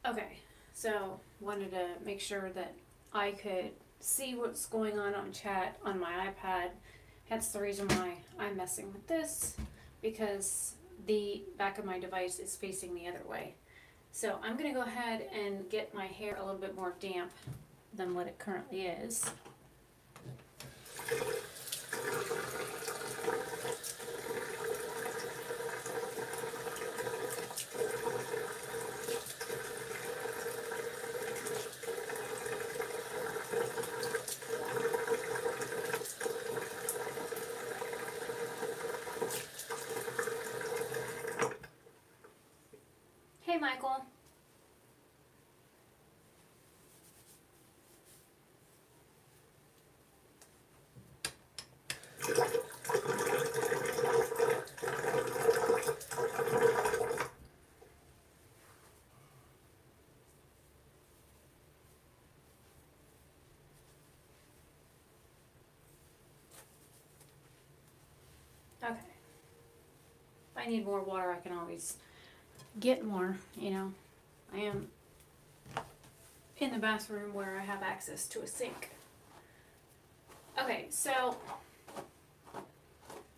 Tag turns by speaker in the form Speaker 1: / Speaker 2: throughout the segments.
Speaker 1: Okay, so wanted to make sure that I could see what's going on chat on my iPad. That's the reason why I'm messing with this, because the back of my device is facing the other way. So I'm going to go ahead and get my hair a little bit more damp than what it currently is. Hey, Michael. Okay. If I need more water, I can always get more, you know. I am in the bathroom where I have access to a sink. Okay, so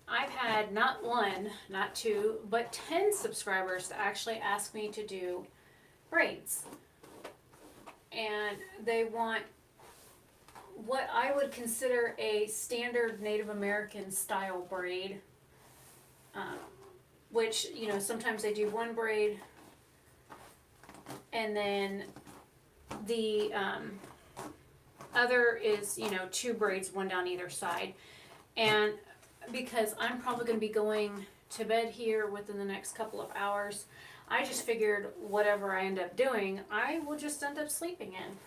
Speaker 1: I've had not one, not two, but 10 subscribers to actually ask me to do braids. And they want what I would consider a standard Native American style braid, which, you know, sometimes they do one braid and then the other is, you know, two braids, one down either side. And because I'm probably going to be going to bed here within the next couple of hours, I just figured whatever I end up doing, I will just end up sleeping in.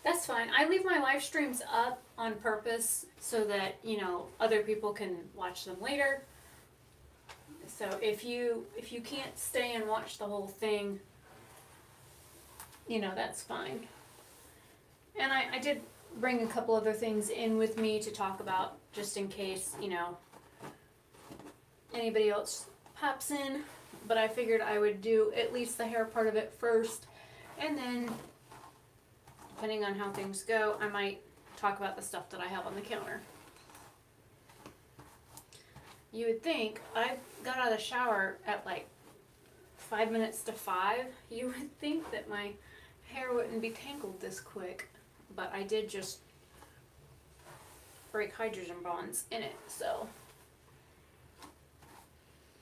Speaker 1: That's fine. I leave my live streams up on purpose so that, you know, other people can watch them later. So if you can't stay and watch the whole thing, you know, that's fine. And I did bring a couple other things in with me to talk about, just in case, you know, anybody else pops in. But I figured I would do at least the hair part of it first, and then depending on how things go, I might talk about the stuff that I have on the counter. You would think, I got out of the shower at like 5 minutes to 5. You would think that my hair wouldn't be tangled this quick, but I did just break hydrogen bonds in it, so.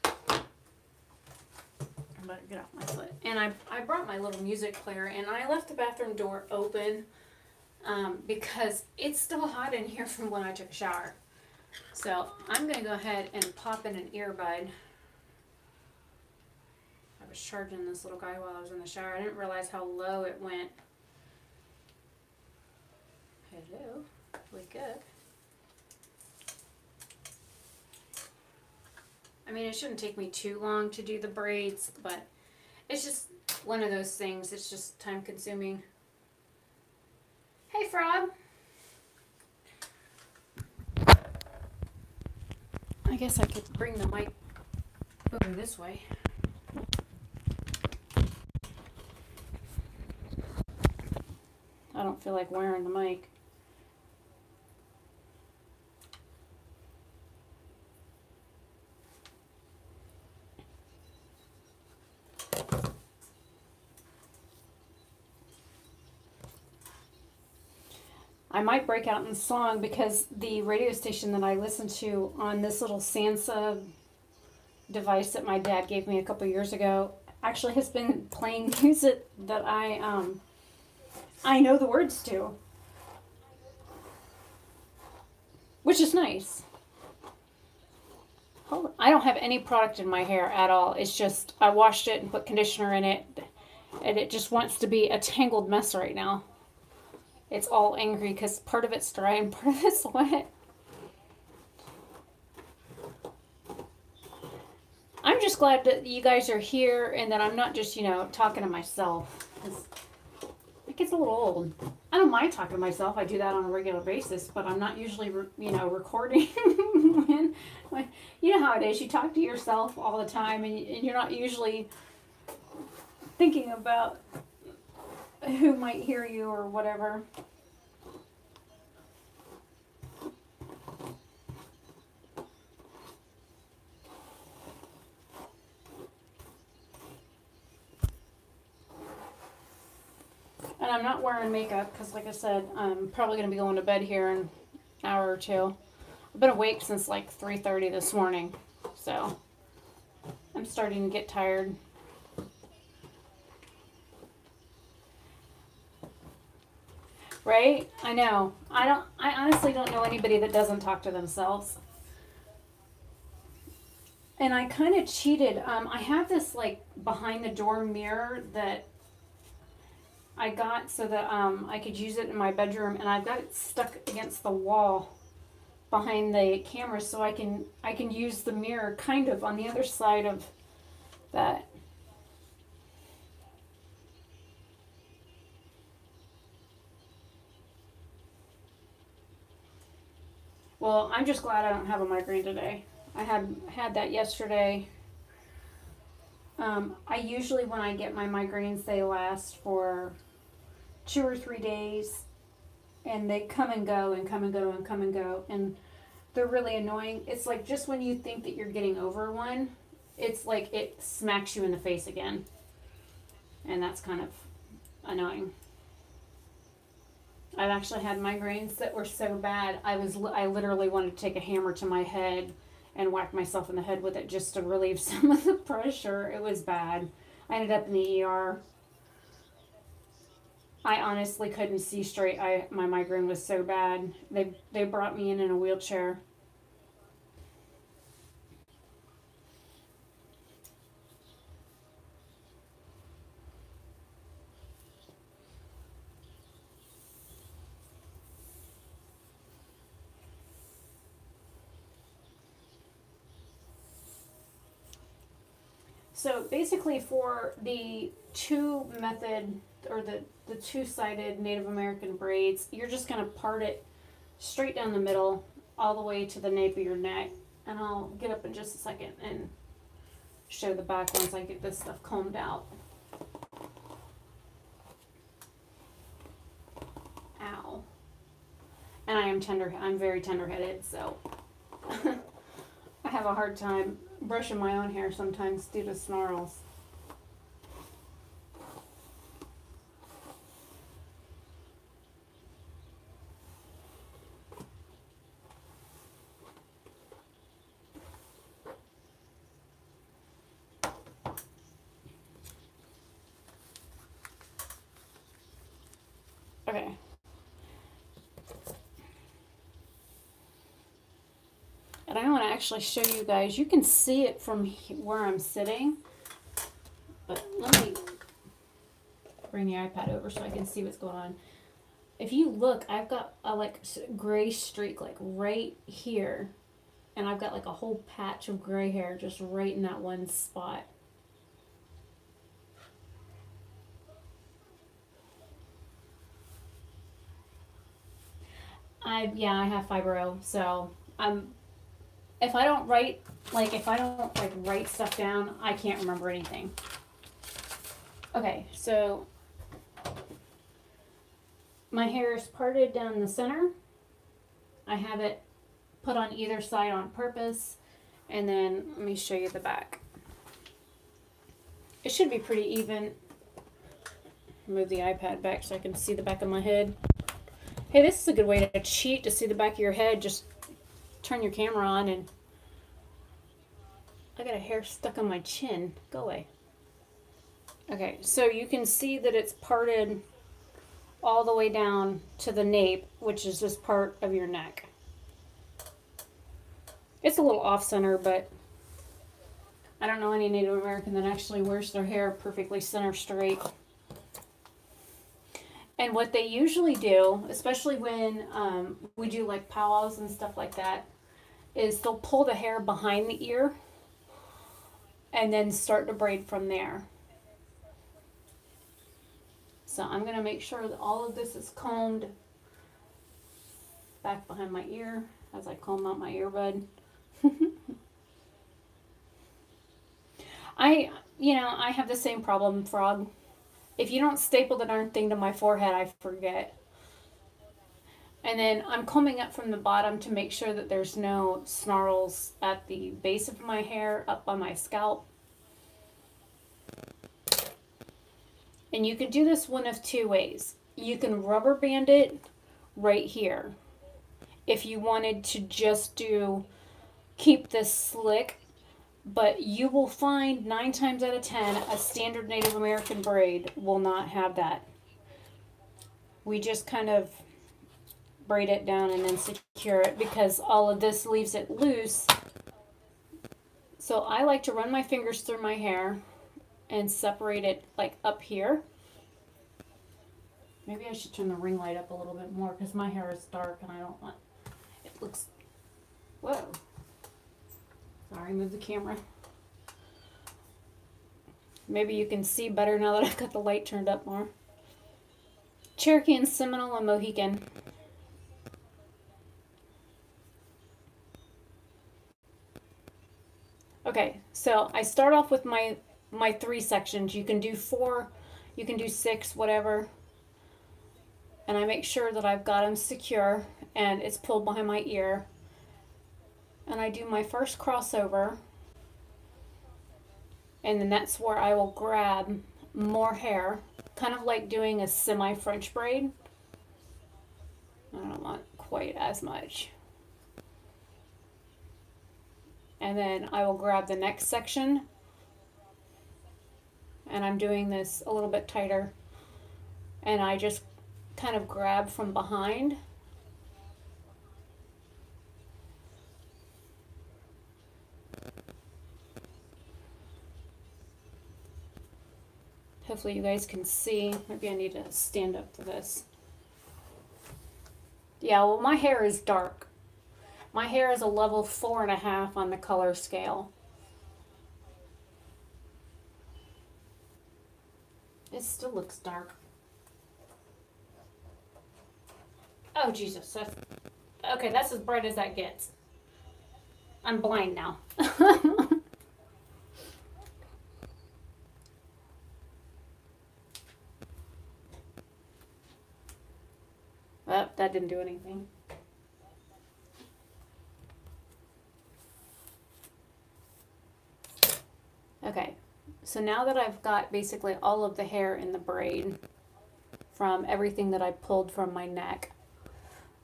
Speaker 1: I better get off my foot. And I brought my little music player and I left the bathroom door open because it's still hot in here from when I took a shower. So I'm going to go ahead and pop in an earbud. I was charging this little guy while I was in the shower. I didn't realize how low it went. Hello, wake up. I mean, it shouldn't take me too long to do the braids, but it's just one of those things. It's just time consuming. Hey, Frog. I guess I could bring the mic over this way. I don't feel like wearing the mic. I might break out in song because the radio station that I listen to on this little Sansa device that my dad gave me a couple years ago actually has been playing music that I know the words to, which is nice. I don't have any product in my hair at all. It's just I washed it and put conditioner in it, and it just wants to be a tangled mess right now. It's all angry because part of it's dry and part of it's wet. I'm just glad that you guys are here and that I'm not just, you know, talking to myself. It gets a little old. I don't mind talking to myself. I do that on a regular basis, but I'm not usually, you know, recording when you know how it is. You talk to yourself all the time, and you're not usually thinking about who might hear you or whatever. And I'm not wearing makeup because, like I said, I'm probably going to be going to bed here in an hour or two. I've been awake since like 3:30 this morning, so I'm starting to get tired. Right? I know. I honestly don't know anybody that doesn't talk to themselves. And I kind of cheated. I have this like behind the door mirror that I got so that I could use it in my bedroom, and I've got it stuck against the wall behind the camera, so I can use the mirror kind of on the other side of that. Well, I'm just glad I don't have a migraine today. I had that yesterday. I usually, when I get my migraines, they last for 2 or 3 days, and they come and go and come and go and come and go, and they're really annoying. It's like just when you think that you're getting over one, it's like it smacks you in the face again, and that's kind of annoying. I've actually had migraines that were so bad I literally wanted to take a hammer to my head and whack myself in the head with it just to relieve some of the pressure. It was bad. I ended up in the ER. I honestly couldn't see straight. My migraine was so bad. They brought me in a wheelchair. So basically, for the two method or the two-sided Native American braids, you're just going to part it straight down the middle all the way to the nape of your neck. And I'll get up in just a second and show the back once I get this stuff combed out. Ow. And I'm very tender-headed, so I have a hard time brushing my own hair sometimes due to snarls. Okay. And I want to actually show you guys. You can see it from where I'm sitting, but let me bring the iPad over so I can see what's going on. If you look, I've got a like gray streak like right here, and I've got like a whole patch of gray hair just right in that one spot. I have fibro, so if I don't write write stuff down, I can't remember anything. Okay, so my hair is parted down the center. I have it put on either side on purpose, and then let me show you the back. It should be pretty even. Move the iPad back so I can see the back of my head. Hey, this is a good way to cheat to see the back of your head. Just turn your camera on, and I got a hair stuck on my chin. Go away. Okay, so you can see that it's parted all the way down to the nape, which is this part of your neck. It's a little off center, but I don't know any Native American that actually wears their hair perfectly center straight. And what they usually do, especially when we do like powwows and stuff like that, is they'll pull the hair behind the ear and then start to braid from there. So I'm going to make sure that all of this is combed back behind my ear as I comb out my earbud. I have the same problem, Frog. If you don't staple the darn thing to my forehead, I forget. And then I'm combing up from the bottom to make sure that there's no snarls at the base of my hair up on my scalp. And you can do this one of two ways. You can rubber band it right here. If you wanted to just keep this slick, but you will find 9 times out of 10 a standard Native American braid will not have that. We just kind of braid it down and then secure it because all of this leaves it loose. So I like to run my fingers through my hair and separate it like up here. Maybe I should turn the ring light up a little bit more because my hair is dark and I don't want it looks. Whoa. Sorry, move the camera. Maybe you can see better now that I've got the light turned up more. Cherokee and Seminole and Mohican. Okay, so I start off with my 3 sections. You can do 4, you can do 6, whatever. And I make sure that I've got them secure and it's pulled behind my ear. And I do my first crossover. And then that's where I will grab more hair, kind of like doing a semi-French braid. I don't want quite as much. And then I will grab the next section. And I'm doing this a little bit tighter. And I just kind of grab from behind. Hopefully you guys can see. Maybe I need to stand up for this. Yeah, well, my hair is dark. My hair is a level 4.5 on the color scale. It still looks dark. Oh, Jesus. Okay, that's as bright as that gets. I'm blind now. Oh, that didn't do anything. Okay, so now that I've got basically all of the hair in the braid from everything that I pulled from my neck,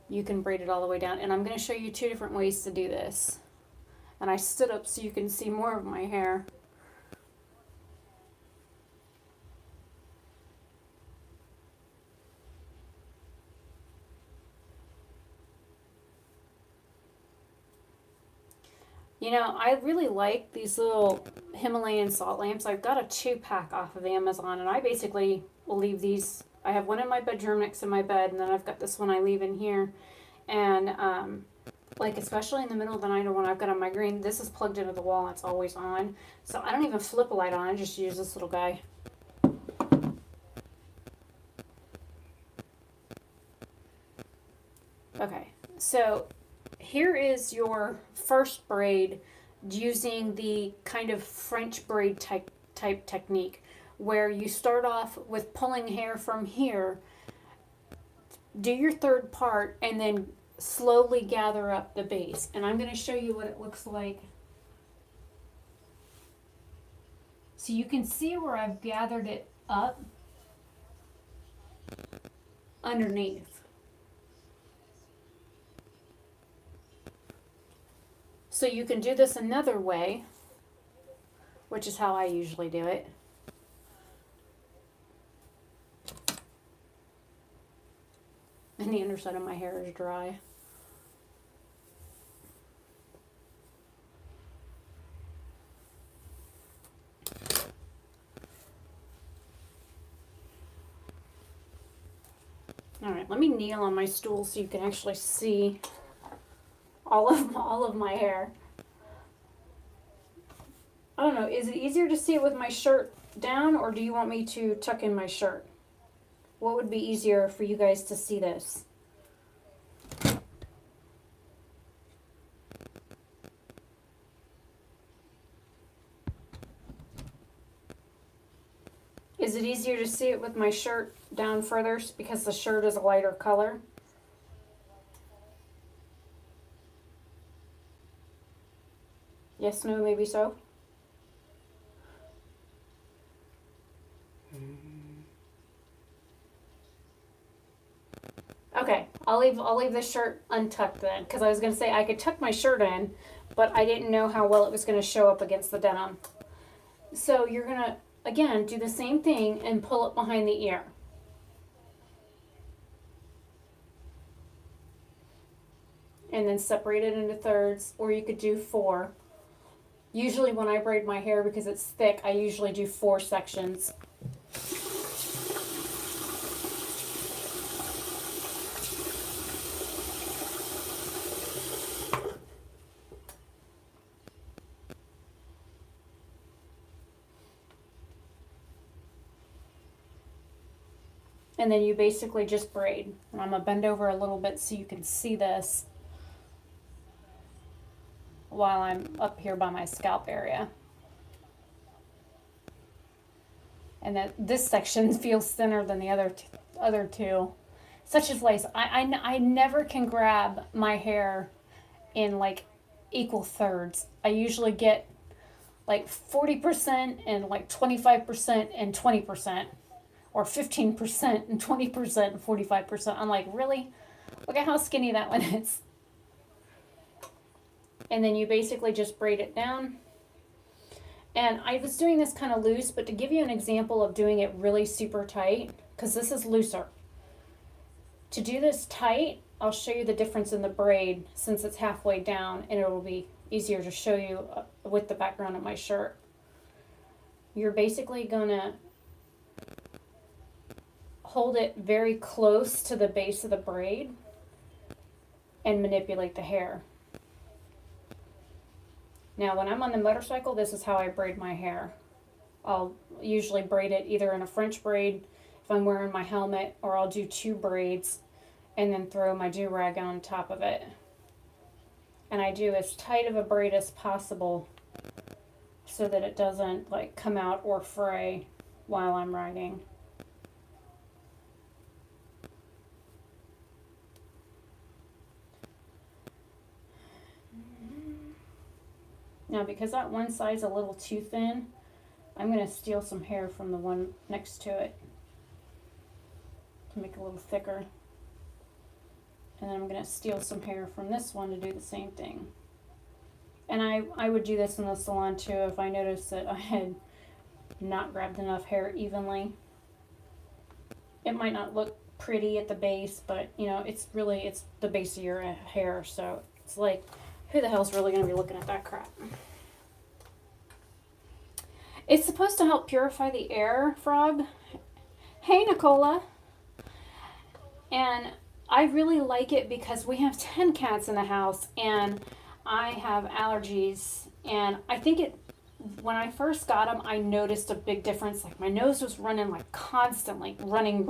Speaker 1: you can braid it all the way down. And I'm going to show you 2 different ways to do this. And I stood up so you can see more of my hair. You know, I really like these little Himalayan salt lamps. I've got a 2-pack off of Amazon, and I basically will leave these. I have one in my bedroom next to my bed, and then I've got this one I leave in here. And, like, especially in the middle of the night or when I've got a migraine, this is plugged into the wall and it's always on. So I don't even flip a light on. I just use this little guy. Okay, so here is your first braid using the kind of French braid type technique where you start off with pulling hair from here, do your 3rd part, and then slowly gather up the base. And I'm going to show you what it looks like. So you can see where I've gathered it up underneath. So you can do this another way, which is how I usually do it. And the underside of my hair is dry. All right, let me kneel on my stool so you can actually see all of my hair. I don't know, is it easier to see it with my shirt down, or do you want me to tuck in my shirt? What would be easier for you guys to see this? Is it easier to see it with my shirt down further because the shirt is a lighter color? Yes, no, maybe so. Okay, I'll leave the shirt untucked then, because I was gonna say I could tuck my shirt in, but I didn't know how well it was gonna show up against the denim. So you're gonna again do the same thing and pull it behind the ear. And then separate it into thirds, or you could do 4. Usually when I braid my hair, because it's thick, I usually do 4 sections. And then you basically just braid. And I'm gonna bend over a little bit so you can see this while I'm up here by my scalp area. And that this section feels thinner than the other two. Such as lace. I never can grab my hair in like equal thirds. I usually get like 40% and like 25% and 20%. Or 15% and 20% and 45%. I'm like, really? Look at how skinny that one is. And then you basically just braid it down. And I was doing this kind of loose, but to give you an example of doing it really super tight, because this is looser. To do this tight, I'll show you the difference in the braid since it's halfway down, and it will be easier to show you with the background of my shirt. You're basically gonna hold it very close to the base of the braid and manipulate the hair. Now when I'm on the motorcycle, this is how I braid my hair. I'll usually braid it either in a French braid if I'm wearing my helmet, or I'll do 2 braids and then throw my do-rag on top of it. And I do as tight of a braid as possible so that it doesn't like come out or fray while I'm riding. Now because that one side's a little too thin, I'm going to steal some hair from the one next to it to make it a little thicker. And then I'm going to steal some hair from this one to do the same thing. And I would do this in the salon too if I noticed that I had not grabbed enough hair evenly. It might not look pretty at the base, but you know, it's the base of your hair, so it's like, who the hell's really going to be looking at that crap? It's supposed to help purify the air, Frog. Hey, Nicola. And I really like it because we have 10 cats in the house and I have allergies. And I think when I first got them, I noticed a big difference. Like my nose was running like constantly, running.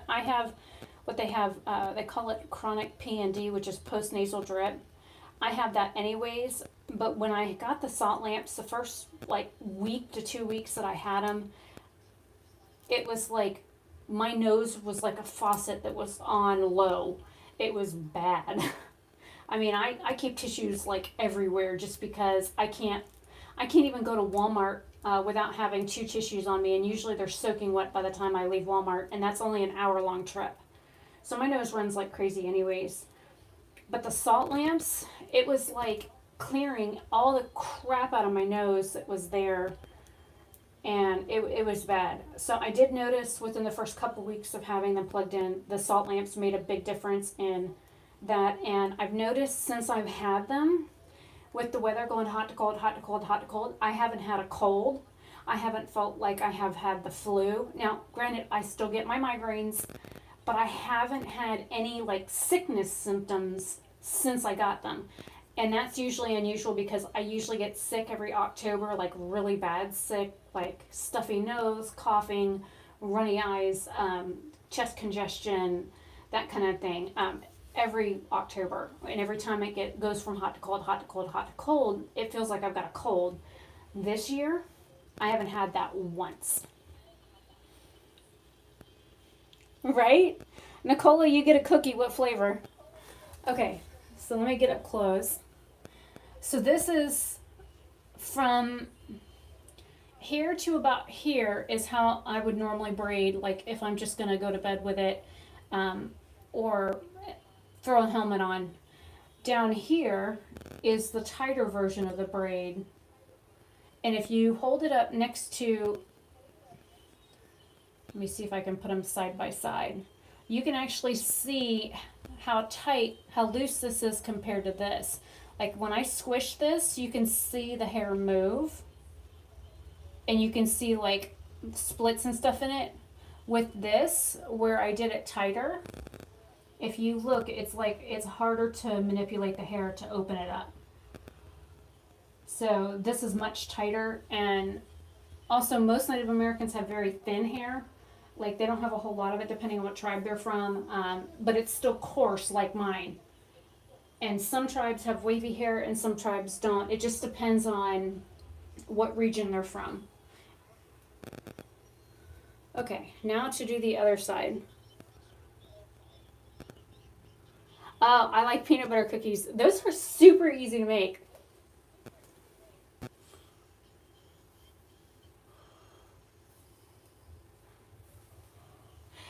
Speaker 1: I have what they have, they call it chronic PND, which is postnasal drip. I have that anyways, but when I got the salt lamps, the first like week to 2 weeks that I had them, it was like my nose was like a faucet that was on low. It was bad. I mean, I keep tissues like everywhere just because I can't even go to Walmart without having 2 tissues on me, and usually they're soaking wet by the time I leave Walmart, and that's only an hour-long trip. So my nose runs like crazy anyways. But the salt lamps, it was like clearing all the crap out of my nose that was there, and it was bad. So I did notice within the first couple weeks of having them plugged in, the salt lamps made a big difference in that. And I've noticed since I've had them, with the weather going hot to cold, hot to cold, hot to cold, I haven't had a cold. I haven't felt like I have had the flu. Now, granted, I still get my migraines, but I haven't had any like sickness symptoms since I got them. And that's usually unusual because I usually get sick every October, like really bad sick, like stuffy nose, coughing, runny eyes, chest congestion, that kind of thing, every October. And every time it goes from hot to cold, hot to cold, hot to cold, it feels like I've got a cold. This year, I haven't had that once. Right? Nicola, you get a cookie. What flavor? Okay, so let me get up close. So this is from here to about here is how I would normally braid, like if I'm just gonna go to bed with it, um, or throw a helmet on. Down here is the tighter version of the braid. And if you hold it up next to, let me see if I can put them side by side, you can actually see how tight, how loose this is compared to this. Like when I squish this, you can see the hair move and you can see like splits and stuff in it. With this, where I did it tighter, if you look, it's like it's harder to manipulate the hair to open it up. So this is much tighter, and also most Native Americans have very thin hair. Like they don't have a whole lot of it depending on what tribe they're from, but it's still coarse like mine. And some tribes have wavy hair and some tribes don't. It just depends on what region they're from. Okay, now to do the other side. Oh, I like peanut butter cookies. Those are super easy to make.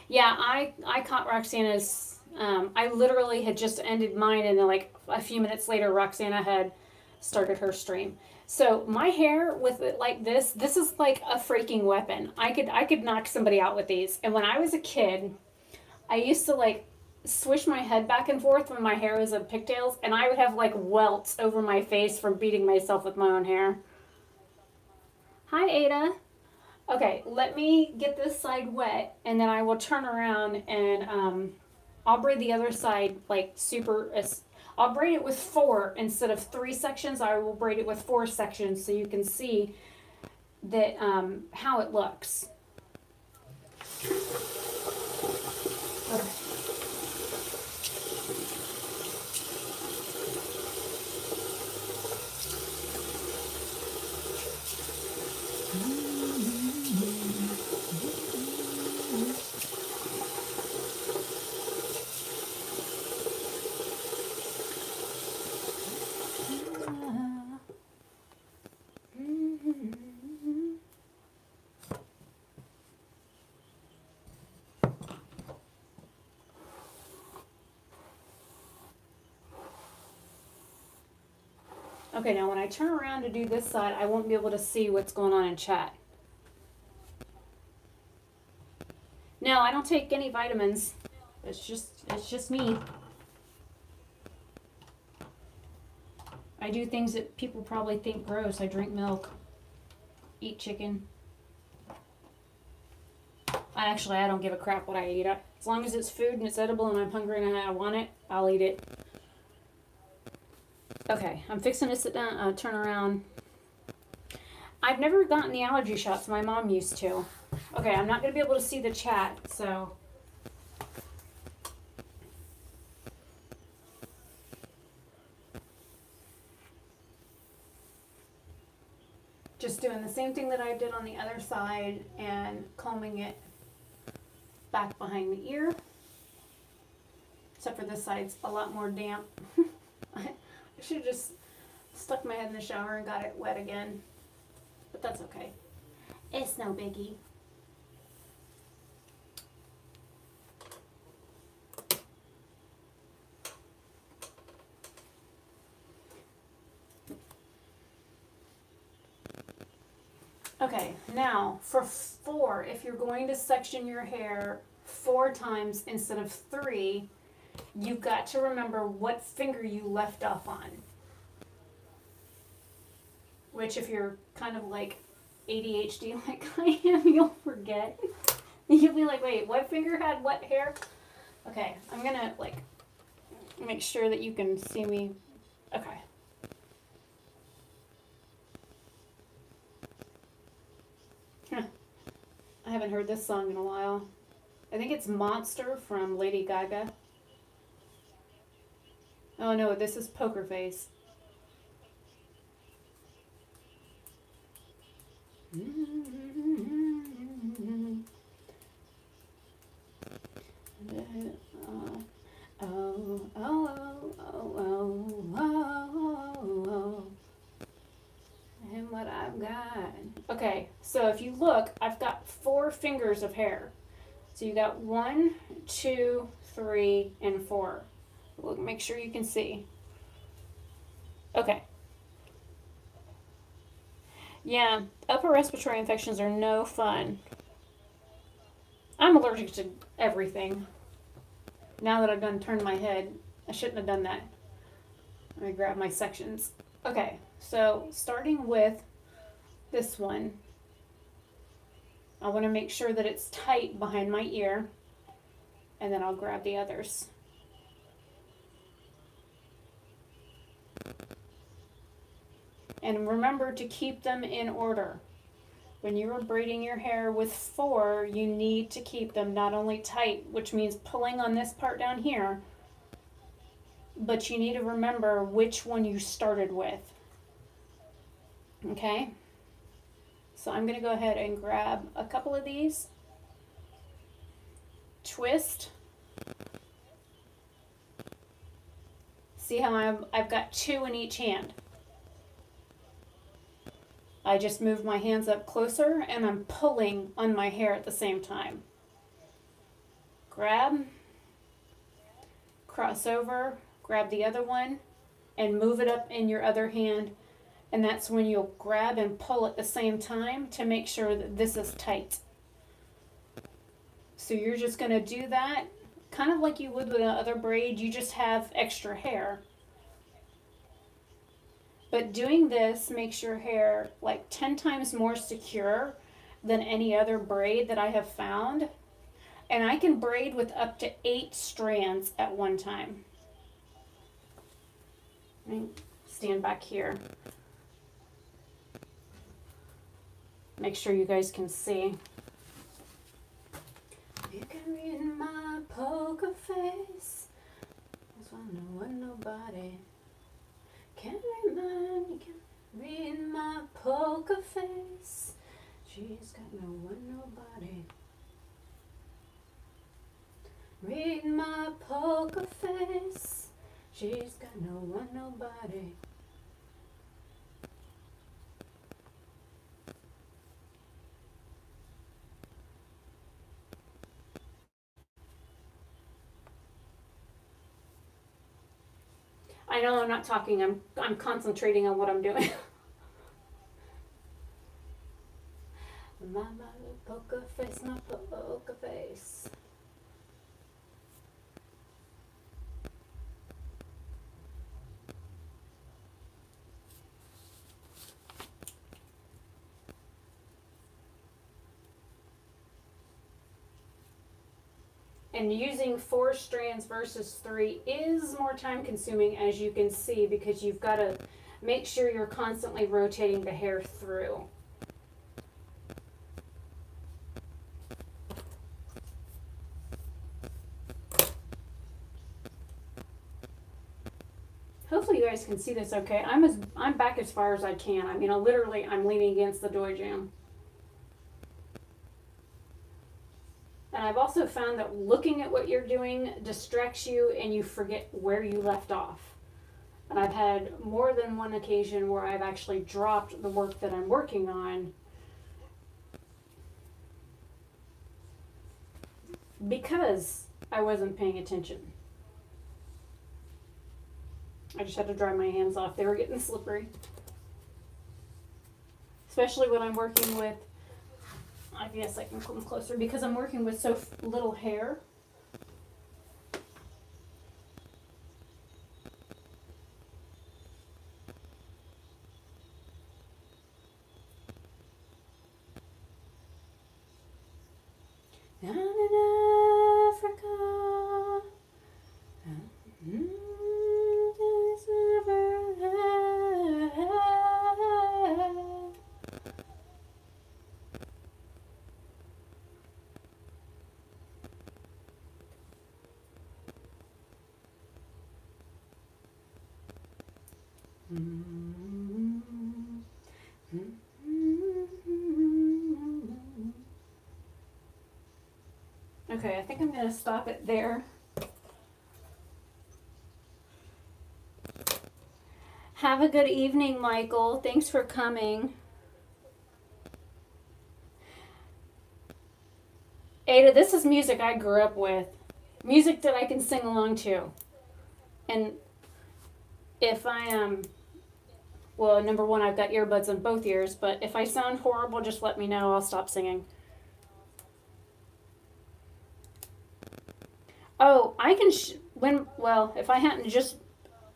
Speaker 1: Yeah, I caught Roxana's. I literally had just ended mine, and then like a few minutes later, Roxana had started her stream. So my hair with it like this is like a freaking weapon. I could knock somebody out with these. And when I was a kid, I used to like swish my head back and forth when my hair was in pigtails, and I would have like welts over my face from beating myself with my own hair. Hi, Ada. Okay, let me get this side wet, and then I will turn around and I'll braid the other side like super. I'll braid it with 4 instead of 3 sections. I will braid it with 4 sections so you can see that how it looks. Okay. Okay, now when I turn around to do this side, I won't be able to see what's going on in chat. No, I don't take any vitamins. It's just me. I do things that people probably think gross. I drink milk, eat chicken. I don't give a crap what I eat. As long as it's food and it's edible and I'm hungry and I want it, I'll eat it. Okay, I'm fixing to sit down, turn around. I've never gotten the allergy shots. My mom used to. Okay, I'm not going to be able to see the chat, so. Just doing the same thing that I did on the other side and combing it back behind the ear. Except for this side's a lot more damp. I should have just stuck my head in the shower and got it wet again. But that's okay. It's no biggie. Okay, now for 4, if you're going to section your hair 4 times instead of 3, you've got to remember what finger you left off on. Which, if you're kind of like ADHD like I am, you'll forget. You'll be like, wait, what finger had what hair? Okay, I'm gonna like make sure that you can see me. Okay. I haven't heard this song in a while. I think it's Monster from Lady Gaga. Oh no, this is Poker Face. So if you look, I've got 4 fingers of hair. So you got 1, 2, 3, and 4. Look, make sure you can see. Okay. Yeah, upper respiratory infections are no fun. I'm allergic to everything. Now that I've done turned my head, I shouldn't have done that. Let me grab my sections. Okay, so starting with this one, I want to make sure that it's tight behind my ear, and then I'll grab the others. And remember to keep them in order. When you are braiding your hair with 4, you need to keep them not only tight, which means pulling on this part down here, but you need to remember which one you started with. Okay? So I'm going to go ahead and grab a couple of these, twist. See how I've got 2 in each hand. I just move my hands up closer and I'm pulling on my hair at the same time. Grab, cross over, grab the other one, and move it up in your other hand. And that's when you'll grab and pull at the same time to make sure that this is tight. So you're just going to do that kind of like you would with another braid. You just have extra hair. But doing this makes your hair like 10 times more secure than any other braid that I have found. And I can braid with up to 8 strands at one time. Let me stand back here. Make sure you guys can see. You can read my poker face. That's why no one, nobody can remind. You can read my poker face. She's got no one, nobody. Read my poker face. She's got no one, nobody. I know I'm not talking, I'm concentrating on what I'm doing. My poker face, my poker face. And using 4 strands versus 3 is more time consuming, as you can see, because you've got to make sure you're constantly rotating the hair through. Hopefully you guys can see this okay. I'm back as far as I can. I mean, literally I'm leaning against the door jamb. And I've also found that looking at what you're doing distracts you and you forget where you left off. And I've had more than one occasion where I've actually dropped the work that I'm working on because I wasn't paying attention. I just had to dry my hands off. They were getting slippery. Especially when I'm working with, I guess I can come closer because I'm working with so little hair. Down in Africa, this river. Okay, I think I'm going to stop it there. Have a good evening, Michael. Thanks for coming. Ada, this is music I grew up with. Music that I can sing along to. And if I am, well, number one, I've got earbuds in both ears, but if I sound horrible, just let me know. I'll stop singing. Oh, I can, if I hadn't just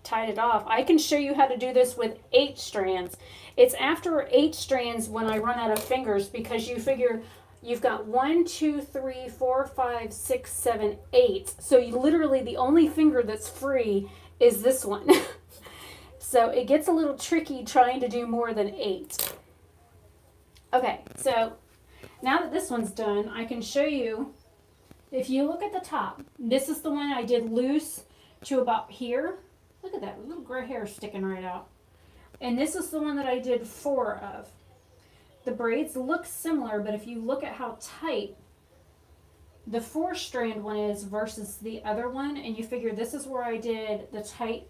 Speaker 1: tied it off, I can show you how to do this with 8 strands. It's after 8 strands when I run out of fingers, because you figure you've got 1, 2, 3, 4, 5, 6, 7, 8. So you literally, the only finger that's free is this one. So it gets a little tricky trying to do more than 8. Okay, so now that this one's done, I can show you. If you look at the top, this is the one I did loose to about here. Look at that little gray hair sticking right out. And this is the one that I did 4 of. The braids look similar, but if you look at how tight the 4-strand one is versus the other one, and you figure this is where I did the tight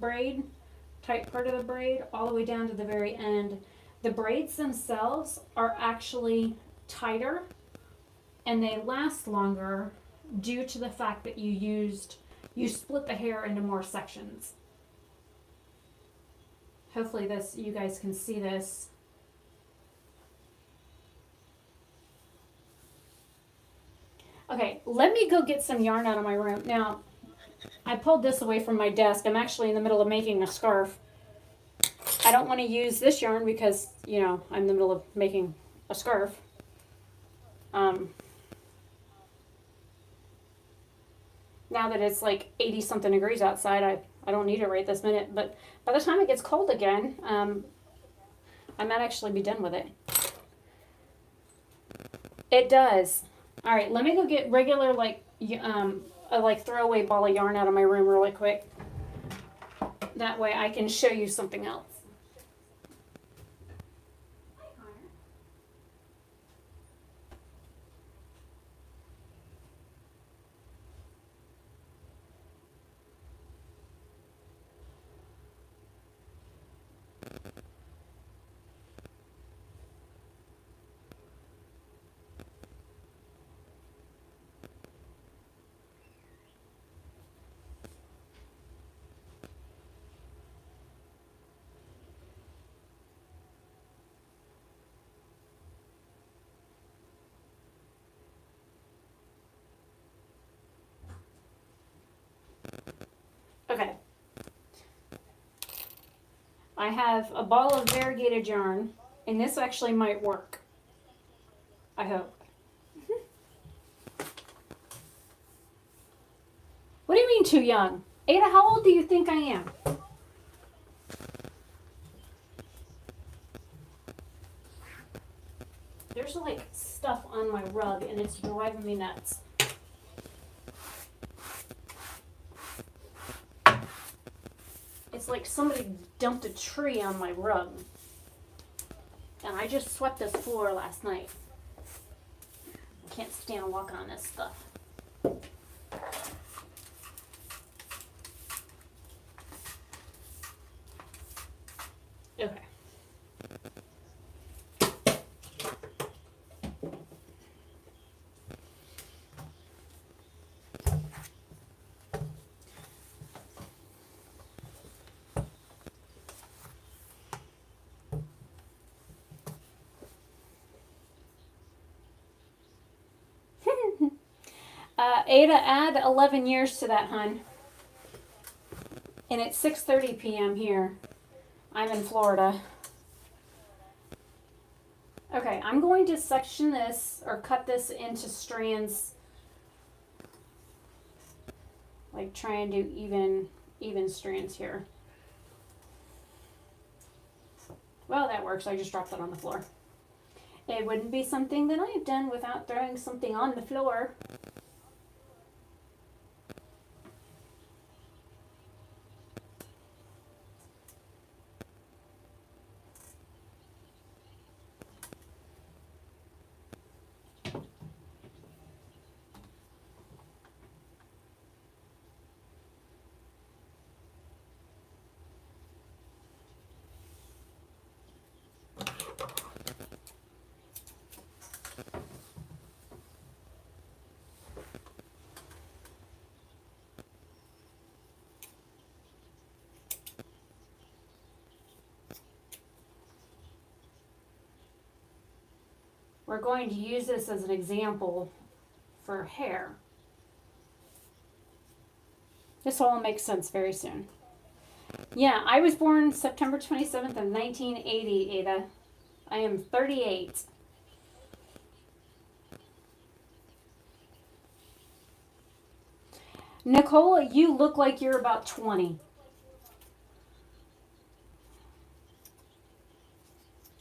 Speaker 1: part of the braid, all the way down to the very end. The braids themselves are actually tighter, and they last longer due to the fact that you split the hair into more sections. Hopefully you guys can see this. Okay, let me go get some yarn out of my room. Now, I pulled this away from my desk. I'm actually in the middle of making a scarf. I don't want to use this yarn because, I'm in the middle of making a scarf. Now that it's like 80 something degrees outside, I don't need it right this minute. But by the time it gets cold again, I might actually be done with it. It does. All right, let me go get regular a throwaway ball of yarn out of my room really quick. That way I can show you something else. Okay. I have a ball of variegated yarn, and this actually might work. I hope. What do you mean too young? Ada, how old do you think I am? There's like stuff on my rug and it's driving me nuts. It's like somebody dumped a tree on my rug. And I just swept this floor last night. I can't stand walking on this stuff. Okay. Ada, add 11 years to that, hun. And it's 6:30 p.m. here. I'm in Florida. Okay, I'm going to section this or cut this into strands. Like try and do even strands here. Well, that works. I just dropped it on the floor. It wouldn't be something that I've done without throwing something on the floor. we're going to use this as an example for hair. This will all make sense very soon. Yeah, I was born September 27th of 1980, Ada. I am 38. Nicole, you look like you're about 20.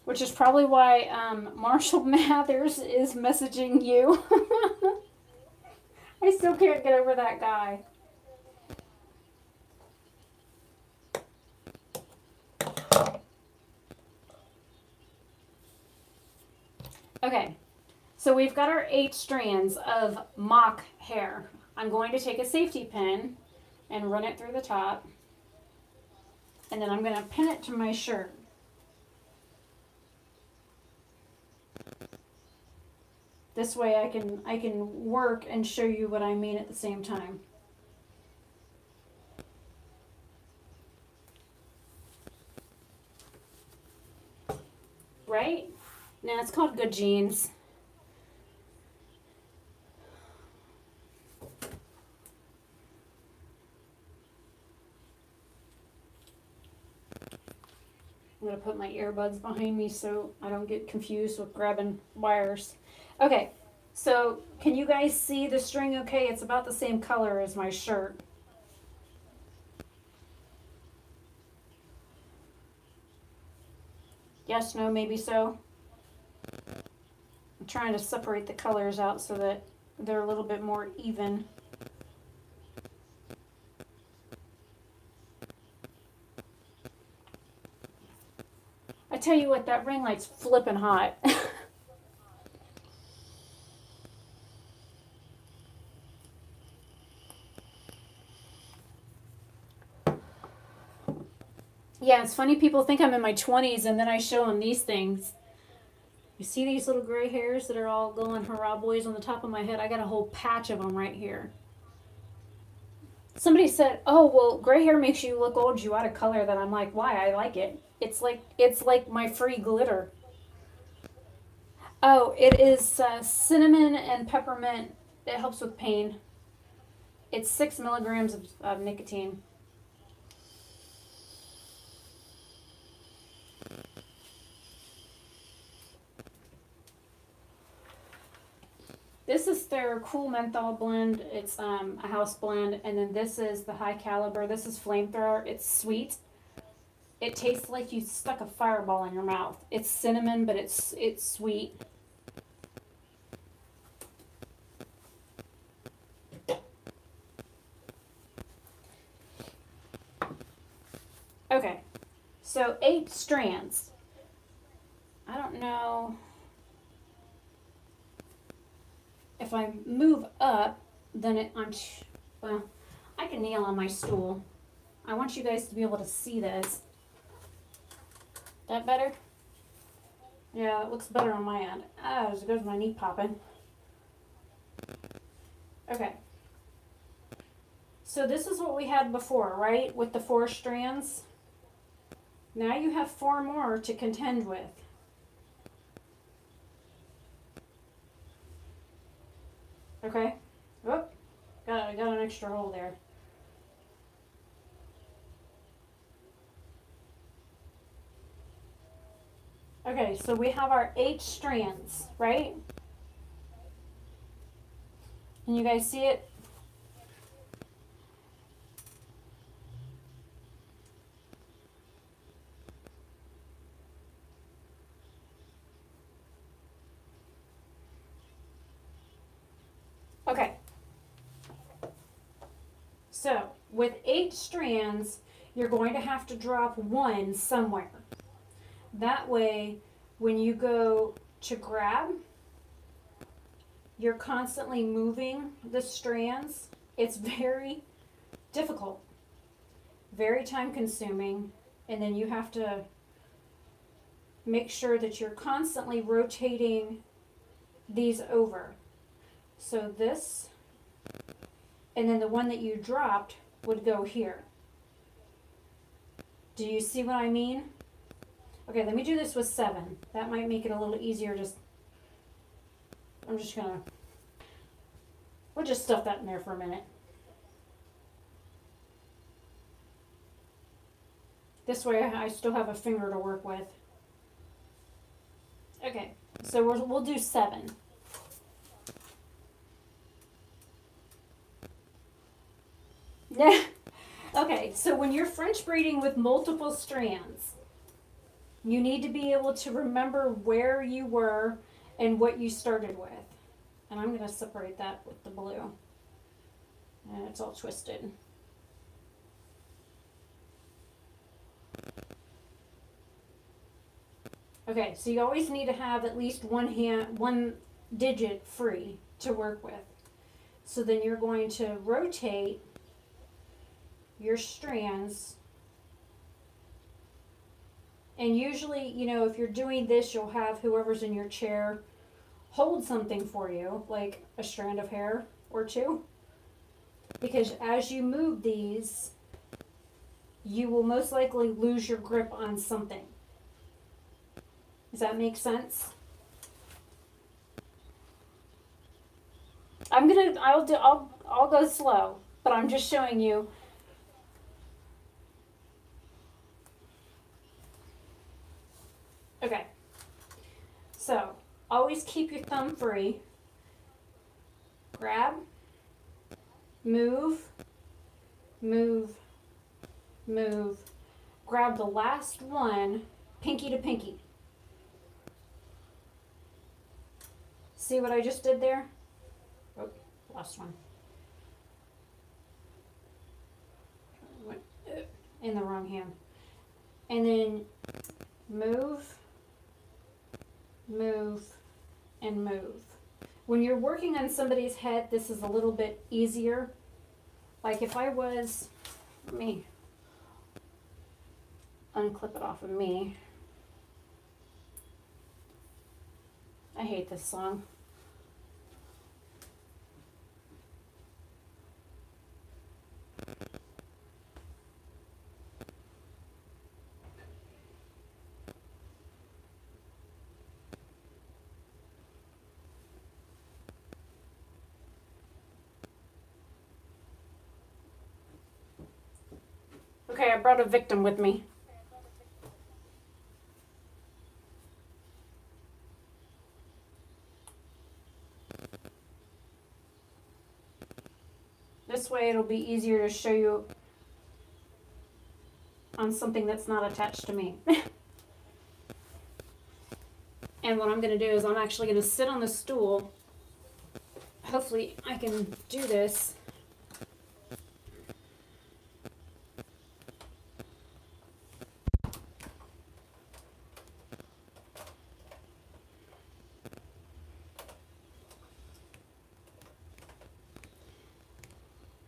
Speaker 1: Which is probably why Marshall Mathers is messaging you. I still can't get over that guy. Okay, so we've got our 8 strands of mock hair. I'm going to take a safety pin and run it through the top. And then I'm going to pin it to my shirt. This way I can work and show you what I mean at the same time. Right? Now it's called good genes. I'm going to put my earbuds behind me so I don't get confused with grabbing wires. Okay, so can you guys see the string okay? It's about the same color as my shirt. Yes, no, maybe so. I'm trying to separate the colors out so that they're a little bit more even. I tell you what, that ring light's flipping hot. Yeah, it's funny people think I'm in my 20s and then I show them these things. You see these little gray hairs that are all going hurrah boys on the top of my head? I got a whole patch of them right here. Somebody said, oh, well, gray hair makes you look old. You out of color. Then I'm like, why? I like it. It's like my free glitter. Oh, it is cinnamon and peppermint. It helps with pain. It's 6 milligrams of nicotine. This is their cool menthol blend. It's a house blend. And then this is the high caliber. This is flamethrower. It's sweet. It tastes like you stuck a fireball in your mouth. It's cinnamon, but it's sweet. Okay. So 8 strands. I don't know if I move up, then well, I can kneel on my stool. I want you guys to be able to see this. That better? Yeah, it looks better on my end. Ah, there goes my knee popping. Okay. So this is what we had before, right? With the 4 strands. Now you have 4 more to contend with. Okay. Oh, got an extra hole there. Okay, so we have our 8 strands, right? Can you guys see it? Okay. So, with 8 strands, you're going to have to drop 1 somewhere. That way, when you go to grab, you're constantly moving the strands. It's very difficult, very time consuming, and then you have to make sure that you're constantly rotating these over. So this, and then the one that you dropped would go here. Do you see what I mean? Okay, let me do this with 7. That might make it a little easier just
Speaker 2: I'm just gonna, we'll just stuff that in there for a minute. This way I still have a finger to work with. Okay, so we'll do 7. Yeah. Okay, so when you're French braiding with multiple strands, you need to be able to remember where you were and what you started with. And I'm going to separate that with the blue. And it's all twisted. Okay, so you always need to have at least one digit free to work with. So then you're going to rotate your strands. And usually, you know, if you're doing this, you'll have whoever's in your chair hold something for you, like a strand of hair or two. Because as you move these, you will most likely lose your grip on something. Does that make sense? I'll go slow, but I'm just showing you. Okay. So, always keep your thumb free. Grab, move, move, move. Grab the last one, pinky to pinky. See what I just did there? Oh, last one. Went in the wrong hand. And then move, move, and move. When you're working on somebody's head, this is a little bit easier. Like if I was, let me unclip it off of me. I hate this song. Okay, I brought a victim with me. This way it'll be easier to show you on something that's not attached to me. And what I'm going to do is I'm actually going to sit on the stool. Hopefully I can do this.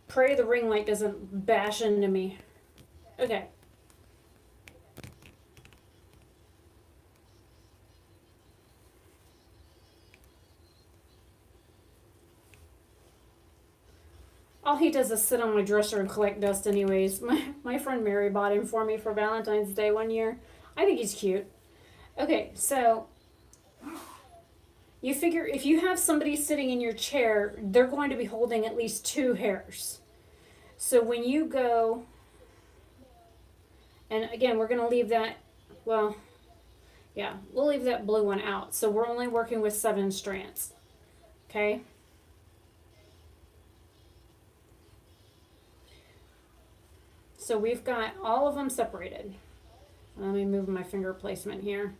Speaker 2: Pray the ring light doesn't bash into me. Okay. All he does is sit on my dresser and collect dust anyways. My friend Mary bought him for me for Valentine's Day one year. I think he's cute. Okay, so you figure if you have somebody sitting in your chair, they're going to be holding at least 2 hairs. So when you go, and again, we're going to leave that, well, yeah, we'll leave that blue one out. So we're only working with 7 strands. Okay? So we've got all of them separated. Let me move my finger placement here.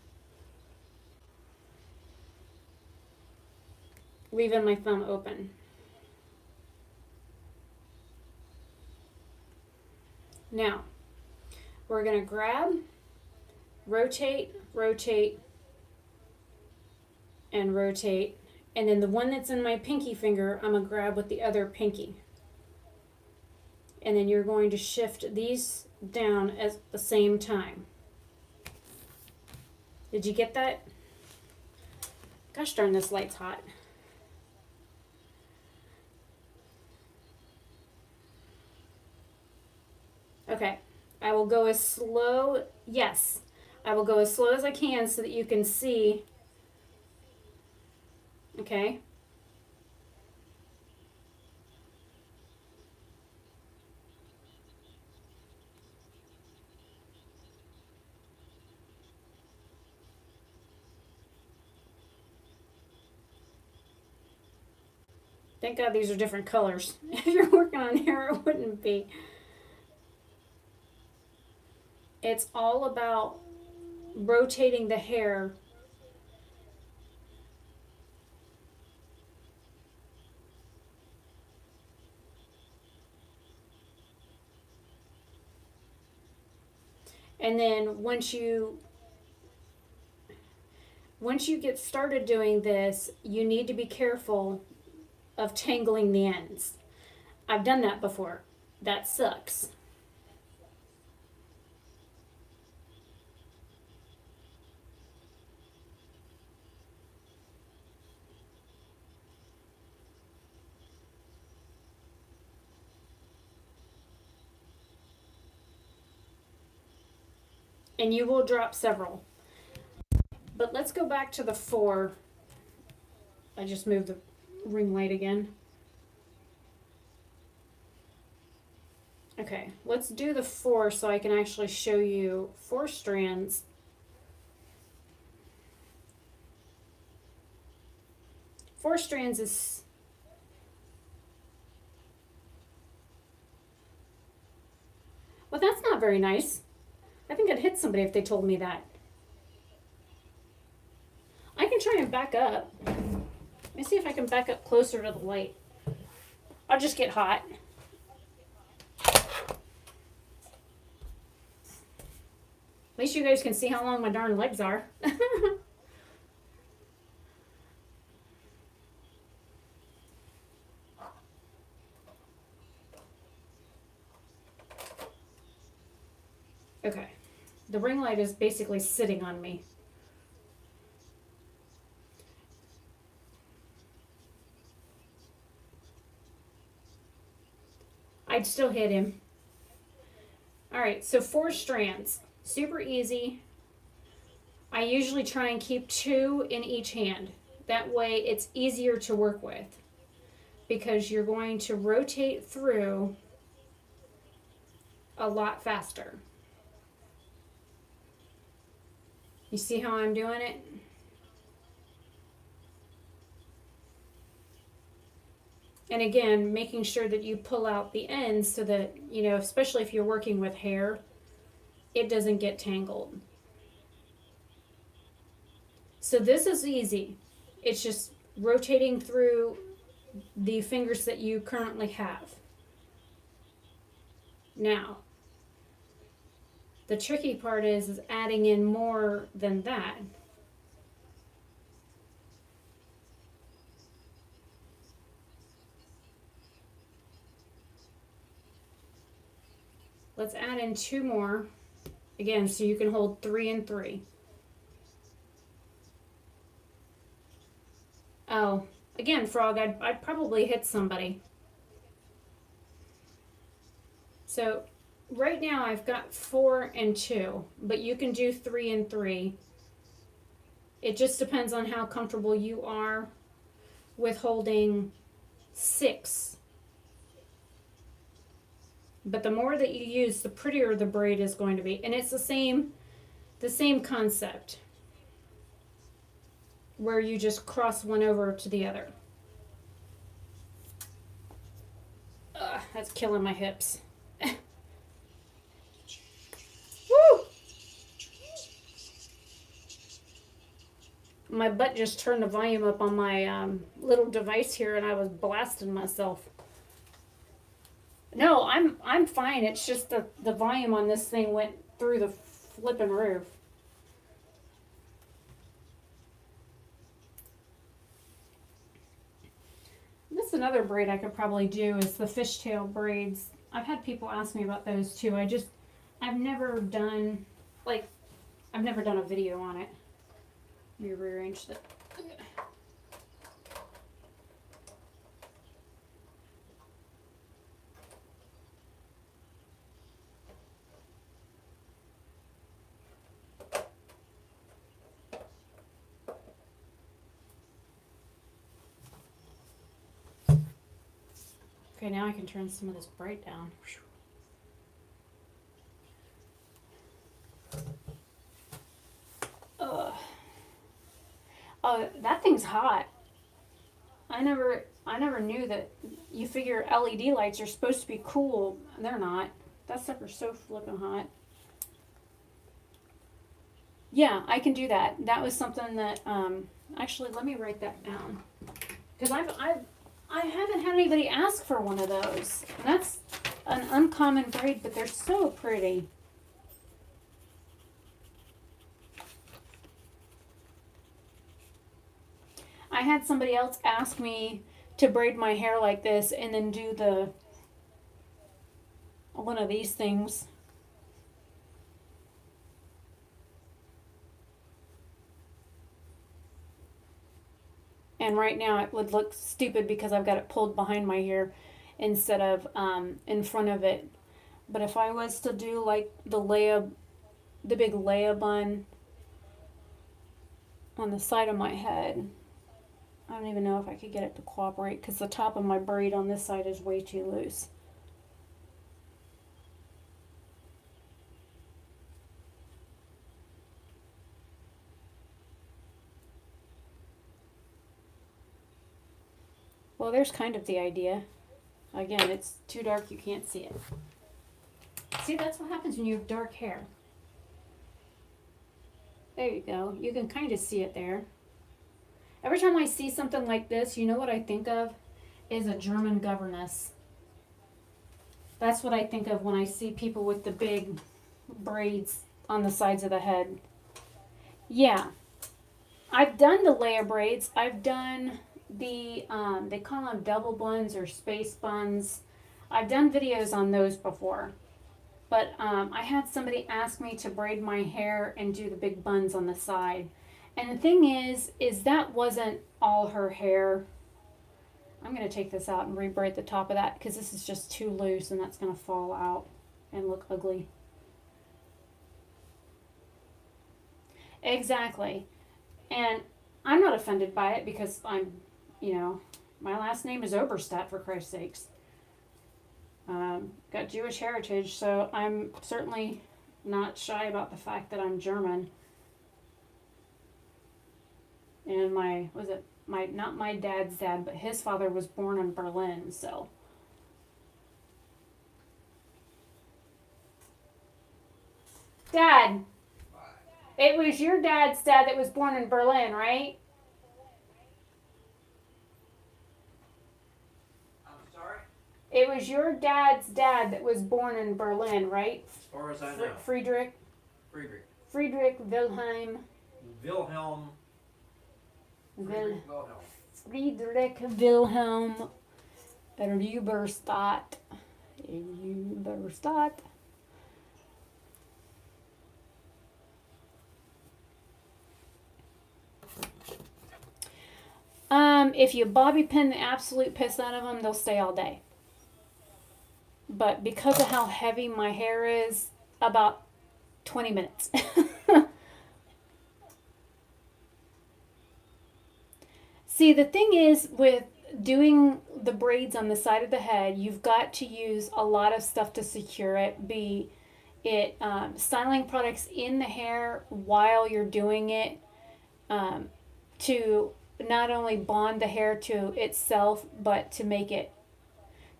Speaker 2: Leaving my thumb open. Now, we're going to grab, rotate, rotate, and rotate. And then the one that's in my pinky finger, I'm going to grab with the other pinky. And then you're going to shift these down at the same time. Did you get that? Gosh darn, this light's hot. Okay, I will go as slow, yes, I will go as slow as I can so that you can see, okay? Thank God these are different colors. If you're working on hair, it wouldn't be. It's all about rotating the hair. And then once you get started doing this, you need to be careful of tangling the ends. I've done that before. That sucks. And you will drop several. But let's go back to the 4. I just moved the ring light again. Okay, let's do the 4 so I can actually show you 4 strands. Four strands is well, that's not very nice. I think I'd hit somebody if they told me that. I can try and back up. Let me see if I can back up closer to the light. I'll just get hot. At least you guys can see how long my darn legs are. Okay. The ring light is basically sitting on me. I'd still hit him. Alright, so 4 strands. Super easy. I usually try and keep 2 in each hand. That way it's easier to work with. Because you're going to rotate through a lot faster. You see how I'm doing it? And again, making sure that you pull out the ends so that, you know, especially if you're working with hair, it doesn't get tangled. So this is easy. It's just rotating through the fingers that you currently have. Now, the tricky part is adding in more than that. Let's add in 2 more. Again, so you can hold 3 and 3. Oh, again, Frog, I'd probably hit somebody. So right now I've got 4 and 2, but you can do 3 and 3. It just depends on how comfortable you are with holding 6. But the more that you use, the prettier the braid is going to be. And it's the same concept, where you just cross one over to the other. Ugh, that's killing my hips. Woo! My butt just turned the volume up on my little device here, and I was blasting myself. No, I'm fine. It's just the volume on this thing went through the flipping roof. That's another braid I could probably do is the fishtail braids. I've had people ask me about those too. I've never done a video on it. Let me rearrange that. Okay, now I can turn some of this braid down. Ugh. Oh, that thing's hot. I never I never knew that. You figure LED lights are supposed to be cool. They're not. That stuff is so flippin' hot. Yeah, I can do that. That was something that, actually, let me write that down. Because I haven't had anybody ask for one of those. And that's an uncommon braid, but they're so pretty. I had somebody else ask me to braid my hair like this and then do one of these things. And right now it would look stupid because I've got it pulled behind my hair instead of in front of it. But if I was to do like the big Leia bun on the side of my head, I don't even know if I could get it to cooperate because the top of my braid on this side is way too loose. Well, there's kind of the idea. Again, it's too dark, you can't see it. See, that's what happens when you have dark hair. There you go. You can kind of see it there. Every time I see something like this, you know what I think of? Is a German governess. That's what I think of when I see people with the big braids on the sides of the head. Yeah. I've done the layer braids. I've done the, they call them double buns or space buns. I've done videos on those before. But I had somebody ask me to braid my hair and do the big buns on the side. And the thing is that wasn't all her hair. I'm going to take this out and rebraid the top of that because this is just too loose and that's going to fall out and look ugly. Exactly. And I'm not offended by it because I'm, my last name is Oberstadt, for Christ's sakes. Got Jewish heritage, so I'm certainly not shy about the fact that I'm German. And not my dad's dad, but his father was born in Berlin, so. Dad, it was your dad's dad that was born in Berlin, right?
Speaker 3: I'm sorry?
Speaker 2: It was your dad's dad that was born in Berlin, right?
Speaker 3: As far as I know.
Speaker 2: Friedrich Wilhelm.
Speaker 3: Wilhelm.
Speaker 2: Friedrich Wilhelm Oberstadt. Oberstadt. If you bobby pin the absolute piss out of them, they'll stay all day. But because of how heavy my hair is, about 20 minutes. See, the thing is with doing the braids on the side of the head, you've got to use a lot of stuff to secure it. Be it styling products in the hair while you're doing it to not only bond the hair to itself, but to make it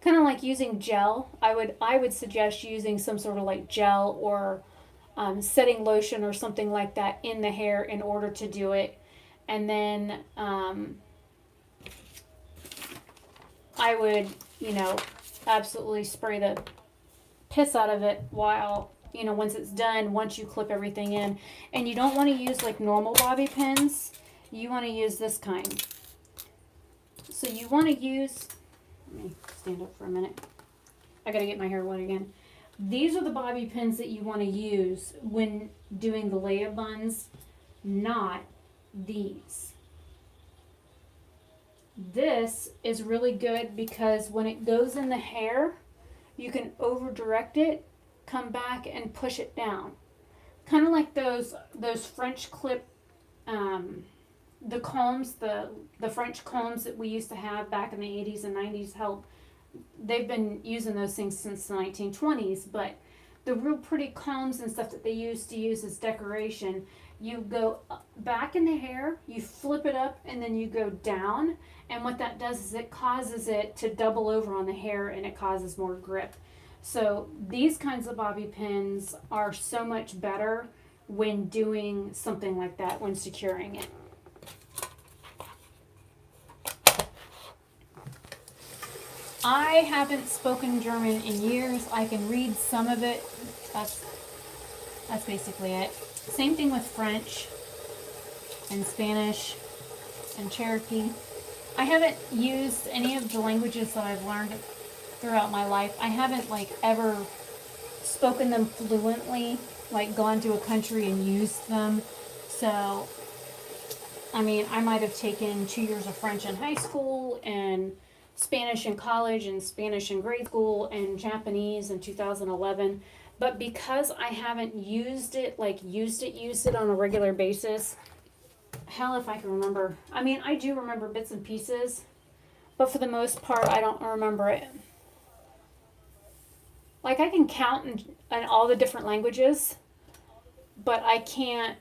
Speaker 2: kind of like using gel. I would suggest using some sort of like gel or setting lotion or something like that in the hair in order to do it. And then I would, absolutely spray the piss out of it while, once it's done, once you clip everything in. And you don't want to use like normal bobby pins. You want to use this kind. So you want to use, let me stand up for a minute. I got to get my hair wet again. These are the bobby pins that you want to use when doing the Leia buns, not these. This is really good because when it goes in the hair, you can over direct it, come back and push it down. Kind of like those French clip, the combs, the French combs that we used to have back in the 80s and 90s. They've been using those things since the 1920s, but the real pretty combs and stuff that they used to use as decoration, you go back in the hair, you flip it up, and then you go down. And what that does is it causes it to double over on the hair, and it causes more grip. So these kinds of bobby pins are so much better when doing something like that, when securing it. I haven't spoken German in years. I can read some of it. That's basically it. Same thing with French and Spanish and Cherokee. I haven't used any of the languages that I've learned throughout my life. I haven't like ever spoken them fluently, like gone to a country and used them. So, I mean, I might have taken 2 years of French in high school and Spanish in college and Spanish in grade school and Japanese in 2011. But because I haven't used it on a regular basis, hell if I can remember. I mean, I do remember bits and pieces, but for the most part, I don't remember it. Like, I can count in all the different languages, but I can't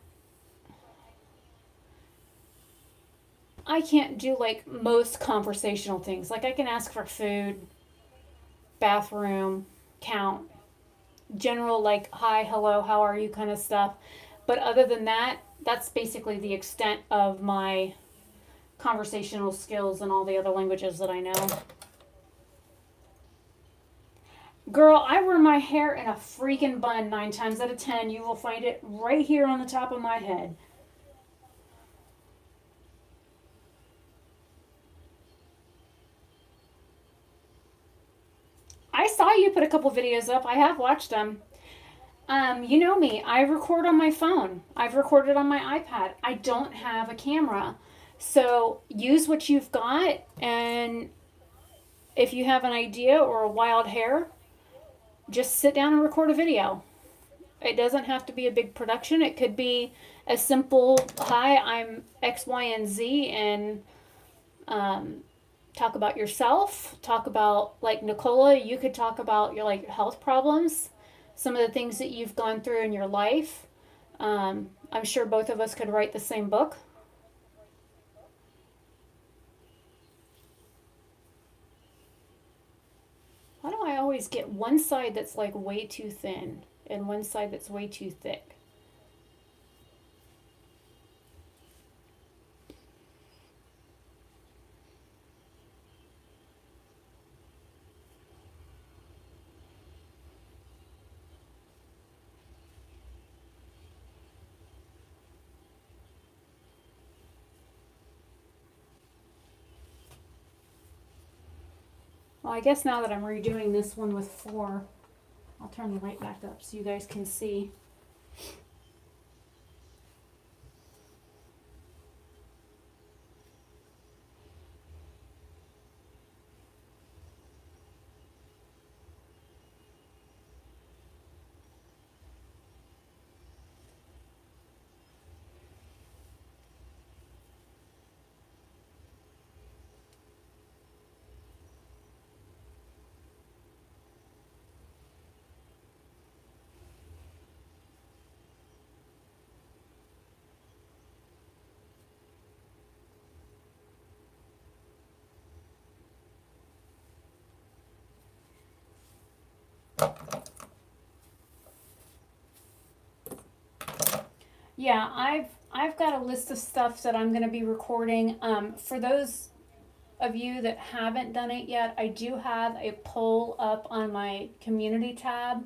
Speaker 2: do, like, most conversational things. Like, I can ask for food, bathroom, count, general, like, hi, hello, how are you kind of stuff. But other than that, that's basically the extent of my conversational skills in all the other languages that I know. Girl, I wear my hair in a freaking bun 9 times out of 10. You will find it right here on the top of my head. I saw you put a couple videos up. I have watched them. You know me. I record on my phone. I've recorded on my iPad. I don't have a camera. So use what you've got, and if you have an idea or a wild hair, just sit down and record a video. It doesn't have to be a big production. It could be a simple, hi, I'm X, Y, and Z, and talk about yourself. Talk about, like Nicola, you could talk about your like health problems, some of the things that you've gone through in your life. I'm sure both of us could write the same book. Why do I always get one side that's like way too thin and one side that's way too thick? Well, I guess now that I'm redoing this one with 4, I'll turn the light back up so you guys can see. Yeah, I've got a list of stuff that I'm going to be recording. For those of you that haven't done it yet, I do have a poll up on my community tab.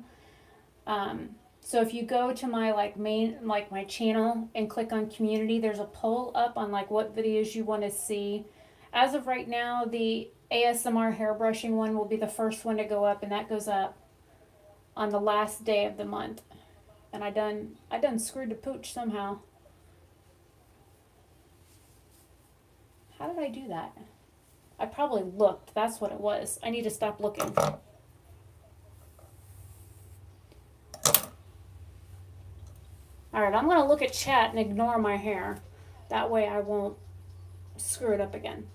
Speaker 2: So if you go to my my channel and click on community, there's a poll up on like what videos you want to see. As of right now, the ASMR hairbrushing one will be the first one to go up, and that goes up on the last day of the month. And I done screwed the pooch somehow. How did I do that? I probably looked. That's what it was. I need to stop looking. Alright, I'm going to look at chat and ignore my hair. That way I won't screw it up again.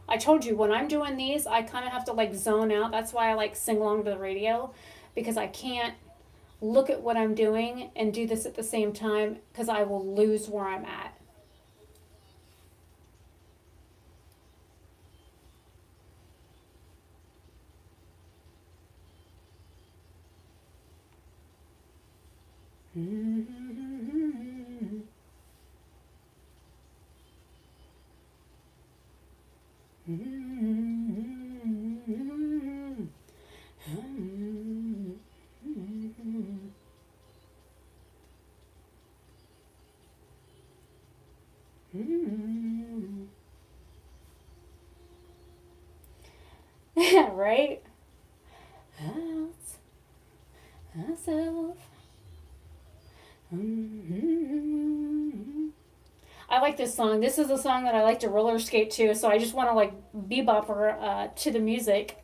Speaker 2: I told you, when I'm doing these, I kind of have to like zone out. That's why I like sing along to the radio. Because I can't look at what I'm doing and do this at the same time, because I will lose where I'm at. Right? I like this song. This is a song that I like to roller skate to, so I just want to like bebop her to the music.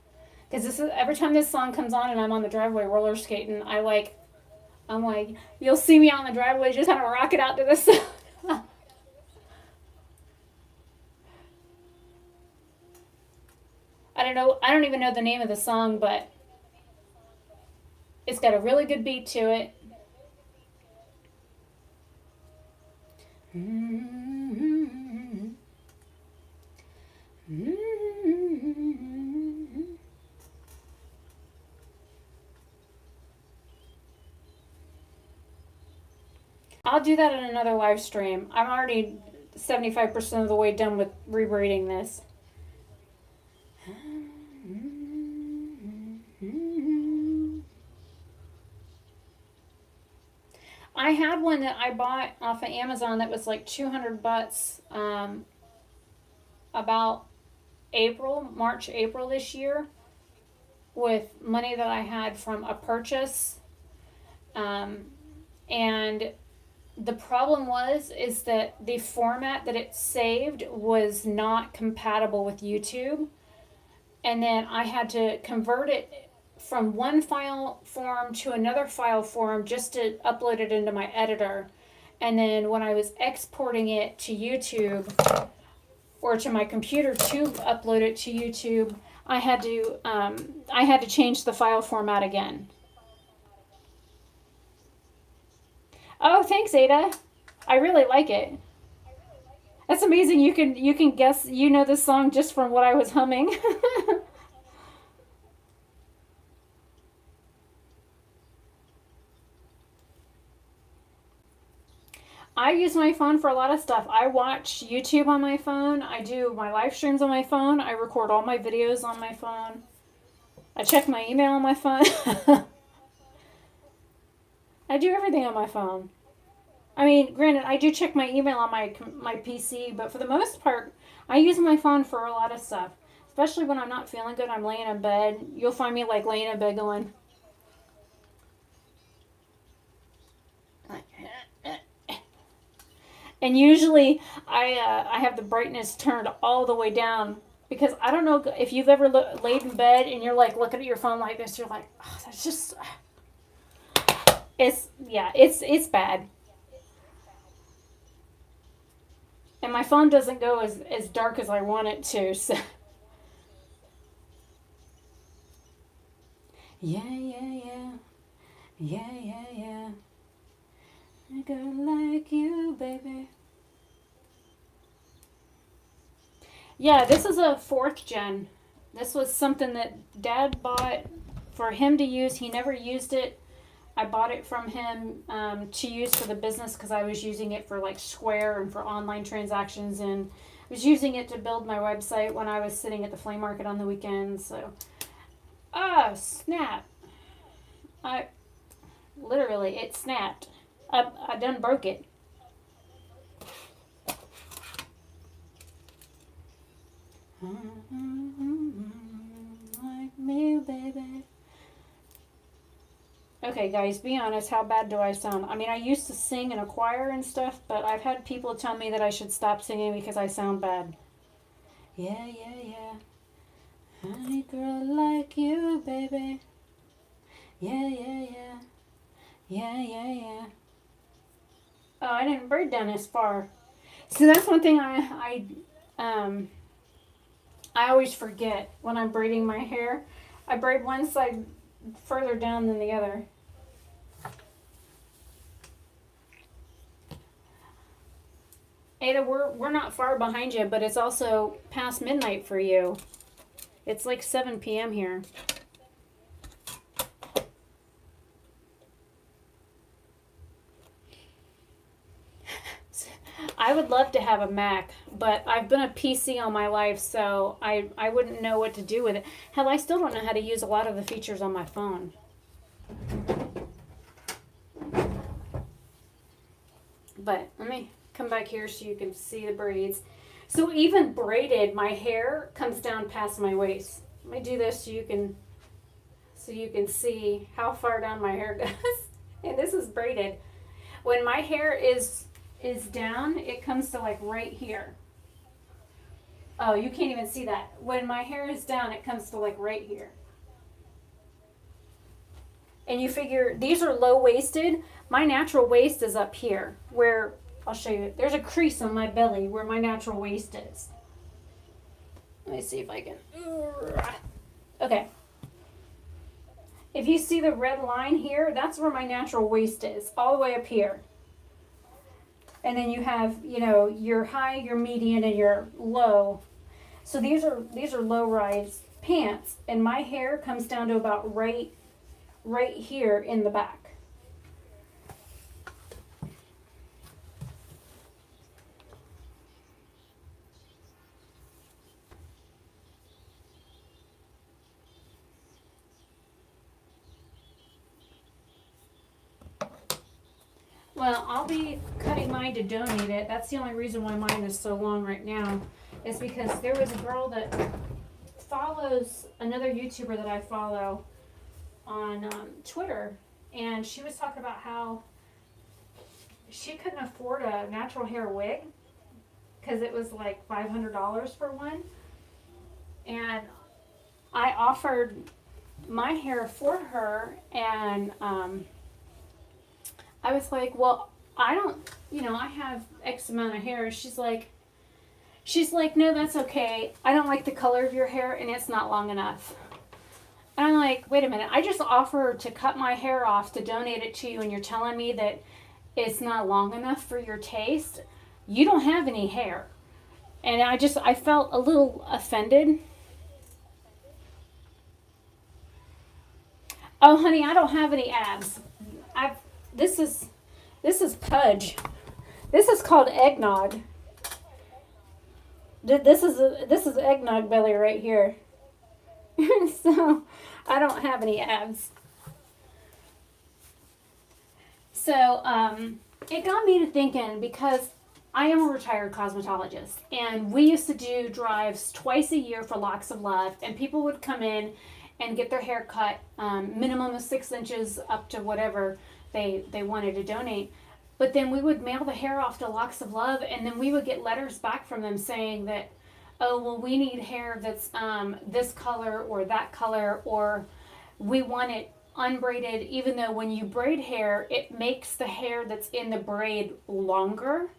Speaker 2: Because this is every time this song comes on and I'm on the driveway roller skating, I'm like, you'll see me on the driveway just kind of rock it out to this song. I don't even know the name of the song, but it's got a really good beat to it. I'll do that in another live stream. I'm already 75% of the way done with rebraiding this. I had one that I bought off of Amazon that was like $200 about March, April this year, with money that I had from a purchase. And the problem is that the format that it saved was not compatible with YouTube. And then I had to convert it from one file form to another file form just to upload it into my editor. And then when I was exporting it to YouTube or to my computer to upload it to YouTube, I had to change the file format again. Oh, thanks, Ada. I really like it. That's amazing. You can guess you know this song just from what I was humming. I use my phone for a lot of stuff. I watch YouTube on my phone. I do my live streams on my phone. I record all my videos on my phone. I check my email on my phone. I do everything on my phone. I mean, granted, I do check my email on my PC, but for the most part, I use my phone for a lot of stuff. Especially when I'm not feeling good, I'm laying in bed. You'll find me like laying in bed going. And usually I have the brightness turned all the way down, because I don't know if you've ever laid in bed and you're like looking at your phone like this. You're like, oh, that's just, it's bad. And my phone doesn't go as dark as I want it to. So. Yeah. A girl like you, baby. Yeah, this is a 4th gen. This was something that Dad bought for him to use. He never used it. I bought it from him to use for the business, because I was using it for like Square and for online transactions, and I was using it to build my website when I was sitting at the flea market on the weekends. So, snap! Literally, it snapped. I done broke it. Like me, baby. Okay, guys, be honest. How bad do I sound? I mean, I used to sing in a choir and stuff, but I've had people tell me that I should stop singing because I sound bad. Yeah. Honey girl like you, baby. Yeah. Oh, I didn't braid down this far. So that's one thing I always forget when I'm braiding my hair. I braid one side further down than the other. Ada, we're not far behind you, but it's also past midnight for you. It's like 7 p.m. here. I would love to have a Mac, but I've been a PC all my life, so I wouldn't know what to do with it. Hell, I still don't know how to use a lot of the features on my phone. But let me come back here so you can see the braids. So even braided, my hair comes down past my waist. Let me do this so you can see how far down my hair goes. And this is braided. When my hair is down, it comes to like right here. Oh, you can't even see that. When my hair is down, it comes to like right here. And you figure these are low-waisted. My natural waist is up here where, I'll show you. There's a crease on my belly where my natural waist is. Let me see if I can. Okay. If you see the red line here, that's where my natural waist is, all the way up here. And then you have, you know, your high, your median, and your low. So these are low-rise pants, and my hair comes down to about right here in the back. Well, I'll be cutting mine to donate it. That's the only reason why mine is so long right now, is because there was a girl that follows another YouTuber that I follow on Twitter, and she was talking about how she couldn't afford a natural hair wig because it was like $500 for one, and I offered my hair for her, and I was like, well, I don't, you know, I have X amount of hair. She's like, no, that's okay. I don't like the color of your hair, and it's not long enough. And I'm like, wait a minute. I just offered to cut my hair off to donate it to you, and you're telling me that it's not long enough for your taste? You don't have any hair. And I felt a little offended. Oh, honey, I don't have any abs. This is pudge. This is called eggnog. This is eggnog belly right here. So I don't have any abs. So it got me to thinking, because I am a retired cosmetologist, and we used to do drives twice a year for Locks of Love, and people would come in and get their hair cut, minimum of 6 inches up to whatever they wanted to donate. But then we would mail the hair off to Locks of Love, and then we would get letters back from them saying that, oh, well, we need hair that's this color or that color, or we want it unbraided, even though when you braid hair, it makes the hair that's in the braid longer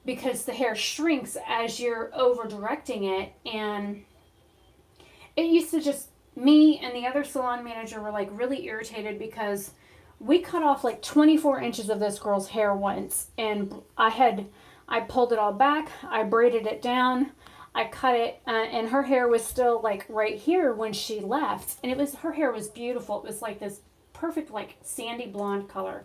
Speaker 2: because the hair shrinks as you're over directing it. And it used to just, me and the other salon manager were like really irritated because we cut off like 24 inches of this girl's hair once, and I pulled it all back, I braided it down, I cut it, and her hair was still like right here when she left, and her hair was beautiful. It was like this perfect like sandy blonde color.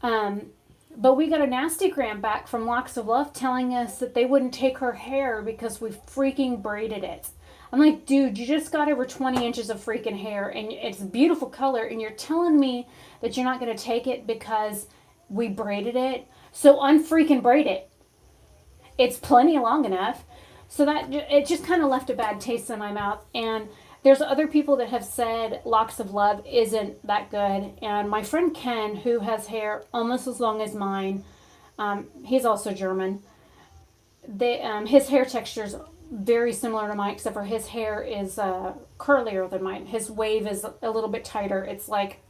Speaker 2: But we got a nasty gram back from Locks of Love telling us that they wouldn't take her hair because we freaking braided it. I'm like, dude, you just got over 20 inches of freaking hair, and it's a beautiful color, and you're telling me that you're not going to take it because we braided it? So unfreaking braid it. It's plenty long enough. So that, it just kind of left a bad taste in my mouth. And there's other people that have said Locks of Love isn't that good. And my friend Ken, who has hair almost as long as mine, he's also German. His hair texture is very similar to mine, except for his hair is curlier than mine. His wave is a little bit tighter. It's like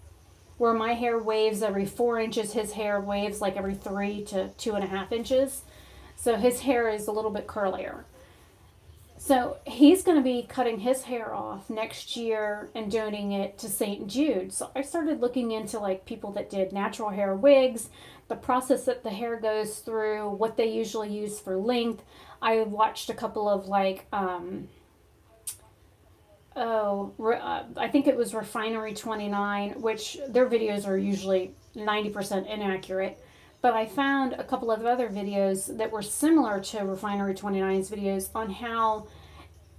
Speaker 2: where my hair waves every 4 inches, his hair waves like every 3 to 2.5 inches. So his hair is a little bit curlier. So he's going to be cutting his hair off next year and donating it to St. Jude. So I started looking into like people that did natural hair wigs, the process that the hair goes through, what they usually use for length. I watched a couple of like, I think it was Refinery 29, which their videos are usually 90% inaccurate. But I found a couple of other videos that were similar to Refinery 29's videos on how,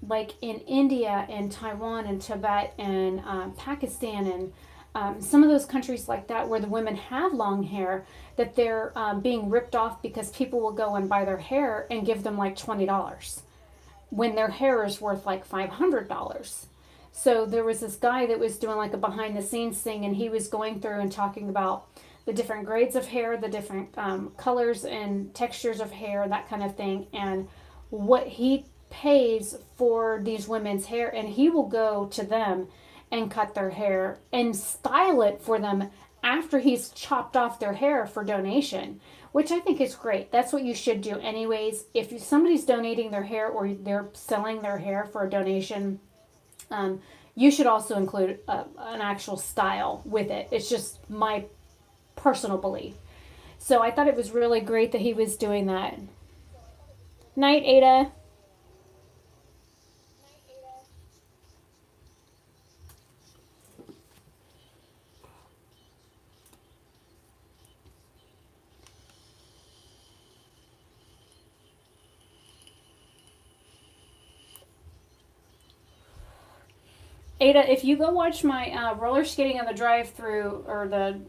Speaker 2: like in India and Taiwan and Tibet and Pakistan and some of those countries like that where the women have long hair, that they're being ripped off because people will go and buy their hair and give them like $20 when their hair is worth like $500. So there was this guy that was doing like a behind the scenes thing, and he was going through and talking about the different grades of hair, the different colors and textures of hair, that kind of thing, and what he pays for these women's hair. And he will go to them and cut their hair and style it for them after he's chopped off their hair for donation, which I think is great. That's what you should do anyways. If somebody's donating their hair or they're selling their hair for a donation, you should also include an actual style with it. It's just my personal belief. So I thought it was really great that he was doing that. Night, Ada. Ada, if you go watch my roller skating on the drive-through or the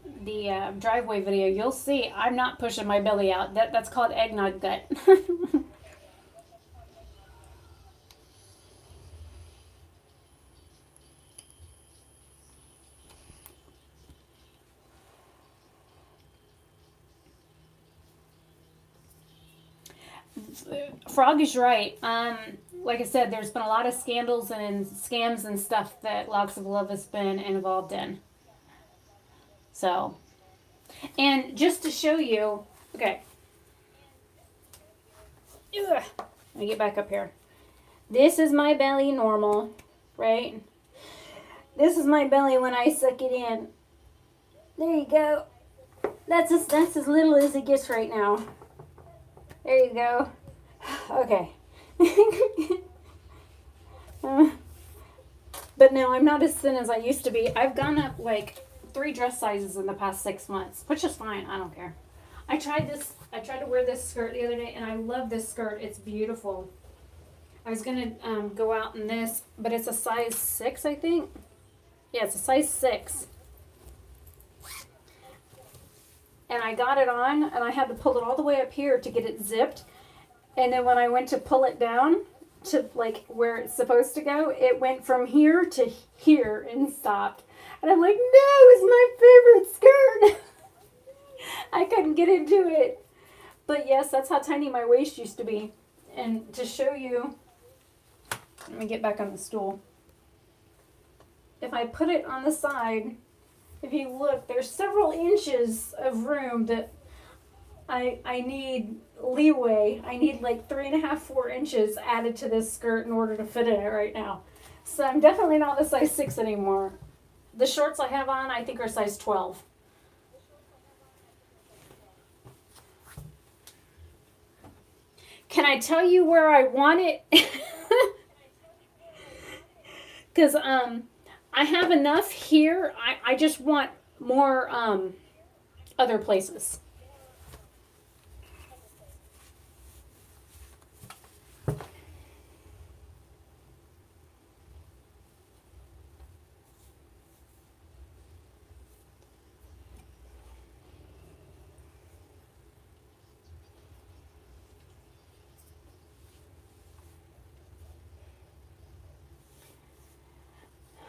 Speaker 2: driveway video, you'll see I'm not pushing my belly out. That's called eggnog gut. Frog is right. Like I said, there's been a lot of scandals and scams and stuff that Locks of Love has been involved in. So, and just to show you, okay. Ugh, let me get back up here. This is my belly normal, right? This is my belly when I suck it in. There you go. That's as little as it gets right now. There you go. Okay. But no, I'm not as thin as I used to be. I've gone up like 3 dress sizes in the past 6 months, which is fine. I don't care. I tried to wear this skirt the other day, and I love this skirt. It's beautiful. I was going to go out in this, but it's a size 6, I think. Yeah, it's a size 6. And I got it on, and I had to pull it all the way up here to get it zipped. And then when I went to pull it down to like where it's supposed to go, it went from here to here and stopped. And I'm like, no, it's my favorite skirt. I couldn't get into it. But yes, that's how tiny my waist used to be. And to show you, let me get back on the stool. If I put it on the side, if you look, there's several inches of room that I need leeway. I need like 3.5, 4 inches added to this skirt in order to fit in it right now. So I'm definitely not the size 6 anymore. The shorts I have on, I think, are size 12. Can I tell you where I want it? Because I have enough here. I just want more other places.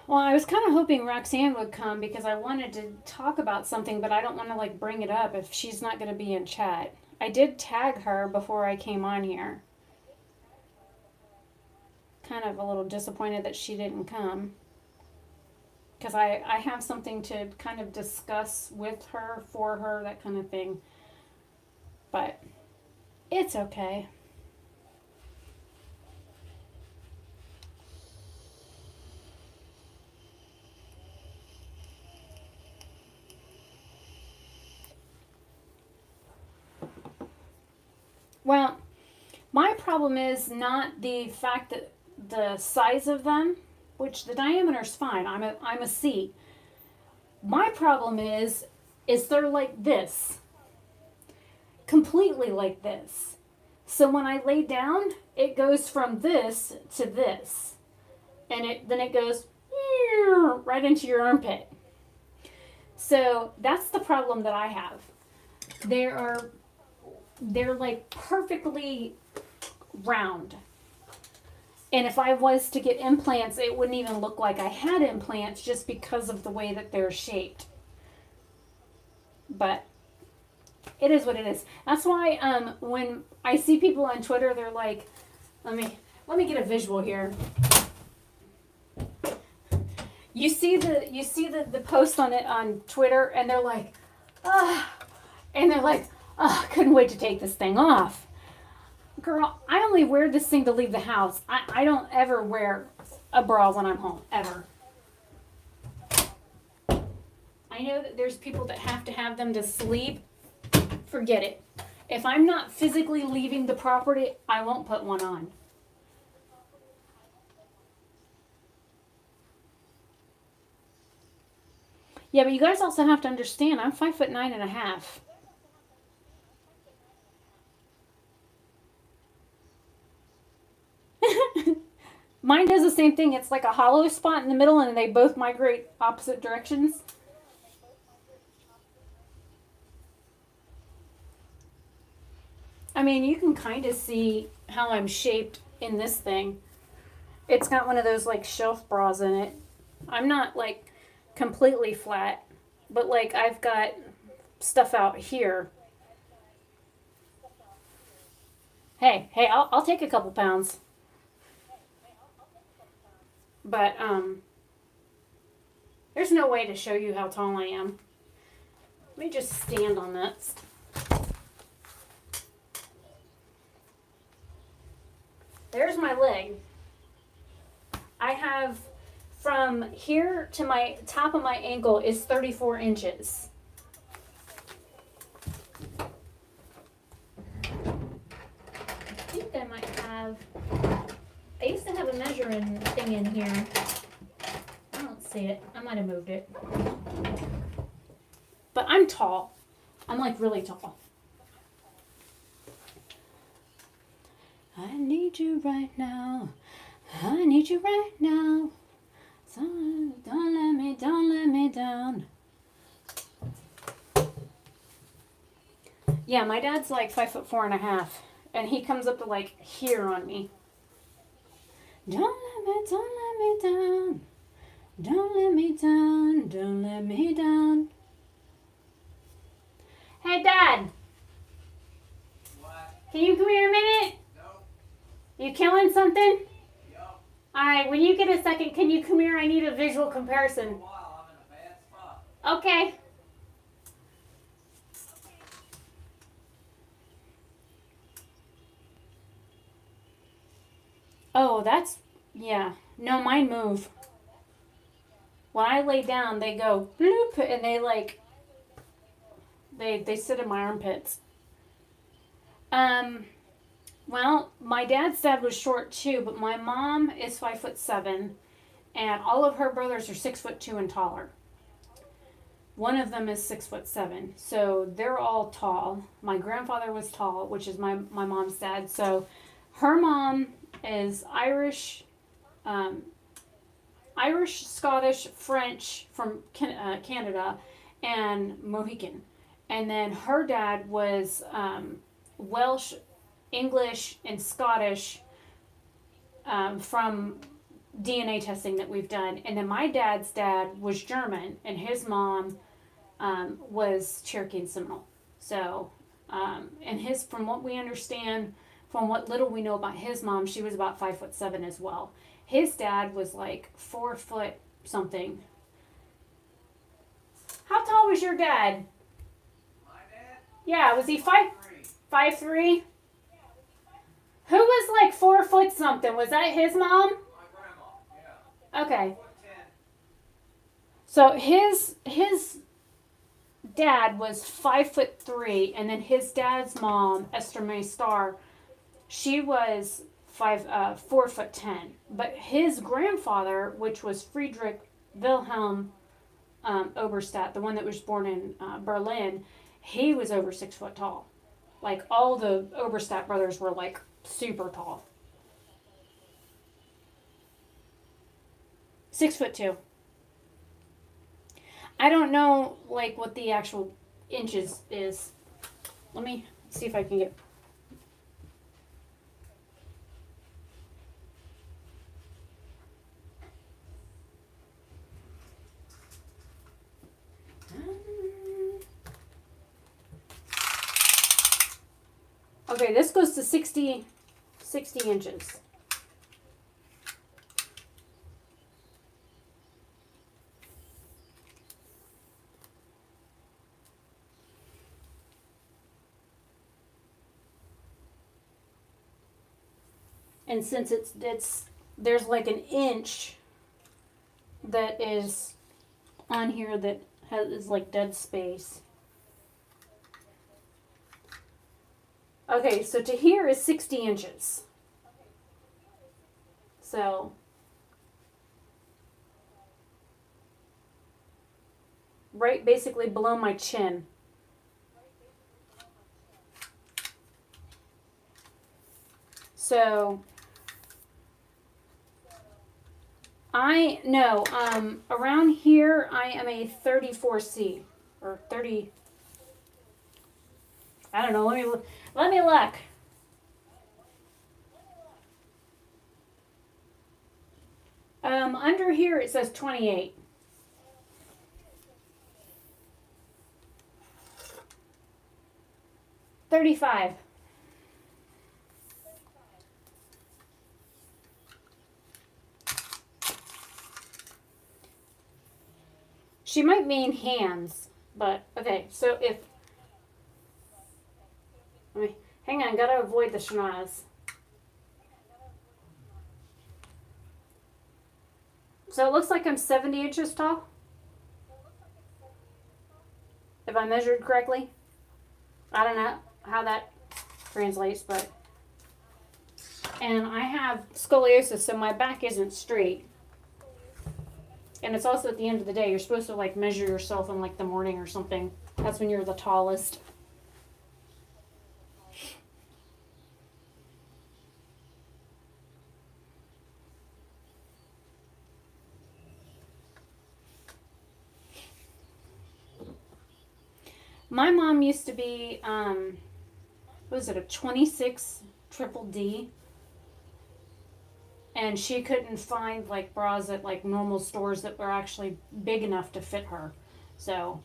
Speaker 2: Well, I was kind of hoping Roxanne would come because I wanted to talk about something, but I don't want to like bring it up if she's not going to be in chat. I did tag her before I came on here. Kind of a little disappointed that she didn't come because I have something to kind of discuss with her, for her, that kind of thing. But it's okay. problem is not the fact that the size of them, which the diameter's fine. I'm a C. My problem is they're like this. Completely like this. So when I lay down, it goes from this to this. And then it goes right into your armpit. So that's the problem that I have. They're like perfectly round. And if I was to get implants, it wouldn't even look like I had implants just because of the way that they're shaped. But it is what it is. That's why when I see people on Twitter, they're like, let me get a visual here. You see the post on it on Twitter, and they're like, couldn't wait to take this thing off. Girl, I only wear this thing to leave the house. I don't ever wear a bra when I'm home, ever. I know that there's people that have to have them to sleep. Forget it. If I'm not physically leaving the property, I won't put one on. Yeah, but you guys also have to understand, I'm 5'9.5". Mine does the same thing. It's like a hollow spot in the middle, and they both migrate opposite directions. I mean, you can kind of see how I'm shaped in this thing. It's got one of those like shelf bras in it. I'm not like completely flat, but like I've got stuff out here. Hey, I'll take a couple pounds. But there's no way to show you how tall I am. Let me just stand on this. There's my leg. I have from here to my top of my ankle is 34 inches. I think I might have, I used to have a measuring thing in here. I don't see it. I might have moved it. But I'm tall. I'm like really tall. I need you right now. I need you right now. So don't let me down. Yeah, my dad's like 5'4.5", and he comes up to like here on me. Don't let me down. Don't let me down. Don't let me down. Hey, Dad.
Speaker 3: What?
Speaker 2: Can you come here a minute?
Speaker 3: No.
Speaker 2: You killing something?
Speaker 3: Yup.
Speaker 2: Alright, when you get a second, can you come here? I need a visual
Speaker 3: For a
Speaker 2: comparison.
Speaker 3: while, I'm in a bad spot.
Speaker 2: Okay. Oh, that's, yeah. No, mine move. When I lay down, they go bloop, and they like, they sit in my armpits. Well, my dad's dad was short too, but my mom is 5'7", and all of her brothers are 6'2" and taller. One of them is 6'7", so they're all tall. My grandfather was tall, which is my mom's dad. So her mom is Irish, Scottish, French from Canada, and Mohican. And then her dad was Welsh, English, and Scottish from DNA testing that we've done. And then my dad's dad was German, and his mom was Cherokee and Seminole. So, and his, from what we understand, from what little we know about his mom, she was about 5'7" as well. His dad was like 4 foot something. How tall was your dad?
Speaker 3: My dad?
Speaker 2: Yeah, was he 5'3"?
Speaker 3: Three.
Speaker 2: Who was like 4 foot something? Was that his mom?
Speaker 3: My grandma, yeah.
Speaker 2: Okay.
Speaker 3: 4'10".
Speaker 2: So his dad was 5'3", and then his dad's mom, Esther May Starr, She was 4'10", but his grandfather, which was Friedrich Wilhelm Oberstadt, the one that was born in Berlin, he was over 6 foot tall. Like all the Oberstadt brothers were like super tall. 6'2". I don't know like what the actual inches is. Let me see if I can get. Okay, this goes to 60 inches. And since it's there's like an inch that is on here that is like dead space. Okay, so to here is 60 inches. So right basically below my chin. So I know around here I am a 34C or 30. I don't know. Let me look. Under here it says 28. $35. She might mean hands, but okay. So if hang on, gotta avoid the schnoz. So it looks like I'm 70 inches tall. If I measured correctly. I don't know how that translates, but. And I have scoliosis, so my back isn't straight. And it's also at the end of the day. You're supposed to like measure yourself in like the morning or something. That's when you're the tallest. My mom used to be, what was it, a 26 triple D? And she couldn't find like bras at like normal stores that were actually big enough to fit her. So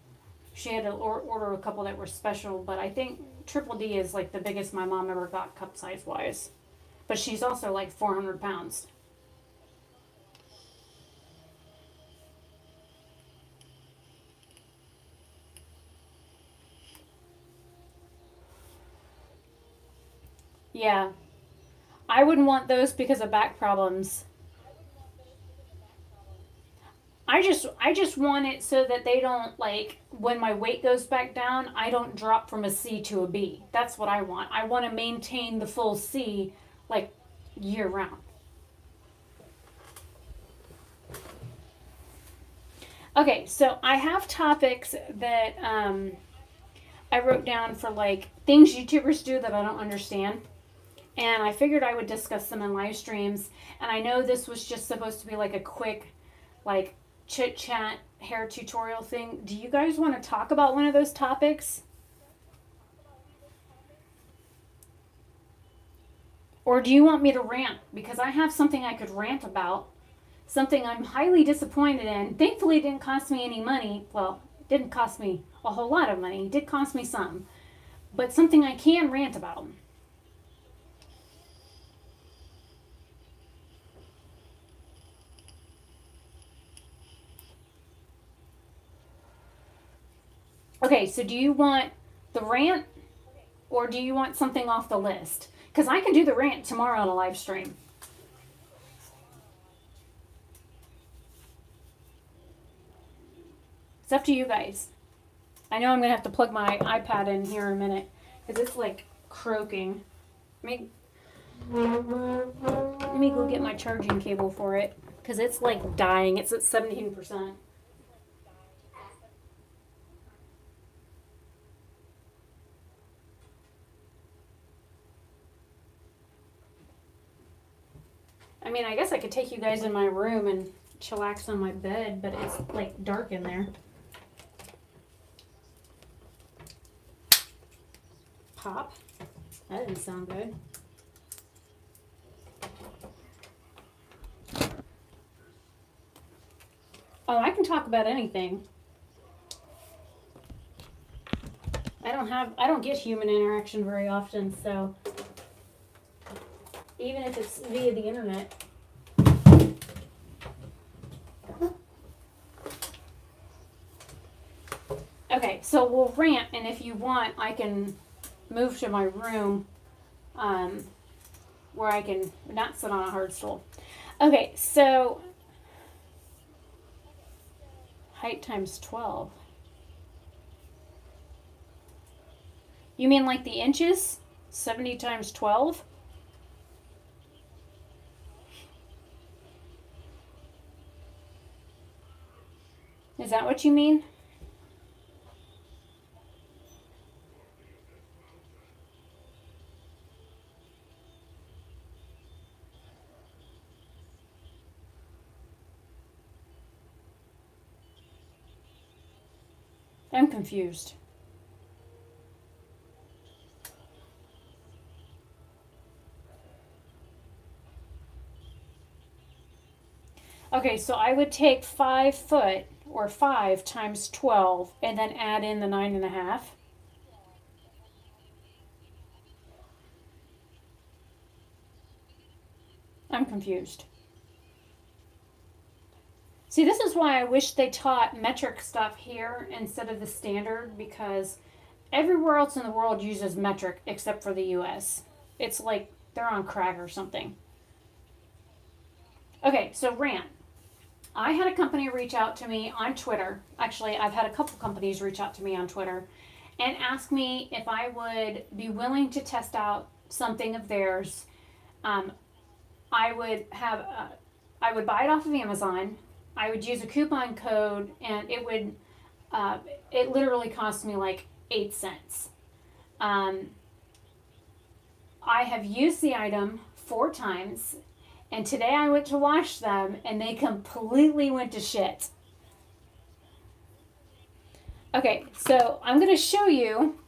Speaker 2: she had to order a couple that were special. But I think triple D is like the biggest my mom ever got cup size wise. But she's also like 400 pounds. Yeah. I wouldn't want those because of back problems. I just want it so that they don't like when my weight goes back down, I don't drop from a C to a B. That's what I want. I want to maintain the full C like year round. Okay, so I have topics that I wrote down for like things YouTubers do that I don't understand. And I figured I would discuss them in live streams. And I know this was just supposed to be like a quick, like, chit chat hair tutorial thing. Do you guys want to talk about one of those topics? Or do you want me to rant? Because I have something I could rant about. Something I'm highly disappointed in. Thankfully, it didn't cost me any money. Well, it didn't cost me a whole lot of money. It did cost me some. But something I can rant about. Okay, so do you want the rant or do you want something off the list? Because I can do the rant tomorrow on a live stream. It's up to you guys. I know I'm going to have to plug my iPad in here in a minute because it's like croaking. Let me go get my charging cable for it because it's like dying. It's at 17%. I mean, I guess I could take you guys in my room and chillax on my bed, but it's like dark in there. Pop? That didn't sound good. Oh, I can talk about anything. I don't get human interaction very often, so even if it's via the internet. Okay, so we'll rant, and if you want, I can move to my room, where I can not sit on a hard stool. Okay, so height times 12. You mean like the inches? 70 times 12? Is that what you mean? I'm confused. Okay, so I would take 5 foot or 5 times 12 and then add in the 9.5. I'm confused. See, this is why I wish they taught metric stuff here instead of the standard, because everywhere else in the world uses metric except for the US. It's like they're on crack or something. Okay, so rant. I had a company reach out to me on Twitter. Actually, I've had a couple companies reach out to me on Twitter and ask me if I would be willing to test out something of theirs. I would buy it off of Amazon. I would use a coupon code, and it literally cost me like 8 cents. I have used the item 4 times, and today I went to wash them, and they completely went to shit. Okay, so I'm going to show you,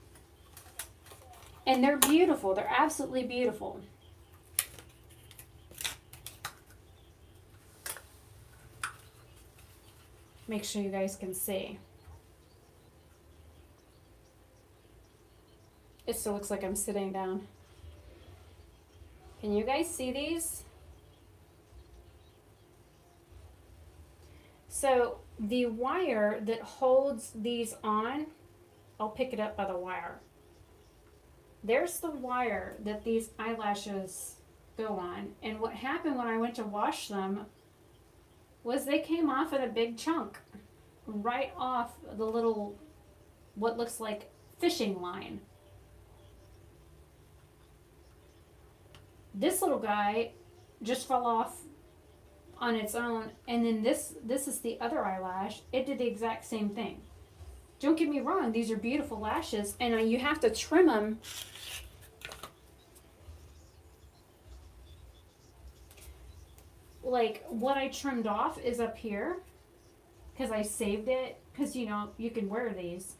Speaker 2: and they're beautiful. They're absolutely beautiful. Make sure you guys can see. It still looks like I'm sitting down. Can you guys see these? So the wire that holds these on, I'll pick it up by the wire. There's the wire that these eyelashes go on. And what happened when I went to wash them was they came off in a big chunk right off the little, what looks like fishing line. This little guy just fell off on its own, and then this is the other eyelash. It did the exact same thing. Don't get me wrong, these are beautiful lashes, and you have to trim them. Like, what I trimmed off is up here because I saved it, because you know you can wear these,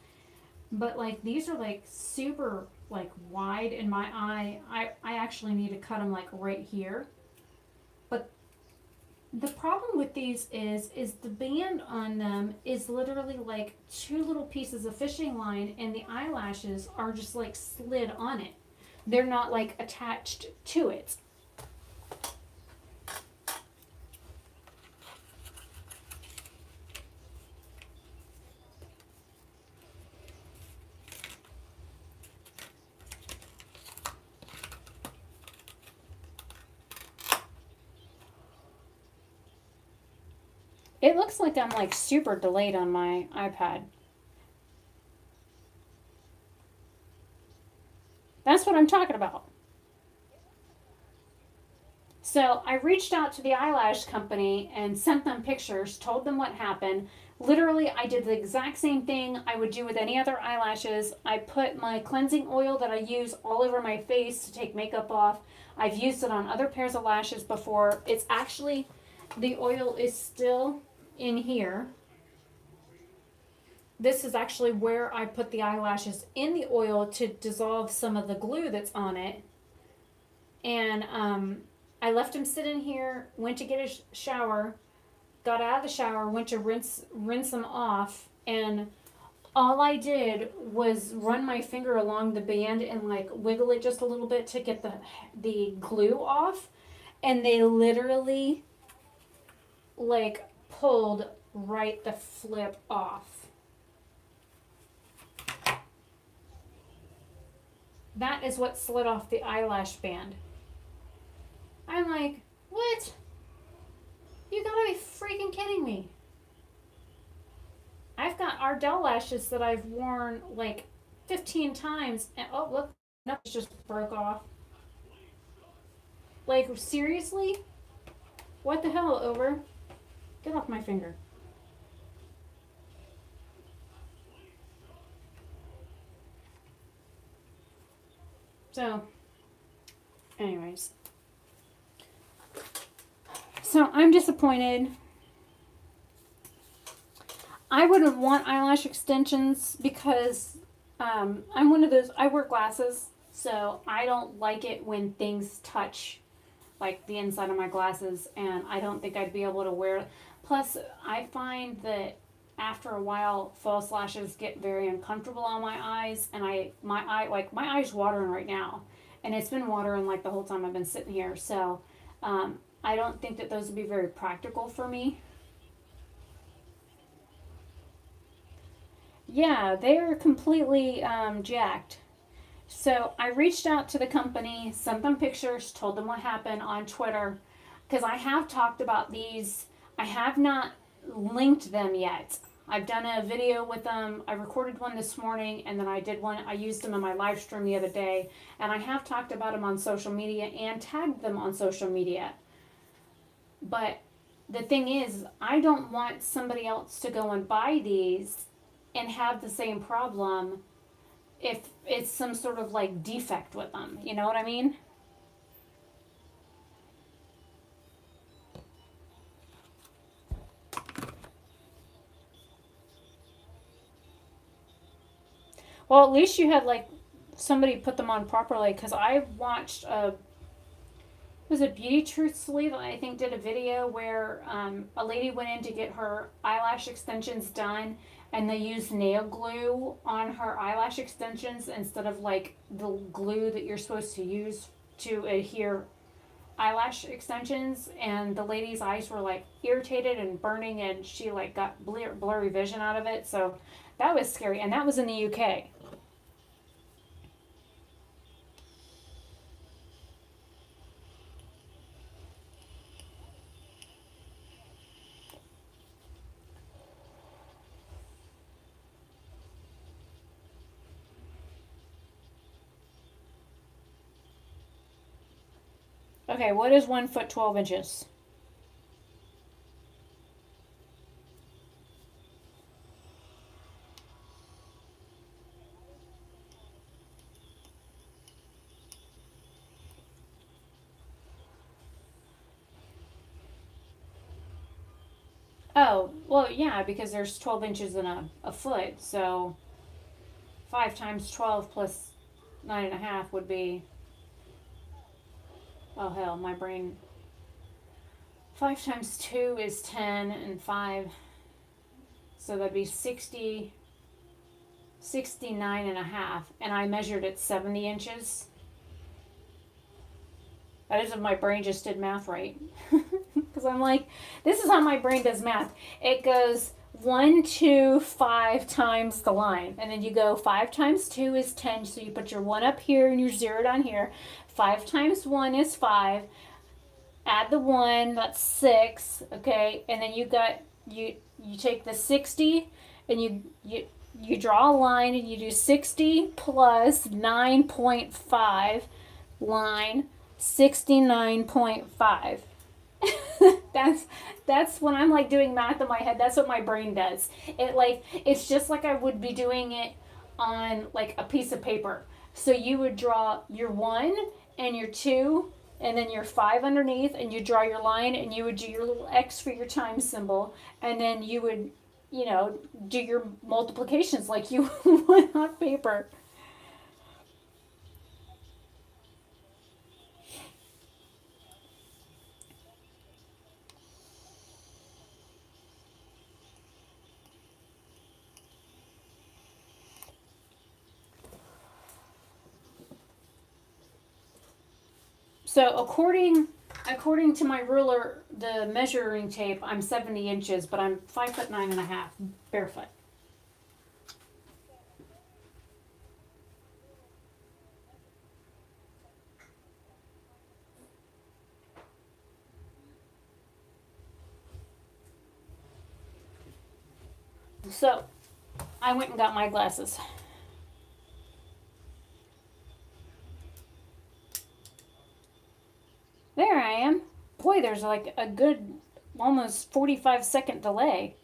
Speaker 2: but like these are like super like wide in my eye. I actually need to cut them like right here. But the problem with these is the band on them is literally like 2 little pieces of fishing line, and the eyelashes are just like slid on it. They're not like attached to it. It looks like I'm like super delayed on my iPad. That's what I'm talking about. So I reached out to the eyelash company and sent them pictures, told them what happened. Literally, I did the exact same thing I would do with any other eyelashes. I put my cleansing oil that I use all over my face to take makeup off. I've used it on other pairs of lashes before. It's actually, the oil is still in here. This is actually where I put the eyelashes in the oil to dissolve some of the glue that's on it. And I left them sit in here, went to get a shower, got out of the shower, went to rinse them off, and all I did was run my finger along the band and like wiggle it just a little bit to get the glue off, and they literally like pulled right the flip off. That is what slid off the eyelash band. I'm like, what? You gotta be freaking kidding me. I've got Ardell lashes that I've worn like 15 times, and oh, look, nothing just broke off. Like, seriously? What the hell, Over? Get off my finger. So, anyways. So I'm disappointed. I wouldn't want eyelash extensions because I'm one of those, I wear glasses, so I don't like it when things touch like the inside of my glasses, and I don't think I'd be able to wear. Plus, I find that after a while, false lashes get very uncomfortable on my eyes, and my eye's watering right now, and it's been watering like the whole time I've been sitting here. So, I don't think that those would be very practical for me. Yeah, they're completely jacked. So I reached out to the company, sent them pictures, told them what happened on Twitter, because I have talked about these. I have not linked them yet. I've done a video with them. I recorded one this morning, and then I did one. I used them in my live stream the other day, and I have talked about them on social media and tagged them on social media. But the thing is, I don't want somebody else to go and buy these and have the same problem if it's some sort of like defect with them. You know what I mean? Well, at least you had like somebody put them on properly, because I watched was it Beauty Truth Sleeve, I think, did a video where a lady went in to get her eyelash extensions done, and they used nail glue on her eyelash extensions instead of like the glue that you're supposed to use to adhere eyelash extensions, and the lady's eyes were like irritated and burning, and she like got blurry vision out of it. So that was scary, and that was in the UK. Okay, what is 1 foot 12 inches? Oh, well, yeah, because there's 12 inches in a foot, so 5 times 12 plus 9.5 would be, oh hell, my brain. 5 times 2 is 10, and 5, so that'd be 60, 69.5, and I measured it 70 inches. That is if my brain just did math right. Because I'm like, this is how my brain does math. It goes 1, 2, 5 times the line. And then you go 5 times 2 is 10. So you put your 1 up here and your 0 down here. 5 times 1 is 5. Add the 1, that's 6. Okay. And then you take the 60 and you draw a line, and you do 60 plus 9.5 line 69.5. That's when I'm like doing math in my head, that's what my brain does. It's just like I would be doing it on like a piece of paper. So you would draw your 1 and your 2 and then your 5 underneath, and you draw your line, and you would do your little X for your time symbol, and then you would, do your multiplications like you would on paper. So according to my ruler, the measuring tape, I'm 70 inches, but I'm 5'9.5" barefoot. So I went and got my glasses. There I am. Boy, there's like a good almost 45-second delay.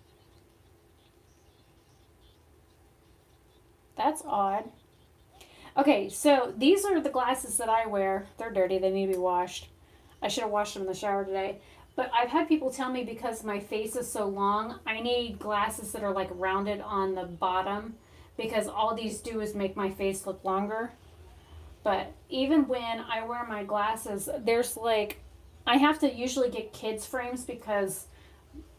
Speaker 2: That's odd. Okay, so these are the glasses that I wear. They're dirty. They need to be washed. I should have washed them in the shower today. But I've had people tell me because my face is so long, I need glasses that are like rounded on the bottom, because all these do is make my face look longer. But even when I wear my glasses, there's like, I have to usually get kids frames because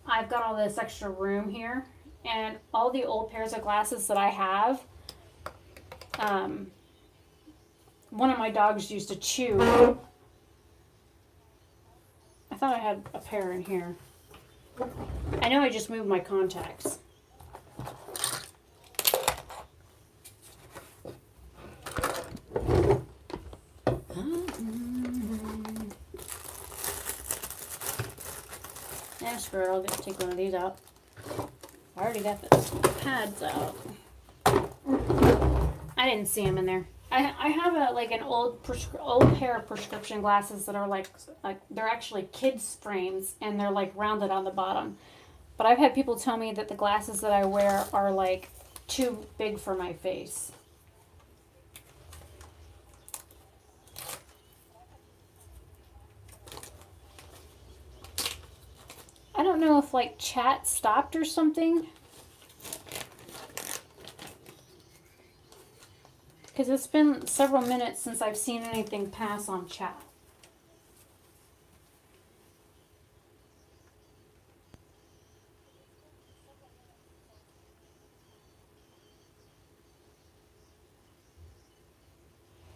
Speaker 2: I've got all this extra room here. And all the old pairs of glasses that I have, one of my dogs used to chew. I thought I had a pair in here. I know I just moved my contacts. Yeah, screw it. I'll take one of these out. I already got the pads out. I didn't see them in there. I have an old pair of prescription glasses that are like they're actually kids frames, and they're like rounded on the bottom. But I've had people tell me that the glasses that I wear are like too big for my face. I don't know if like chat stopped or something. Because it's been several minutes since I've seen anything pass on chat.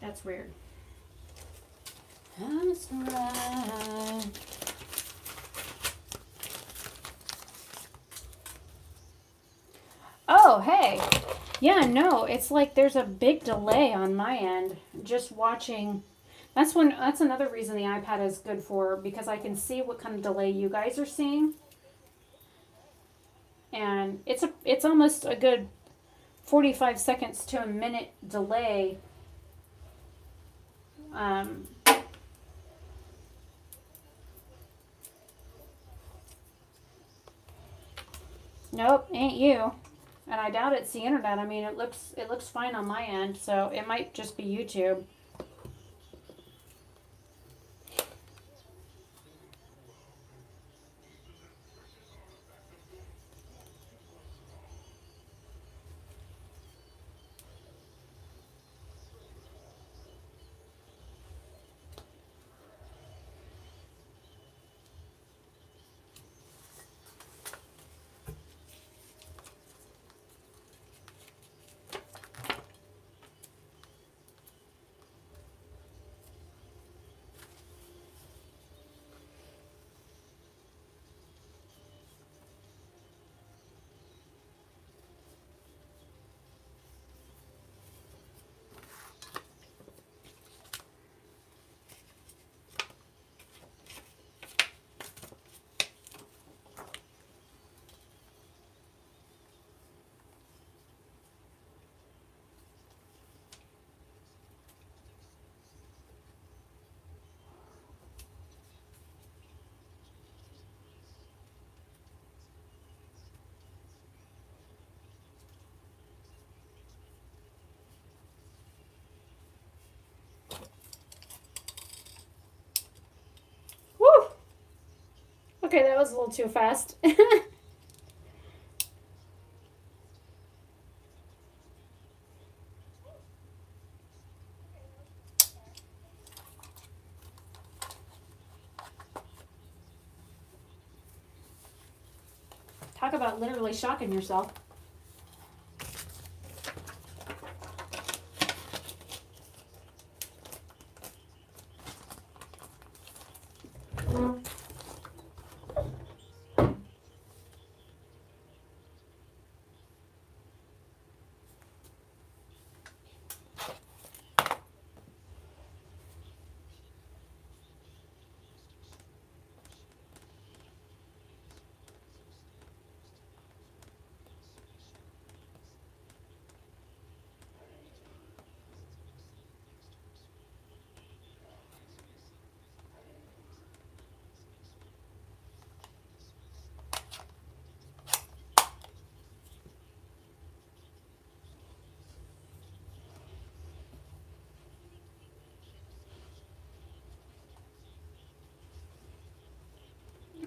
Speaker 2: That's weird. That's right. Oh, hey. Yeah, no, it's like there's a big delay on my end. Just watching. That's another reason the iPad is good for, because I can see what kind of delay you guys are seeing. And it's almost a good 45 seconds to a minute delay. Nope, ain't you. And I doubt it's the internet. I mean, it looks fine on my end, so it might just be YouTube. Okay, that was a little too fast. Talk about literally shocking yourself.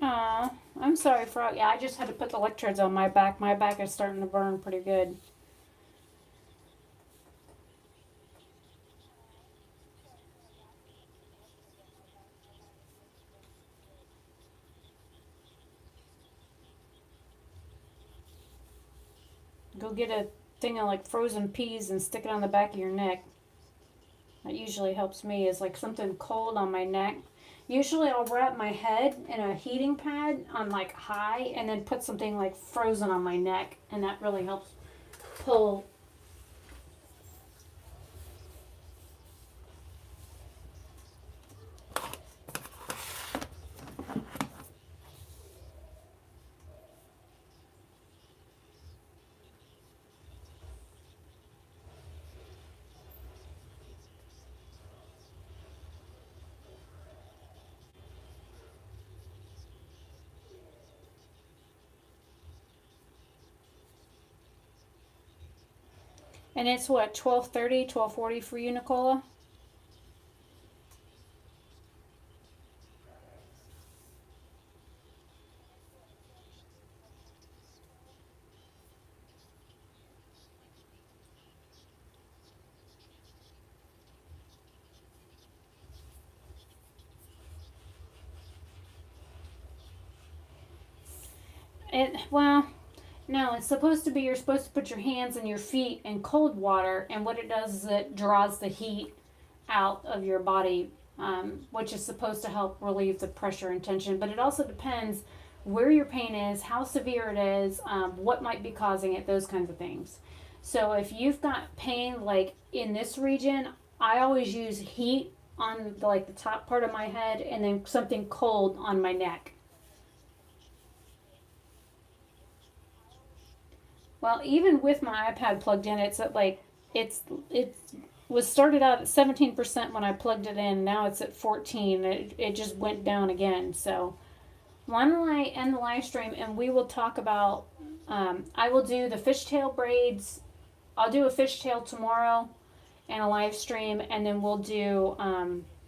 Speaker 2: Aw, I'm sorry, Frog. Yeah, I just had to put the electrodes on my back. My back is starting to burn pretty good. Go get a thing of like frozen peas and stick it on the back of your neck. That usually helps me, is like something cold on my neck. Usually I'll wrap my head in a heating pad on like high and then put something like frozen on my neck, and that really helps pull. And it's what, 12:30, 12:40 for you, Nicola? Well, no, it's supposed to be, you're supposed to put your hands and your feet in cold water, and what it does is it draws the heat out of your body, which is supposed to help relieve the pressure and tension. But it also depends where your pain is, how severe it is, what might be causing it, those kinds of things. So if you've got pain like in this region, I always use heat on like the top part of my head and then something cold on my neck. Well, even with my iPad plugged in, it's at like it was started out at 17% when I plugged it in. Now it's at 14. It just went down again. So why don't I end the live stream and we will talk about. I will do the fishtail braids. I'll do a fishtail tomorrow and a live stream, and then we'll do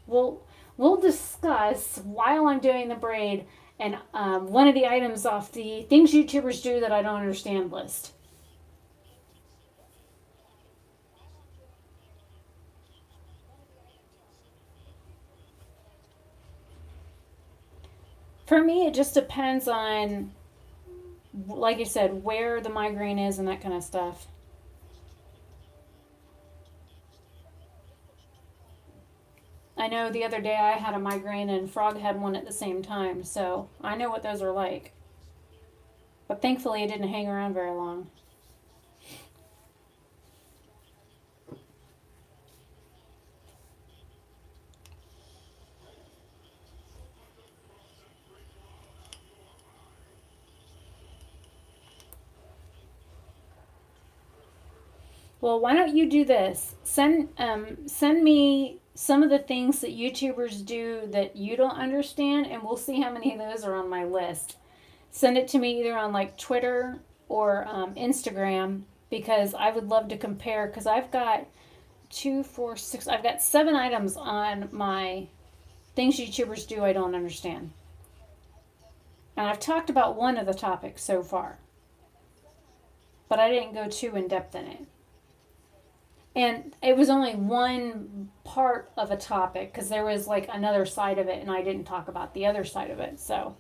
Speaker 2: we'll discuss while I'm doing the braid and one of the items off the things YouTubers do that I don't understand list. For me, it just depends on, like I said, where the migraine is and that kind of stuff. I know the other day I had a migraine and Frog had one at the same time, so I know what those are like. But thankfully, it didn't hang around very long. Well, why don't you do this? Send me some of the things that YouTubers do that you don't understand, and we'll see how many of those are on my list. Send it to me either on like Twitter or Instagram, because I would love to compare. Because I've got 2, 4, 6. I've got 7 items on my things YouTubers do I don't understand. And I've talked about one of the topics so far, but I didn't go too in depth in it. And it was only one part of a topic because there was like another side of it, and I didn't talk about the other side of it. So,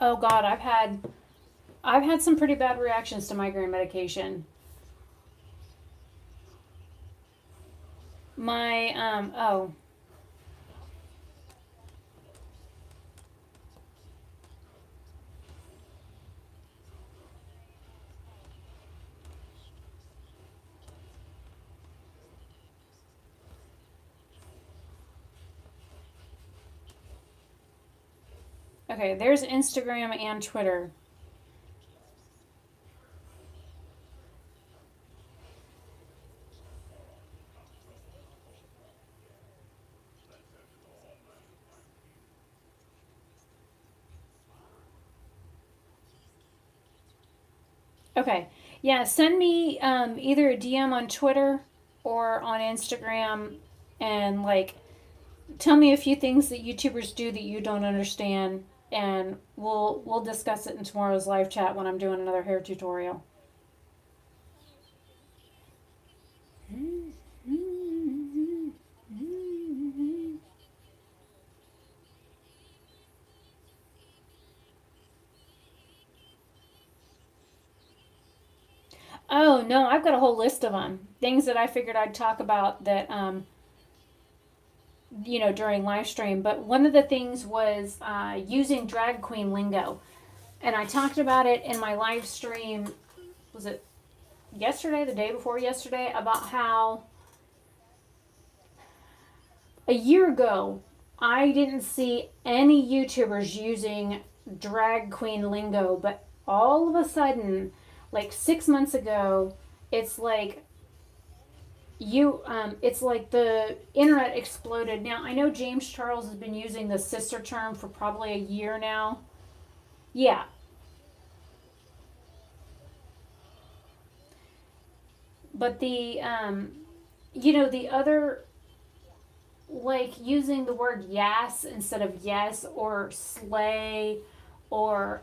Speaker 2: oh God, I've had some pretty bad reactions to migraine medication. My oh, okay, there's Instagram and Twitter. Okay. Yeah, send me either a DM on Twitter or on Instagram and like tell me a few things that YouTubers do that you don't understand and we'll discuss it in tomorrow's live chat when I'm doing another hair tutorial. Oh, no, I've got a whole list of them. Things that I figured I'd talk about that during live stream. But one of the things was using drag queen lingo, and I talked about it in my live stream. Was it yesterday, the day before yesterday? About how a year ago I didn't see any YouTubers using drag queen lingo, but all of a sudden, like 6 months ago, it's like it's like the internet exploded. Now I know James Charles has been using the sister term for probably a year now. Yeah, but the other, like using the word yes instead of yes, or slay, or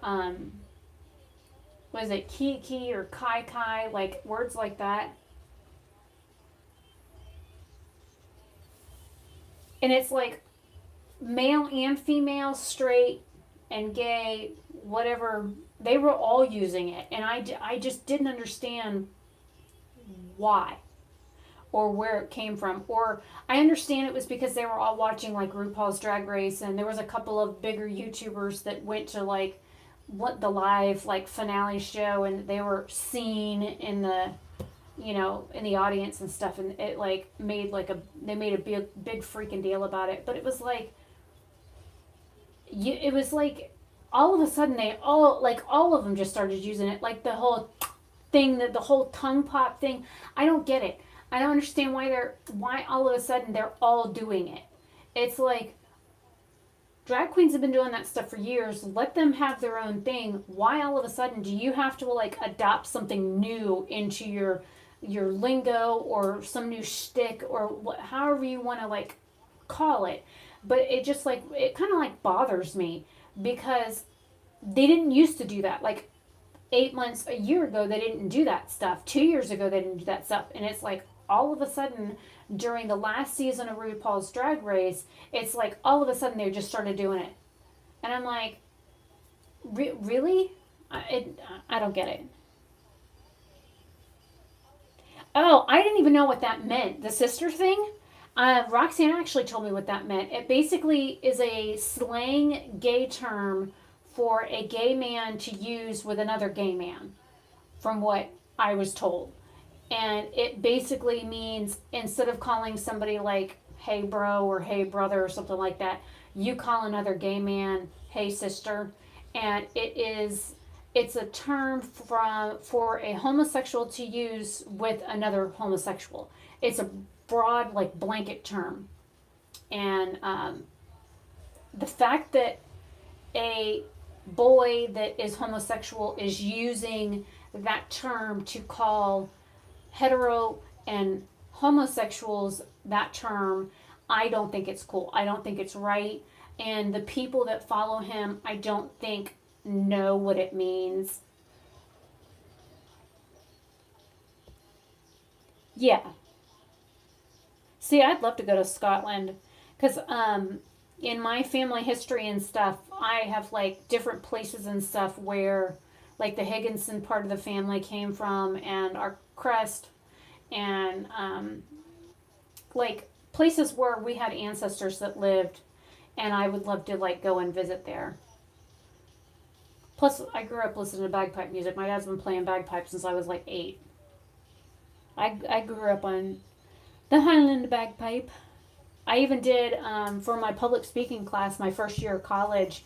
Speaker 2: was it kiki or kai kai, like words like that. And it's like male and female, straight and gay, whatever, they were all using it. And I just didn't understand why or where it came from. Or I understand it was because they were all watching like RuPaul's Drag Race, and there was a couple of bigger YouTubers that went to like what the live like finale show, and they were seen in the in the audience and stuff, and it like made like they made a big freaking deal about it. But it was like it was like all of a sudden they all of them just started using it, like the whole thing, that the whole tongue pop thing. I don't get it. I don't understand why all of a sudden they're all doing it. It's like drag queens have been doing that stuff for years. Let them have their own thing. Why all of a sudden do you have to like adopt something new into your lingo or some new shtick or however you want to like call it? But it just like it kind of like bothers me because they didn't used to do that. Like 8 months, a year ago, they didn't do that stuff. 2 years ago, they didn't do that stuff. And it's like all of a sudden during the last season of RuPaul's Drag Race, it's like all of a sudden they just started doing it. And I'm like, really? I don't get it. Oh, I didn't even know what that meant. The sister thing? Roxanne actually told me what that meant. It basically is a slang gay term for a gay man to use with another gay man, from what I was told. And it basically means instead of calling somebody like, hey bro or hey brother or something like that, you call another gay man, hey sister. And it's a term for a homosexual to use with another homosexual. It's a broad, like, blanket term. And the fact that a boy that is homosexual is using that term to call hetero and homosexuals that term, I don't think it's cool. I don't think it's right. And the people that follow him, I don't think know what it means. Yeah. See, I'd love to go to Scotland because in my family history and stuff, I have like different places and stuff where like the Higginson part of the family came from and our crest and like places where we had ancestors that lived, and I would love to like go and visit there. Plus, I grew up listening to bagpipe music. My dad's been playing bagpipes since I was like 8. I grew up on the Highland bagpipe. I even did for my public speaking class, my first year of college.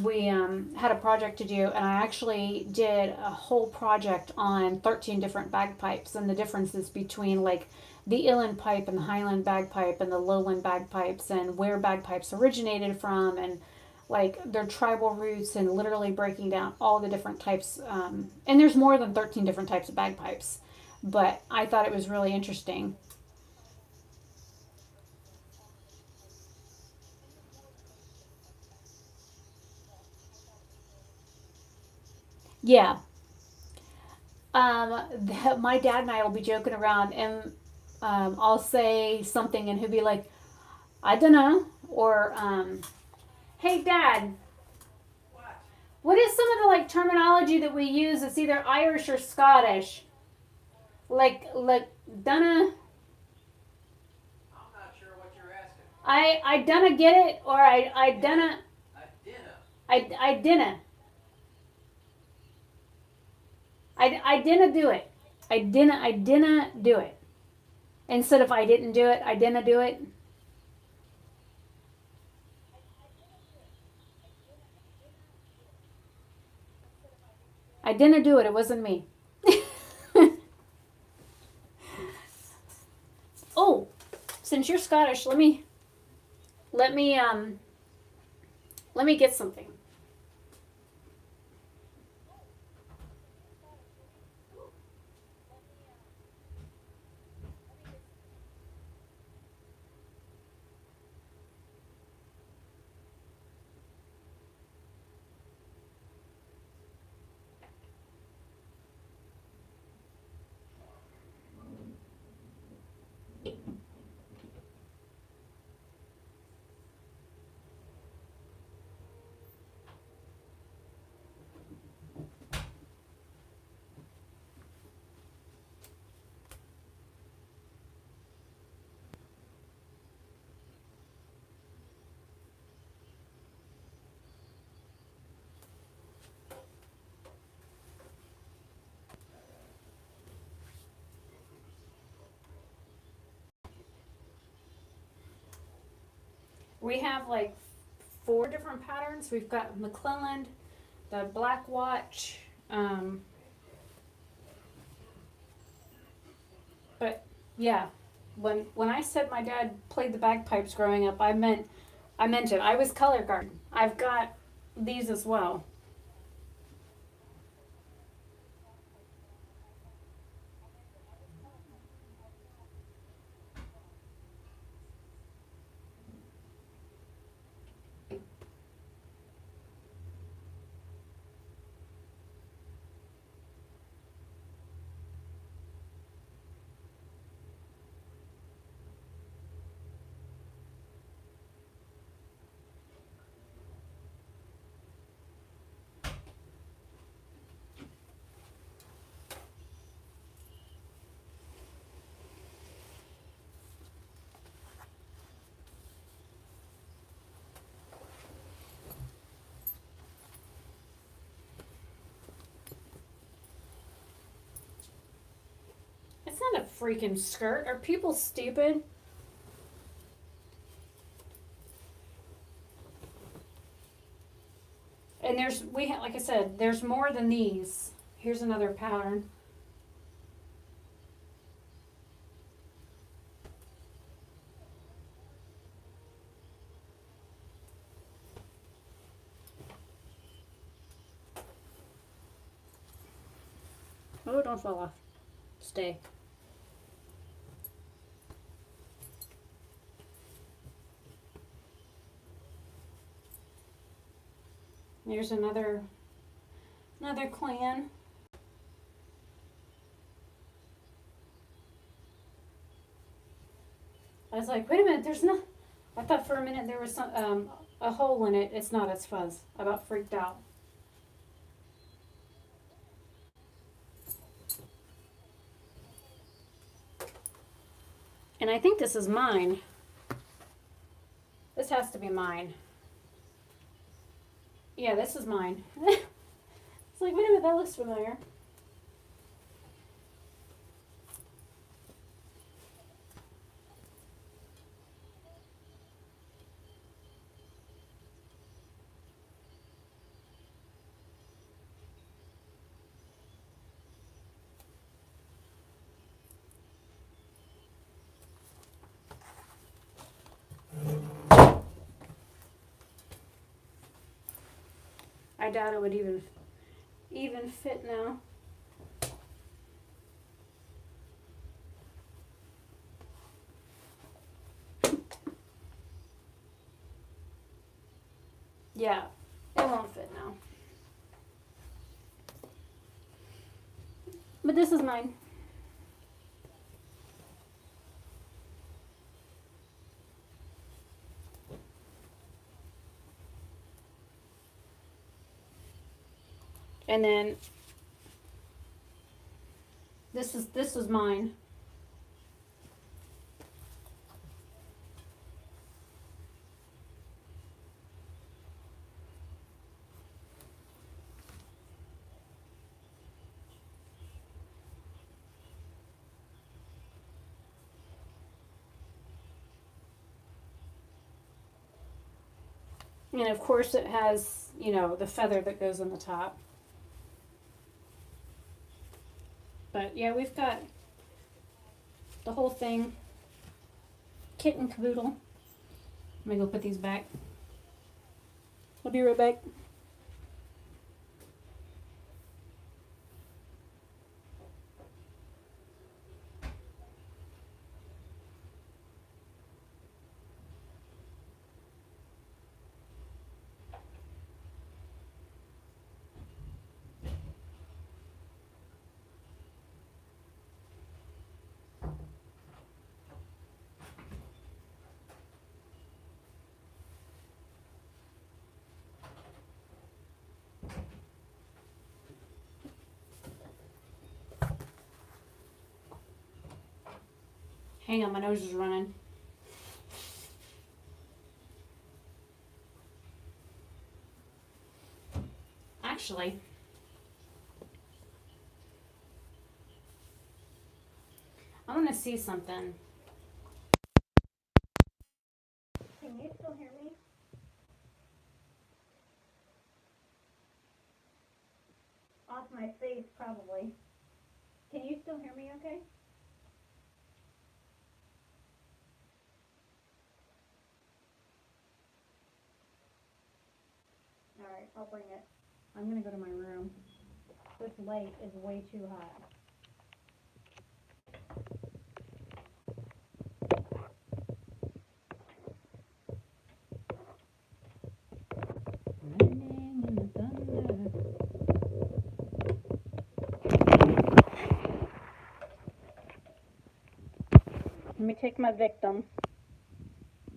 Speaker 2: We had a project to do, and I actually did a whole project on 13 different bagpipes and the differences between like the Inland pipe and the Highland bagpipe and the Lowland bagpipes and where bagpipes originated from and like their tribal roots and literally breaking down all the different types. And there's more than 13 different types of bagpipes, but I thought it was really interesting. Yeah. My dad and I will be joking around, and I'll say something, and he'll be like, "I don't know," or "Hey, Dad,
Speaker 3: What?
Speaker 2: what is some of the like terminology that we use? It's either Irish or Scottish, like dunna.
Speaker 3: I'm not sure what you're asking.
Speaker 2: I dunna get it, or I dunna
Speaker 3: A dinner.
Speaker 2: I dinna I dinna do it. I dinna do it. Instead of I didn't do it, I dinna do it. I didn't do it. It wasn't me. Oh, since you're Scottish, let me let me get something. We have like 4 different patterns. We've got McClelland, the Black Watch, but yeah, when I said my dad played the bagpipes growing up, I meant it. I was color guard. I've got these as well. It's not a freaking skirt. Are people stupid? And like I said, there's more than these. Here's another pattern. Oh, don't fall off. Stay. There's another clan. I was like, wait a minute, there's not. I thought for a minute there was some a hole in it. It's not. It's fuzz. I about freaked out. And I think this is mine. This has to be mine. Yeah, this is mine. It's like, wait a minute, that looks familiar. I doubt it would even fit now. Yeah, it won't fit now. But this is mine. And then this was mine. And of course it has, you know, the feather that goes on the top. But yeah, we've got the whole thing. Kit and caboodle. Let me go put these back. I'll be right back. Hang on, my nose is running. Actually, I want to see something. Can you still hear me? Off my face, probably. Can you still hear me okay? Alright, I'll bring it. I'm gonna go to my room. This light is way too hot. Lightning and the thunder. Let me take my victim.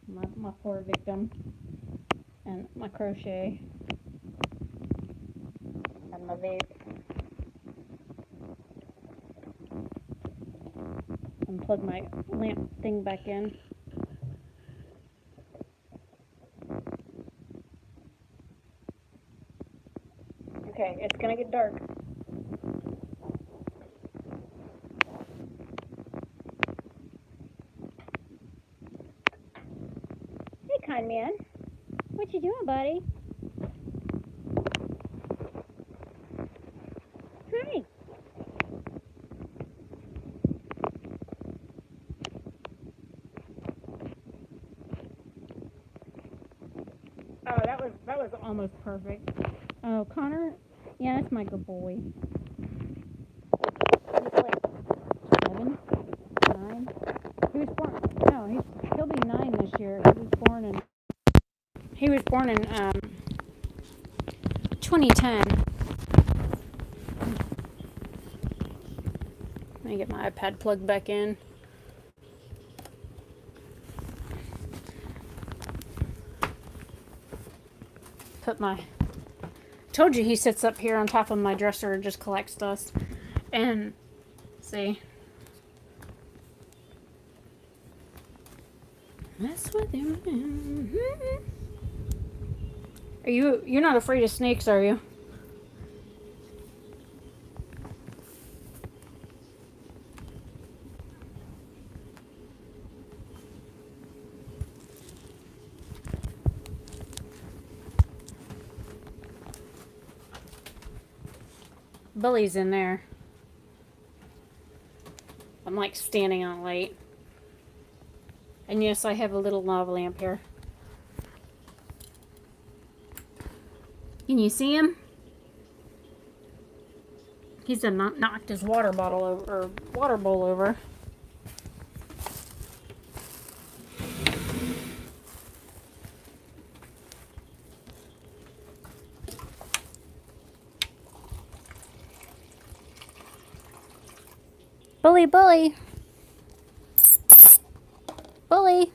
Speaker 2: My poor victim. And my crochet. And my vape. And plug my lamp thing back in. Okay, it's gonna get dark. Hey, kind man. What you doing, buddy? Hi. Oh, that was almost perfect. Oh, Connor, yeah, that's my good boy. year? He was born in 2010. Let me get my iPad plugged back in. Told you he sits up here on top of my dresser and just collects dust. And see. Mess with him. You're not afraid of snakes, are you? Bully's in there. I'm like standing on light. And yes, I have a little lava lamp here. Can you see him? He's knocked his water bottle over, or water bowl over. Bully, bully. Bully.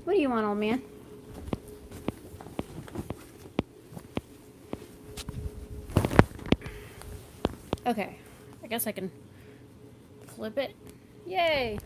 Speaker 2: What do you want, old man? Okay, I guess I can flip it. Yay!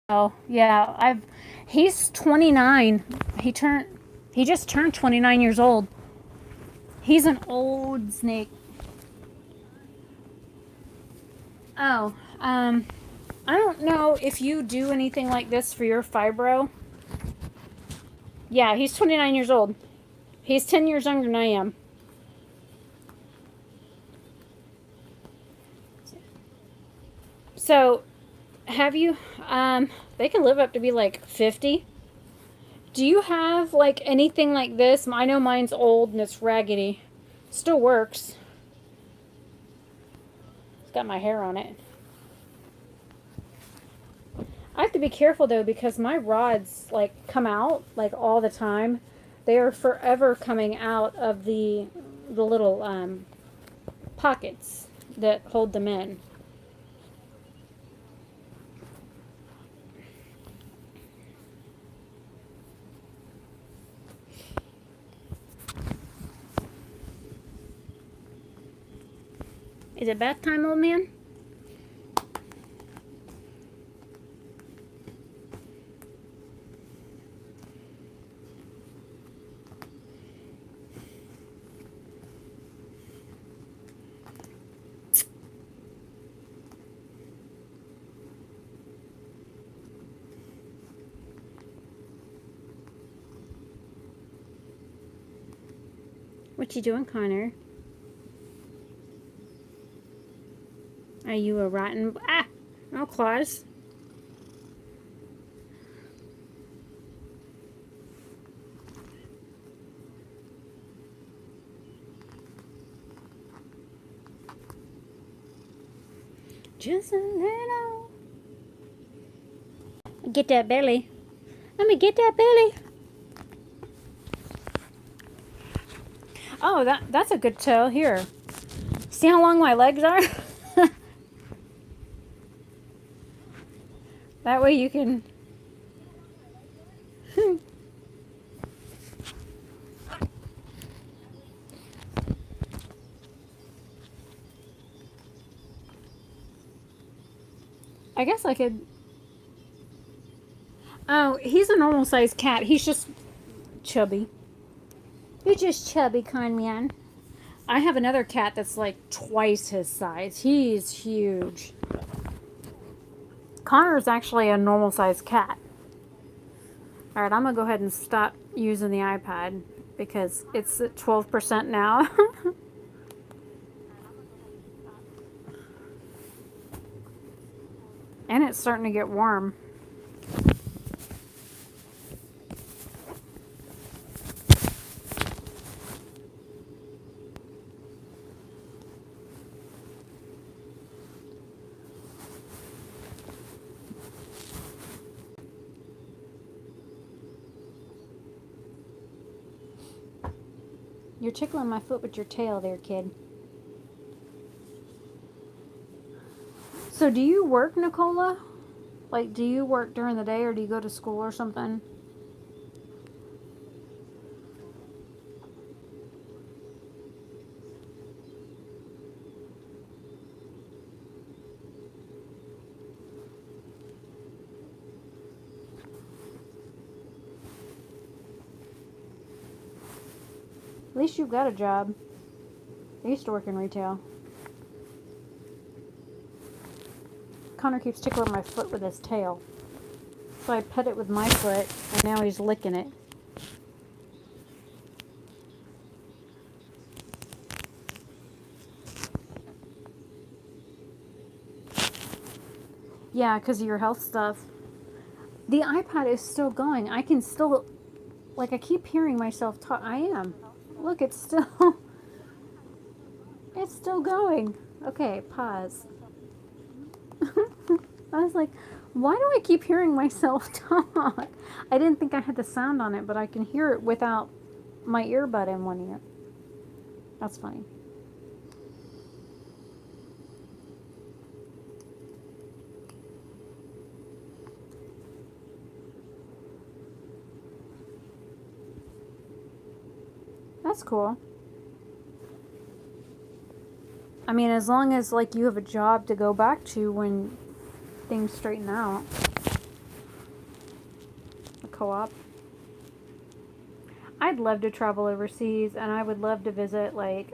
Speaker 2: Oh, yeah, he's 29. He just turned 29 years old. He's an old snake. Oh, I don't know if you do anything like this for your fibro. Yeah, he's 29 years old. He's 10 years younger than I am. So, have you, they can live up to be like 50. Do you have like anything like this? I know mine's old and it's raggedy. Still works. It's got my hair on it. I have to be careful though because my rods like come out like all the time. They are forever coming out of the little pockets that hold them in. Is it bath time, old man? What you doing, Connor? Are you a rotten... Ah! No claws. Just a little. Get that belly. Let me get that belly. Oh, that's a good toe. Here. See how long my legs are? That way you can... I guess I could... Oh, he's a normal sized cat. He's just chubby. You're just chubby, kind man. I have another cat that's like twice his size. He's huge. Connor is actually a normal sized cat. All right, I'm gonna go ahead and stop using the iPad because it's at 12% now. And it's starting to get warm. You're tickling my foot with your tail there, kid. So do you work, Nicola? Like, do you work during the day or do you go to school or something? At least you've got a job. I used to work in retail. Connor keeps tickling my foot with his tail. So I pet it with my foot, and now he's licking it. Yeah, because of your health stuff. The iPad is still going. I can still, like, I keep hearing myself talk. I am. Look, it's still, it's still going. Okay, pause. I was like, why do I keep hearing myself talk? I didn't think I had the sound on it, but I can hear it without my earbud in one ear. That's funny. That's cool. I mean, as long as, like, you have a job to go back to when things straighten out. A co-op. I'd love to travel overseas, and I would love to visit, like,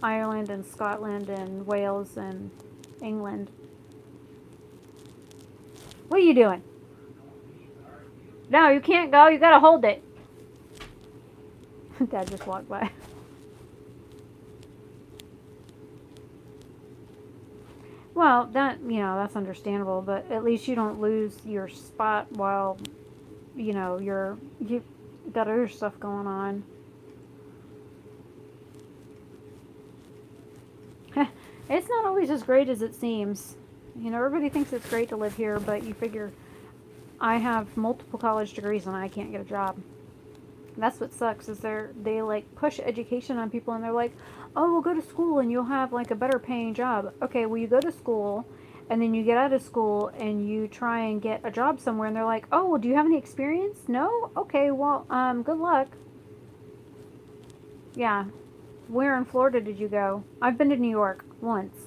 Speaker 2: Ireland and Scotland and Wales and England. What are you doing? No, you can't go. You gotta hold it. Dad just walked by. Well, that's understandable, but at least you don't lose your spot while, you've got other stuff going on. It's not always as great as it seems. Everybody thinks it's great to live here, but you figure I have multiple college degrees and I can't get a job. That's what sucks is they like push education on people and they're like, oh, well, go to school and you'll have like a better paying job. Okay, well, you go to school and then you get out of school and you try and get a job somewhere and they're like, oh, well, do you have any experience? No? Okay, well, good luck. Yeah. Where in Florida did you go? I've been to New York once.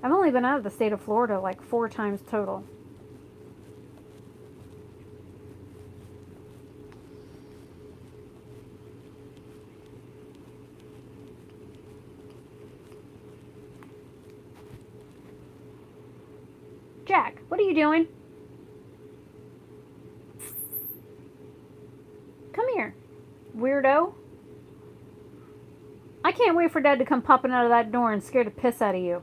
Speaker 2: I've only been out of the state of Florida like 4 times total. Jack, what are you doing? Come here, weirdo. I can't wait for Dad to come popping out of that door and scare the piss out of you.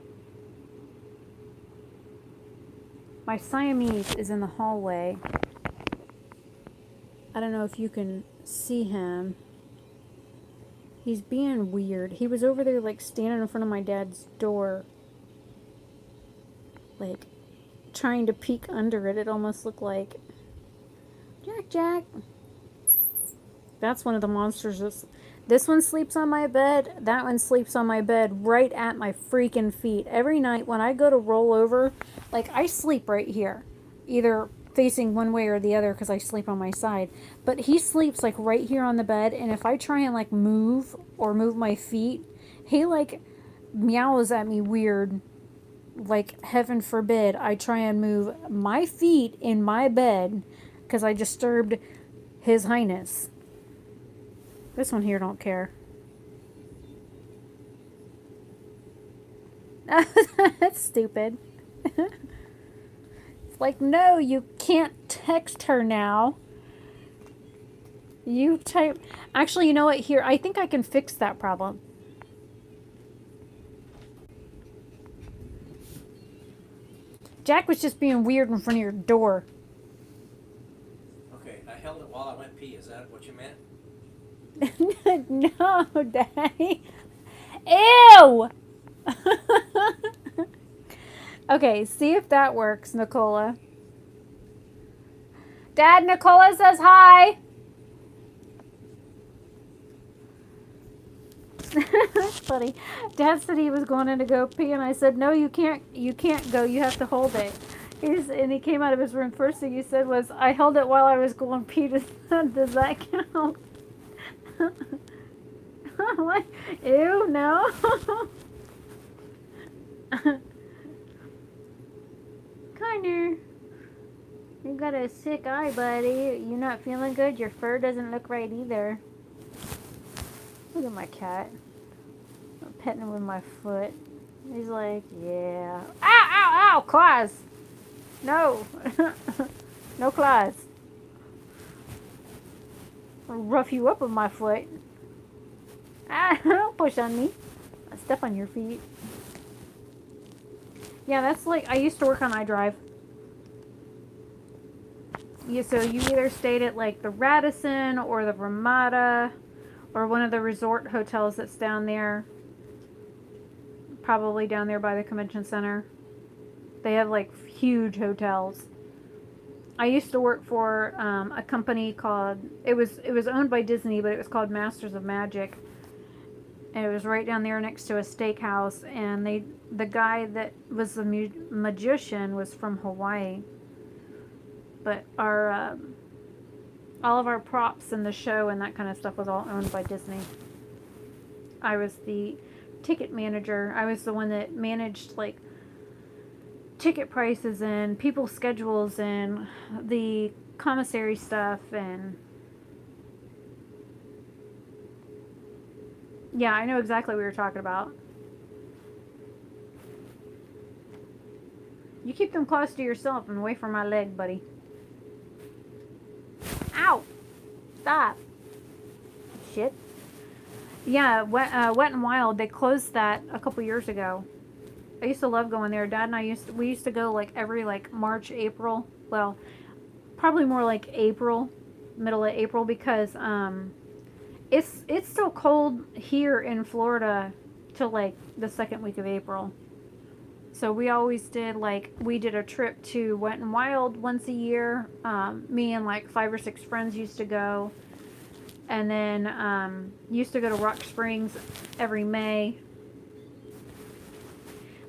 Speaker 2: My Siamese is in the hallway. I don't know if you can see him. He's being weird. He was over there like standing in front of my dad's door. Like trying to peek under it. It almost looked like Jack. That's one of the monsters. This one sleeps on my bed. That one sleeps on my bed right at my freaking feet. Every night when I go to roll over, like I sleep right here. Either facing one way or the other because I sleep on my side. But he sleeps like right here on the bed. And if I try and like move my feet, he like meows at me weird. Like heaven forbid I try and move my feet in my bed because I disturbed His Highness. This one here don't care. That's stupid. It's like, no, you can't text her now. You type. Actually, you know what? Here, I think I can fix that problem. Jack was just being weird in front of your door.
Speaker 4: Okay, I held it while I went pee. Is that what you meant?
Speaker 2: No, Daddy. Ew! Okay, see if that works, Nicola. Dad, Nicola says hi. That's funny. Dad said he was going in to go pee, and I said, "No, you can't. You can't go. You have to hold it." And he came out of his room. First thing he said was, "I held it while I was going pee. Does that count?" I'm like, ew, no. Connor, you got a sick eye, buddy. You not feeling good? Your fur doesn't look right either. Look at my cat. I'm petting him with my foot. He's like, yeah. Ow, ow, ow, claws. No. No claws. I'll rough you up with my foot. Ah, don't push on me. I step on your feet. Yeah, that's like, I used to work on iDrive. Yeah, so you either stayed at like the Radisson or the Ramada or one of the resort hotels that's down there. Probably down there by the convention center. They have like huge hotels. I used to work for a company called, it was owned by Disney, but it was called Masters of Magic. And it was right down there next to a steakhouse, and the guy that was the magician was from Hawaii. But our all of our props and the show and that kind of stuff was all owned by Disney. I was the ticket manager. I was the one that managed like ticket prices and people's schedules and the commissary stuff, and yeah, I know exactly what you're talking about. You keep them close to yourself and away from my leg, buddy. Ow! Stop. Shit. Yeah, Wet and Wild, they closed that a couple years ago. I used to love going there. Dad and we used to go like every like March, April. Well, probably more like April, middle of April, because it's still cold here in Florida till like the second week of April. So we always did we did a trip to Wet and Wild once a year. Me and like 5 or 6 friends used to go. And then used to go to Rock Springs every May.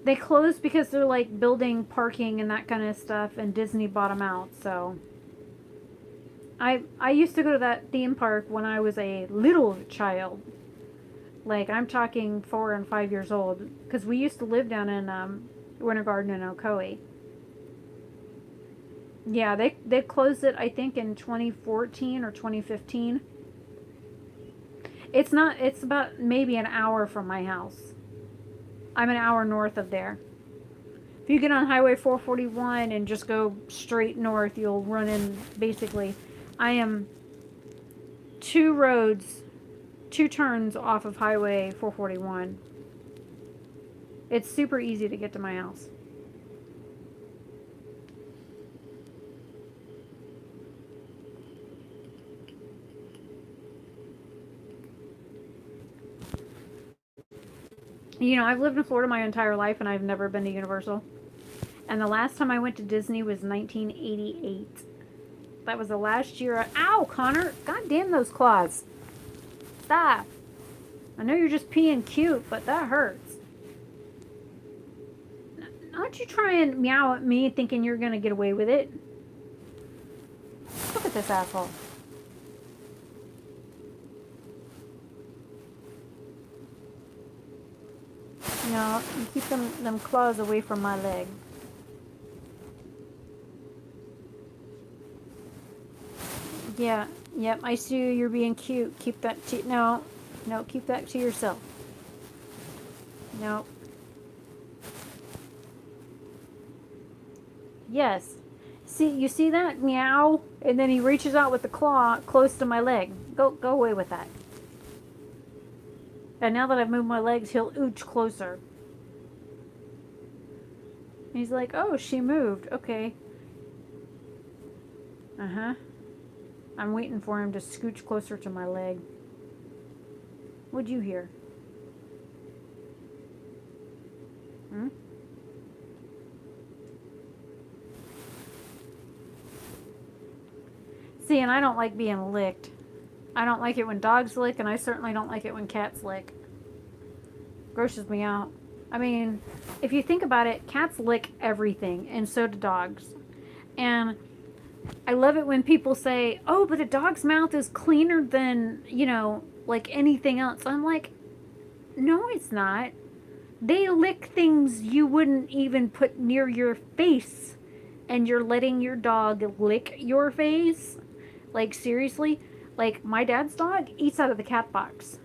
Speaker 2: They closed because they're like building parking and that kind of stuff, and Disney bought them out. So I used to go to that theme park when I was a little child. Like, I'm talking 4 and 5 years old, because we used to live down in Winter Garden in Ocoee. Yeah, they closed it, I think, in 2014 or 2015. It's about maybe an hour from my house. I'm an hour north of there. If you get on Highway 441 and just go straight north, you'll run in, basically, I am 2 turns off of Highway 441. It's super easy to get to my house. You know, I've lived in Florida my entire life, and I've never been to Universal. And the last time I went to Disney was 1988. That was the last year. Ow, Connor! God damn those claws! Stop! I know you're just peeing cute, but that hurts. Don't you try and meow at me thinking you're gonna get away with it. Look at this asshole. No, you keep them claws away from my leg. Yeah, yep, I see you, you're being cute. Keep that to, no, keep that to yourself. No. Yes. See, you see that? Meow. And then he reaches out with the claw close to my leg. Go away with that. And now that I've moved my legs, he'll ooch closer. He's like, oh, she moved. Okay. Uh-huh. I'm waiting for him to scooch closer to my leg. What'd you hear? Hmm? See, and I don't like being licked. I don't like it when dogs lick, and I certainly don't like it when cats lick. Grosses me out. I mean, if you think about it, cats lick everything, and so do dogs. And I love it when people say, oh, but a dog's mouth is cleaner than, like anything else. I'm like, no, it's not. They lick things you wouldn't even put near your face, and you're letting your dog lick your face? Like, seriously? Like, my dad's dog eats out of the cat box.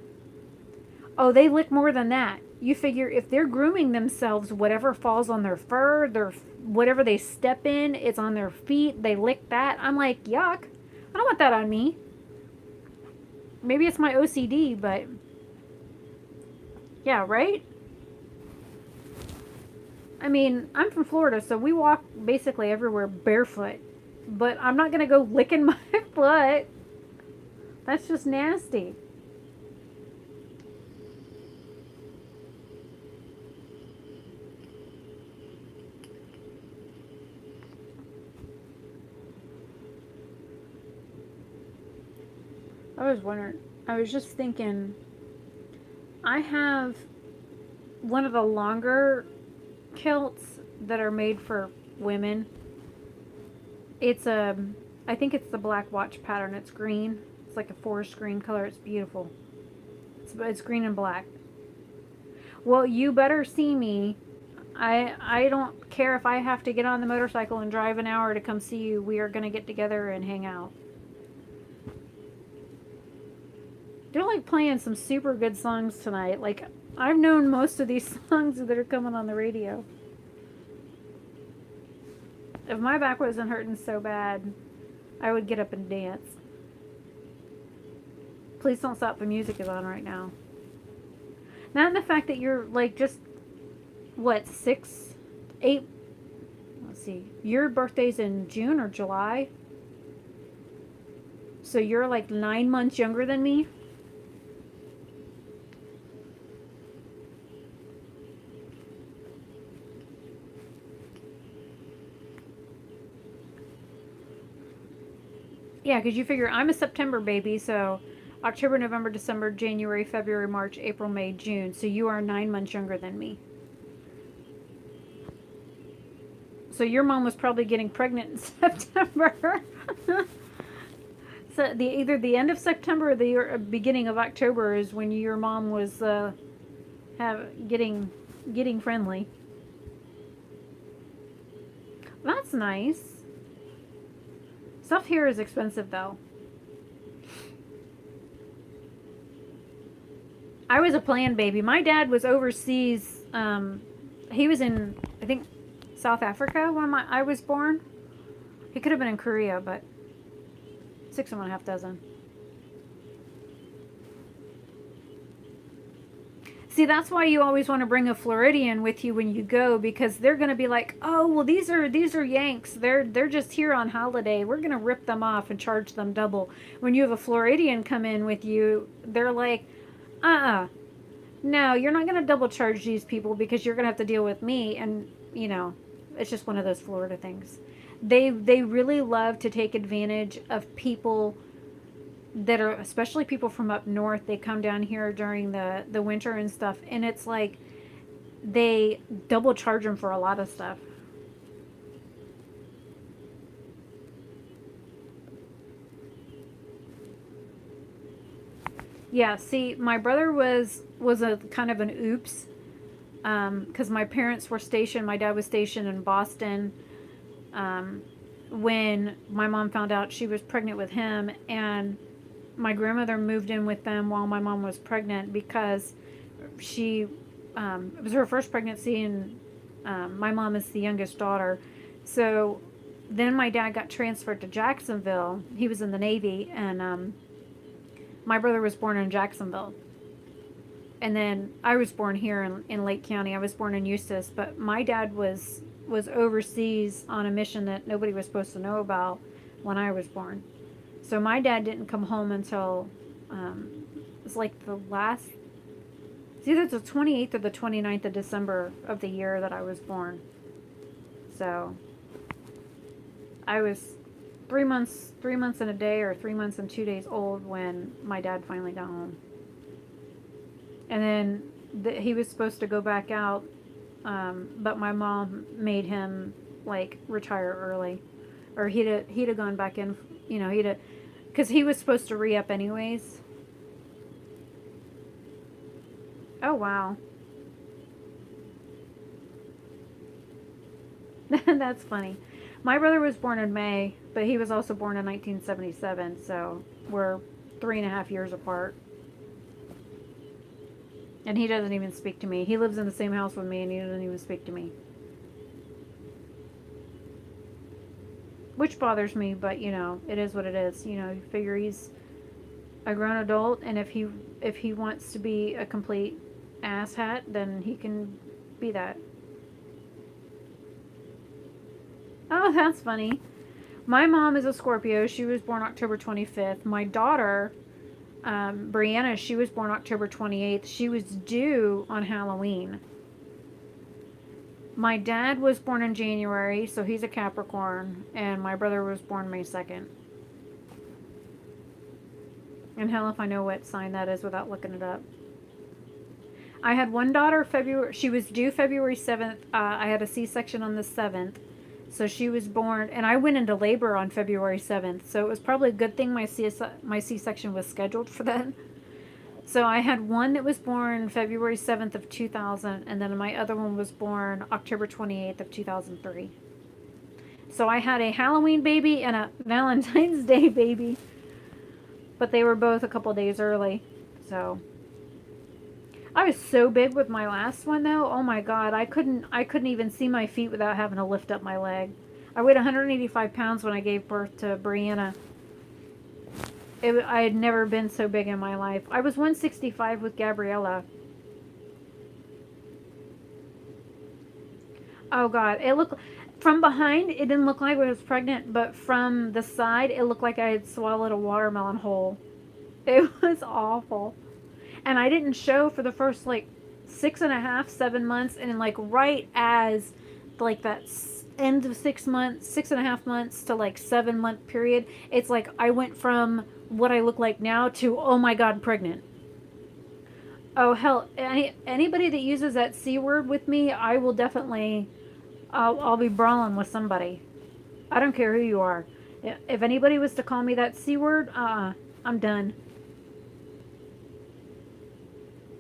Speaker 2: Oh, they lick more than that. You figure if they're grooming themselves, whatever falls on their fur, whatever they step in, it's on their feet. They lick that. I'm like, yuck. I don't want that on me. Maybe it's my OCD, but yeah, right? I mean, I'm from Florida, so we walk basically everywhere barefoot. But I'm not going to go licking my foot. That's just nasty. I was just thinking, I have one of the longer kilts that are made for women. It's I think it's the black watch pattern. It's green. It's like a forest green color. It's beautiful. It's green and black. Well, you better see me. I don't care if I have to get on the motorcycle and drive an hour to come see you. We are going to get together and hang out. They're like playing some super good songs tonight. Like, I've known most of these songs that are coming on the radio. If my back wasn't hurting so bad, I would get up and dance. Please don't stop, the music is on right now. Not in the fact that you're like just, what, 6, 8, let's see, your birthday's in June or July? So you're like 9 months younger than me? Yeah, because you figure I'm a September baby, so October, November, December, January, February, March, April, May, June. So you are 9 months younger than me. So your mom was probably getting pregnant in September. So either the end of September or the beginning of October is when your mom was getting friendly. That's nice. Stuff here is expensive, though. I was a planned baby. My dad was overseas. He was in, I think, South Africa when I was born. He could have been in Korea, but 6 1/2 dozen. See, that's why you always want to bring a Floridian with you when you go, because they're going to be like, oh, well, these are Yanks. They're just here on holiday. We're going to rip them off and charge them double. When you have a Floridian come in with you, they're like, no, you're not going to double charge these people because you're going to have to deal with me. And, it's just one of those Florida things. They really love to take advantage of people that are, especially people from up north. They come down here during the winter and stuff, and it's like they double charge them for a lot of stuff. Yeah, see, my brother was a kind of an oops, because my parents were stationed, my dad was stationed in Boston when my mom found out she was pregnant with him, and my grandmother moved in with them while my mom was pregnant because it was her first pregnancy, and my mom is the youngest daughter. So then my dad got transferred to Jacksonville. He was in the Navy, and my brother was born in Jacksonville. And then I was born here in Lake County. I was born in Eustis, but my dad was overseas on a mission that nobody was supposed to know about when I was born. So my dad didn't come home until it was like it's either the 28th or the 29th of December of the year that I was born. So I was 3 months and a day, or 3 months and 2 days old when my dad finally got home. And then he was supposed to go back out, but my mom made him like retire early, or he'd have gone back in, because he was supposed to re-up anyways. Oh wow. That's funny. My brother was born in May, but he was also born in 1977, so we're 3.5 years apart. And he doesn't even speak to me. He lives in the same house with me, and he doesn't even speak to me. Which bothers me, but it is what it is. You figure he's a grown adult, and if he wants to be a complete asshat, then he can be that. Oh, that's funny. My mom is a Scorpio. She was born October 25th. My daughter, Brianna, she was born October 28th. She was due on Halloween. My dad was born in January, so he's a Capricorn, and my brother was born May 2nd. And hell if I know what sign that is without looking it up. I had one daughter, she was due February 7th. I had a C-section on the 7th. So she was born, and I went into labor on February 7th. So it was probably a good thing my C-section was scheduled for that. So I had one that was born February 7th of 2000, and then my other one was born October 28th of 2003. So I had a Halloween baby and a Valentine's Day baby, but they were both a couple days early. So I was so big with my last one though. Oh my God, I couldn't even see my feet without having to lift up my leg. I weighed 185 pounds when I gave birth to Brianna. I had never been so big in my life. I was 165 with Gabriella. Oh God, it looked, from behind, it didn't look like I was pregnant, but from the side, it looked like I had swallowed a watermelon whole. It was awful. And I didn't show for the first 6.5, 7 months, and right as that end of 6 months, 6.5 months to 7 month period, it's like I went from what I look like now to, oh my God, pregnant. Oh hell, anybody that uses that C word with me, I will definitely, I'll be brawling with somebody. I don't care who you are. If anybody was to call me that C word, I'm done.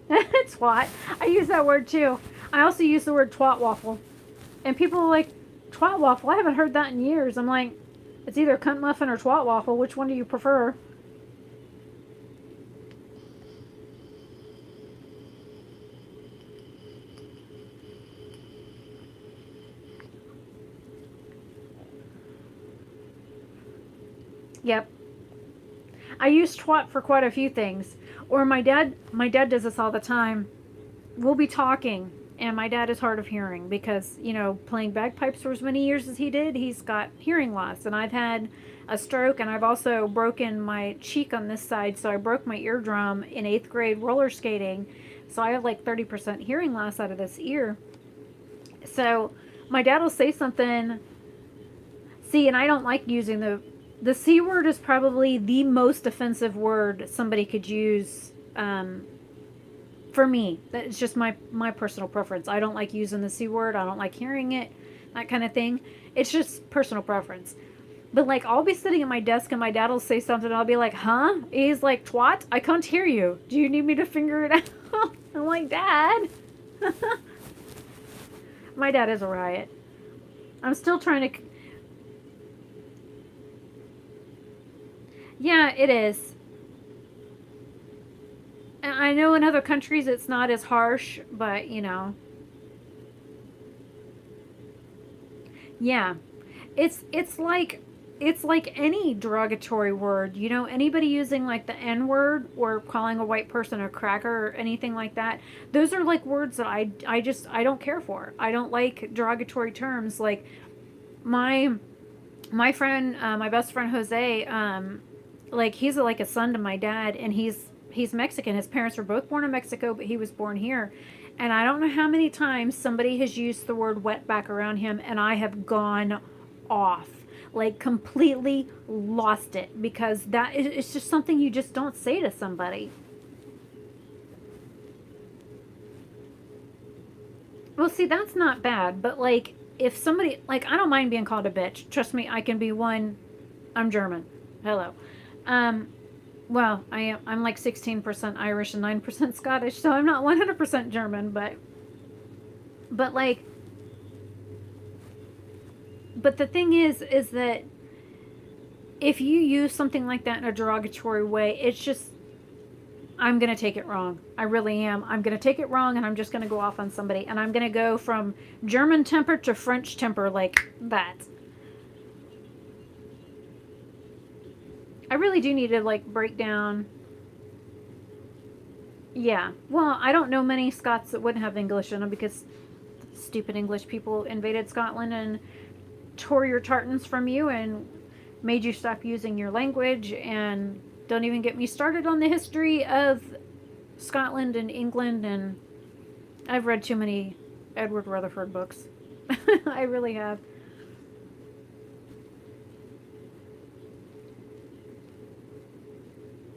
Speaker 2: Twat. I use that word too. I also use the word twat waffle. And people are like, twat waffle? I haven't heard that in years. I'm like, it's either cunt muffin or twat waffle. Which one do you prefer? Yep. I use twat for quite a few things. Or my dad does this all the time. We'll be talking, and my dad is hard of hearing because, playing bagpipes for as many years as he did, he's got hearing loss. And I've had a stroke, and I've also broken my cheek on this side, so I broke my eardrum in 8th grade roller skating. So I have 30% hearing loss out of this ear. So my dad will say something. See, and I don't like using the C word is probably the most offensive word somebody could use for me. That's just my personal preference. I don't like using the C word. I don't like hearing it, that kind of thing. It's just personal preference. But I'll be sitting at my desk and my dad will say something and I'll be like, huh? He's like, twat? I can't hear you. Do you need me to figure it out? I'm like, Dad. My dad is a riot. I'm still trying to... Yeah, it is. And I know in other countries it's not as harsh, but Yeah. it's like any derogatory word. You know, anybody using like the N word or calling a white person a cracker or anything like that. Those are like words that I don't care for. I don't like derogatory terms. Like my friend, my best friend Jose, like he's like a son to my dad, and he's Mexican. His parents were both born in Mexico, but he was born here. And I don't know how many times somebody has used the word wetback around him, and I have gone off, like completely lost it, because it's just something you just don't say to somebody. Well, see, that's not bad, but like if somebody, like, I don't mind being called a bitch. Trust me, I can be one. I'm German. Hello. Well, I'm like 16% Irish and 9% Scottish, so I'm not 100% German, but like, but the thing is that if you use something like that in a derogatory way, it's just, I'm going to take it wrong. I really am. I'm going to take it wrong, and I'm just going to go off on somebody, and I'm going to go from German temper to French temper like that. I really do need to like break down. Yeah. Well, I don't know many Scots that wouldn't have English in them, because stupid English people invaded Scotland and tore your tartans from you and made you stop using your language. And don't even get me started on the history of Scotland and England. And I've read too many Edward Rutherford books. I really have.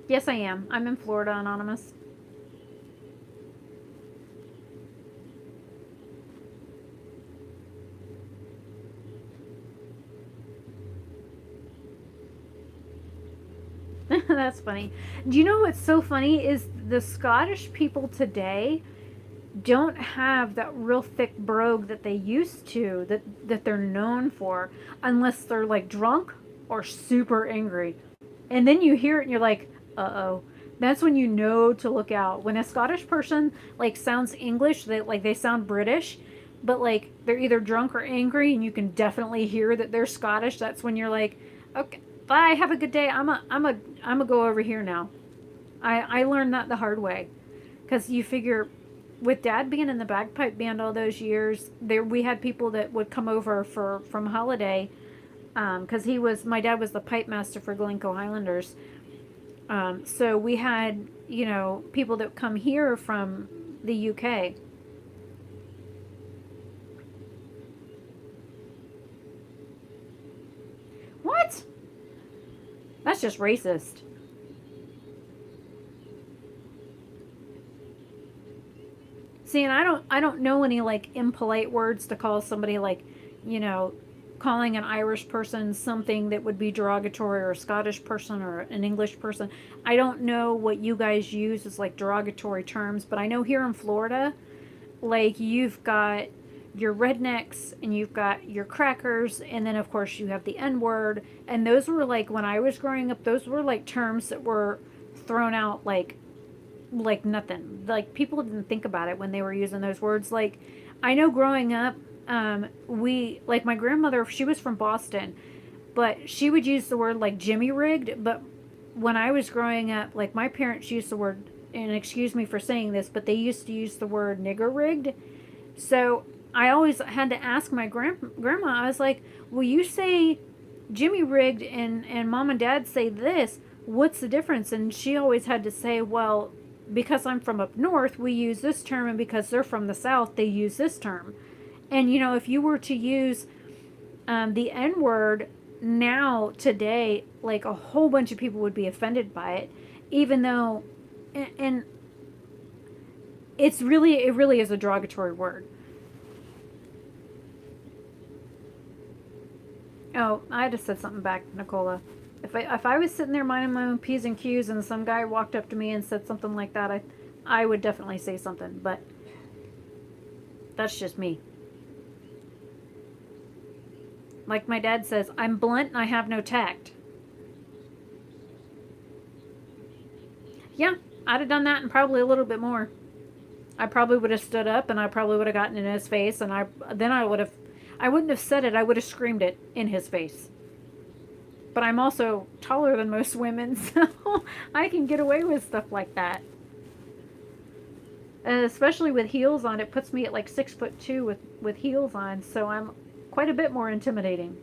Speaker 2: Yes, I am. I'm in Florida, Anonymous. That's funny. Do you know what's so funny is the Scottish people today don't have that real thick brogue that they used to, that they're known for, unless they're like drunk or super angry. And then you hear it and you're like, uh-oh. That's when you know to look out. When a Scottish person like sounds English, they sound British, but like they're either drunk or angry, and you can definitely hear that they're Scottish. That's when you're like, okay, bye, have a good day. I'm a go over here now. I learned that the hard way, because you figure, with Dad being in the bagpipe band all those years, we had people that would come over from holiday, because my dad was the pipe master for Glencoe Highlanders. So we had, people that come here from the UK. What? That's just racist. See, and I don't know any like impolite words to call somebody, like, calling an Irish person something that would be derogatory, or a Scottish person or an English person. I don't know what you guys use as like derogatory terms, but I know here in Florida, like, you've got your rednecks and you've got your crackers, and then of course you have the N word, and those were like, when I was growing up, those were like terms that were thrown out like nothing. Like, people didn't think about it when they were using those words. Like, I know growing up, my grandmother, she was from Boston, but she would use the word like Jimmy rigged. But when I was growing up, like, my parents used the word, and excuse me for saying this, but they used to use the word nigger rigged. So I always had to ask my grandma, I was like, well, you say Jimmy rigged and Mom and Dad say this. What's the difference? And she always had to say, well, because I'm from up north, we use this term, and because they're from the south, they use this term. And, if you were to use the N word now, today, like, a whole bunch of people would be offended by it, even though, and it really is a derogatory word. Oh, I just said something back, Nicola. If I was sitting there minding my own P's and Q's, and some guy walked up to me and said something like that, I would definitely say something, but that's just me. Like my dad says, I'm blunt and I have no tact. Yeah, I'd have done that and probably a little bit more. I probably would have stood up, and I probably would have gotten in his face, and then I would have, I wouldn't have said it. I would have screamed it in his face. But I'm also taller than most women, so I can get away with stuff like that. And especially with heels on, it puts me at like 6'2" with heels on, so I'm quite a bit more intimidating.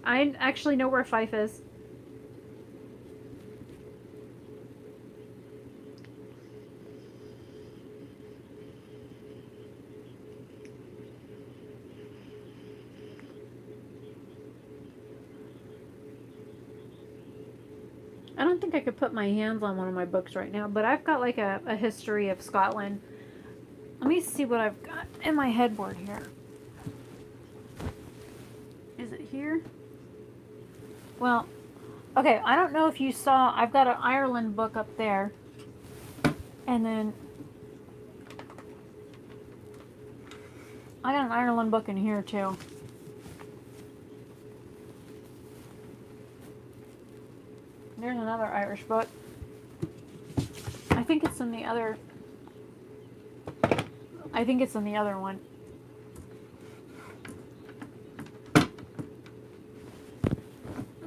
Speaker 2: I actually know where Fife is. I don't think I could put my hands on one of my books right now, but I've got like a history of Scotland. Let me see what I've got in my headboard here. Is it here? Well, okay, I don't know if you saw, I've got an Ireland book up there. And then I got an Ireland book in here too. There's another Irish book. I think it's in the other. I think it's in the other one.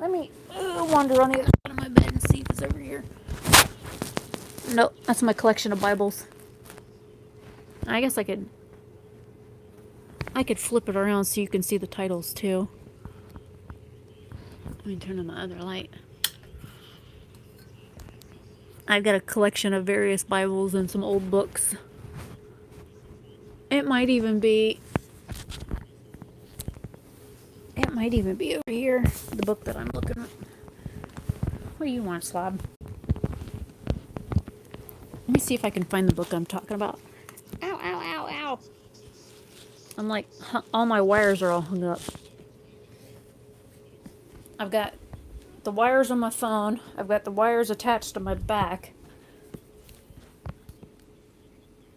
Speaker 2: Let me wander on the other side of my bed and see if it's over here. Nope, that's my collection of Bibles. I guess I could flip it around so you can see the titles too. Let me turn on the other light. I've got a collection of various Bibles and some old books. It might even be over here, the book that I'm looking at. What do you want, Slob? Let me see if I can find the book I'm talking about. Ow, ow, ow, ow. I'm like, all my wires are all hung up. I've got the wires on my phone. I've got the wires attached to my back.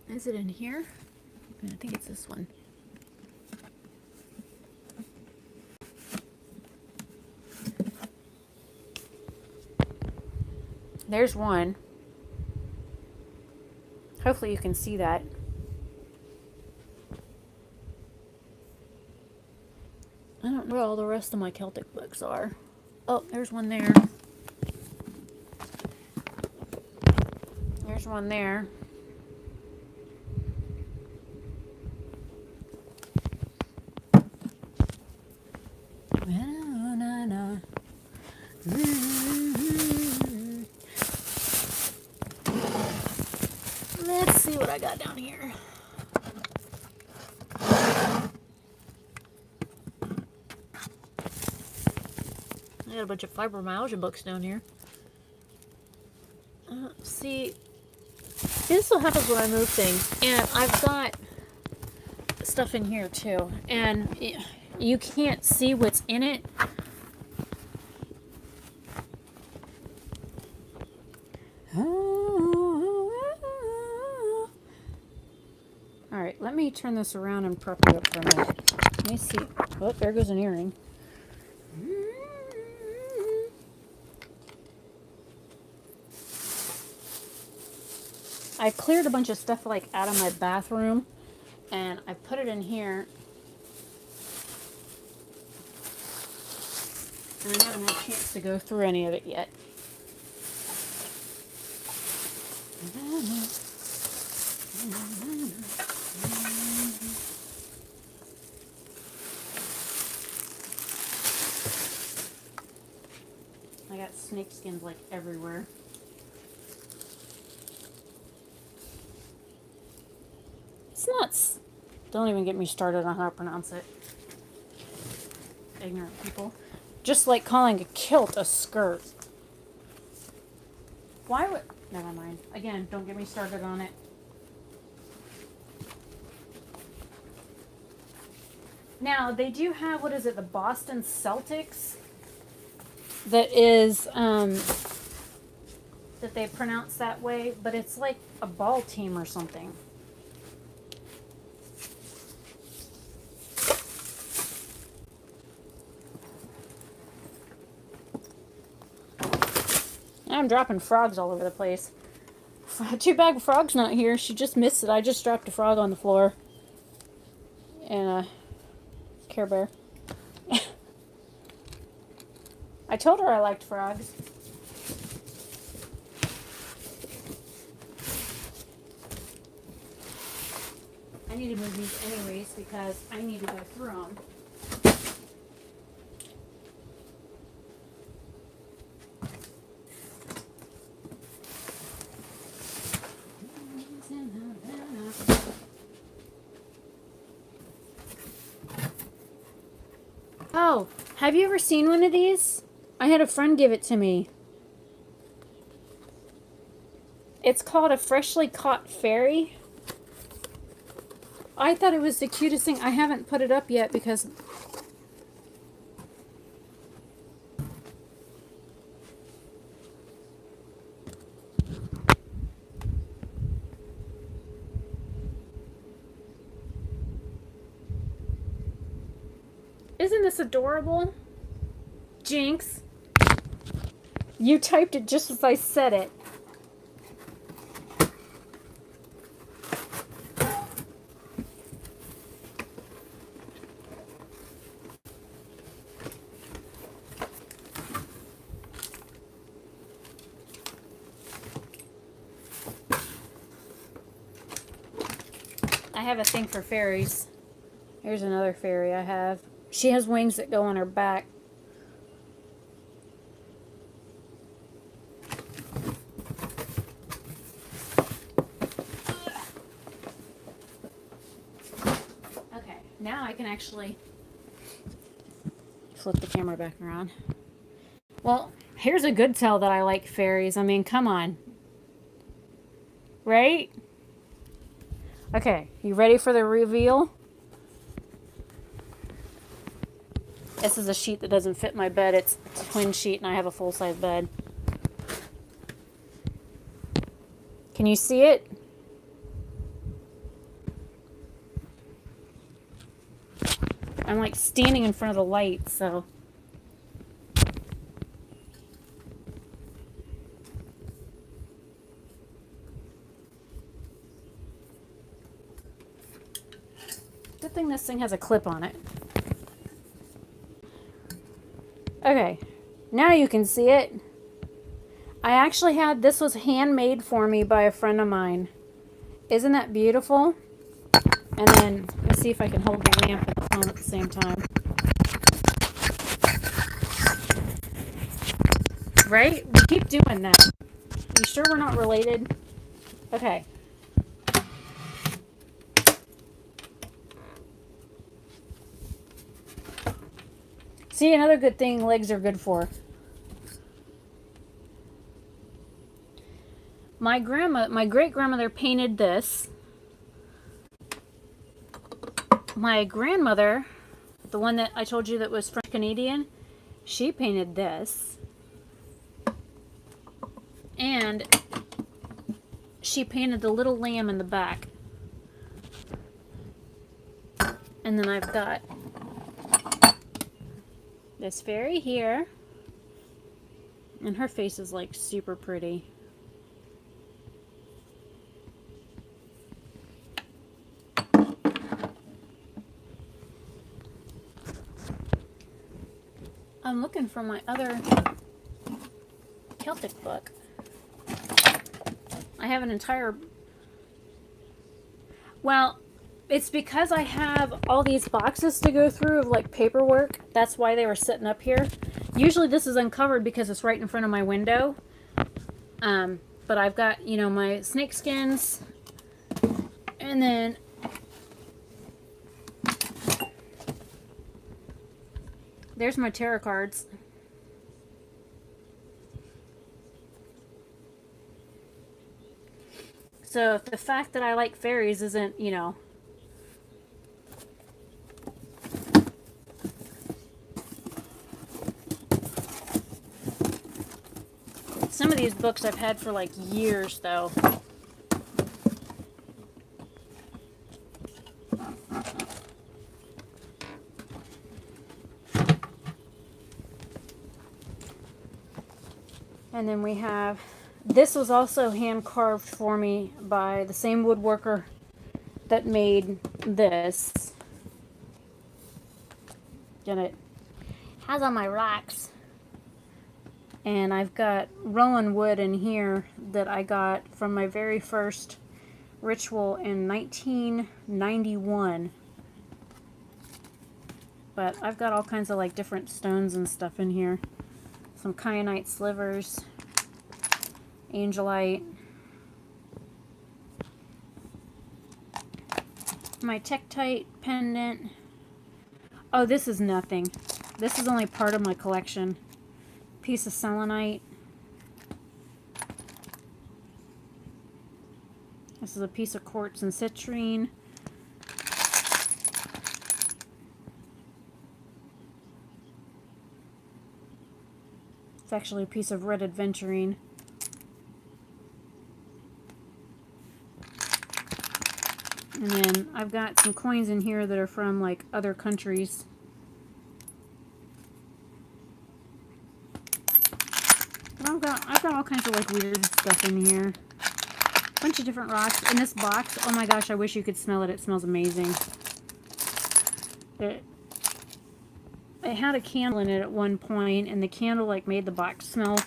Speaker 2: Is it in here? I think it's this one. There's one. Hopefully you can see that. I don't know where all the rest of my Celtic books are. Oh, there's one there. There's one there. Let's see what I got down here. I got a bunch of fibromyalgia books down here. See, this will happen when I move things, and I've got stuff in here too, and you can't see what's in it. Alright, let me turn this around and prop you up for a minute. Let me see. Oh, there goes an earring. I cleared a bunch of stuff like out of my bathroom, and I put it in here. And I haven't had a chance to go through any of it yet. I got snake skins like everywhere. It's nuts. Don't even get me started on how to pronounce it. Ignorant people. Just like calling a kilt a skirt. Why would... Never mind. Again, don't get me started on it. Now, they do have, what is it, the Boston Celtics? That is, that they pronounce that way, but it's like a ball team or something. I'm dropping frogs all over the place. Too bad Frog's not here. She just missed it. I just dropped a frog on the floor. And a Care Bear. I told her I liked frogs. I need to move these anyways because I need to go through them. Oh, have you ever seen one of these? I had a friend give it to me. It's called a freshly caught fairy. I thought it was the cutest thing. I haven't put it up yet because... Isn't this adorable? Jinx. You typed it just as I said it. I have a thing for fairies. Here's another fairy I have. She has wings that go on her back. Okay, now I can actually flip the camera back around. Well, here's a good tell that I like fairies. I mean, come on. Right? Okay, you ready for the reveal? This is a sheet that doesn't fit my bed. It's a twin sheet and I have a full-size bed. Can you see it? I'm like standing in front of the light, so. Good thing this thing has a clip on it. Okay, now you can see it. I actually had, this was handmade for me by a friend of mine. Isn't that beautiful? And then, let's see if I can hold the lamp and the phone at the same time. Right? We keep doing that. You sure we're not related? Okay. See, another good thing legs are good for. My great-grandmother painted this. My grandmother, the one that I told you that was French Canadian, she painted this. And she painted the little lamb in the back. And then I've got this fairy here. And her face is like super pretty. I'm looking for my other Celtic book. I have an entire... Well, it's because I have all these boxes to go through of like paperwork. That's why they were sitting up here. Usually this is uncovered because it's right in front of my window. But I've got, you know, my snake skins. And then... there's my tarot cards. So the fact that I like fairies isn't, you know... Some of these books I've had for like years, though. And then we have This was also hand carved for me by the same woodworker that made this. And it has on my rocks. And I've got rowan wood in here that I got from my very first ritual in 1991. But I've got all kinds of like different stones and stuff in here. Some kyanite slivers, angelite, my Tektite pendant. Oh, this is nothing. This is only part of my collection. Piece of selenite. This is a piece of quartz and citrine. It's actually a piece of red adventurine. And then I've got some coins in here that are from like other countries. And I've got all kinds of like weird stuff in here. Bunch of different rocks. In this box, oh my gosh, I wish you could smell it. It smells amazing. It had a candle in it at one point, and the candle like made the box smell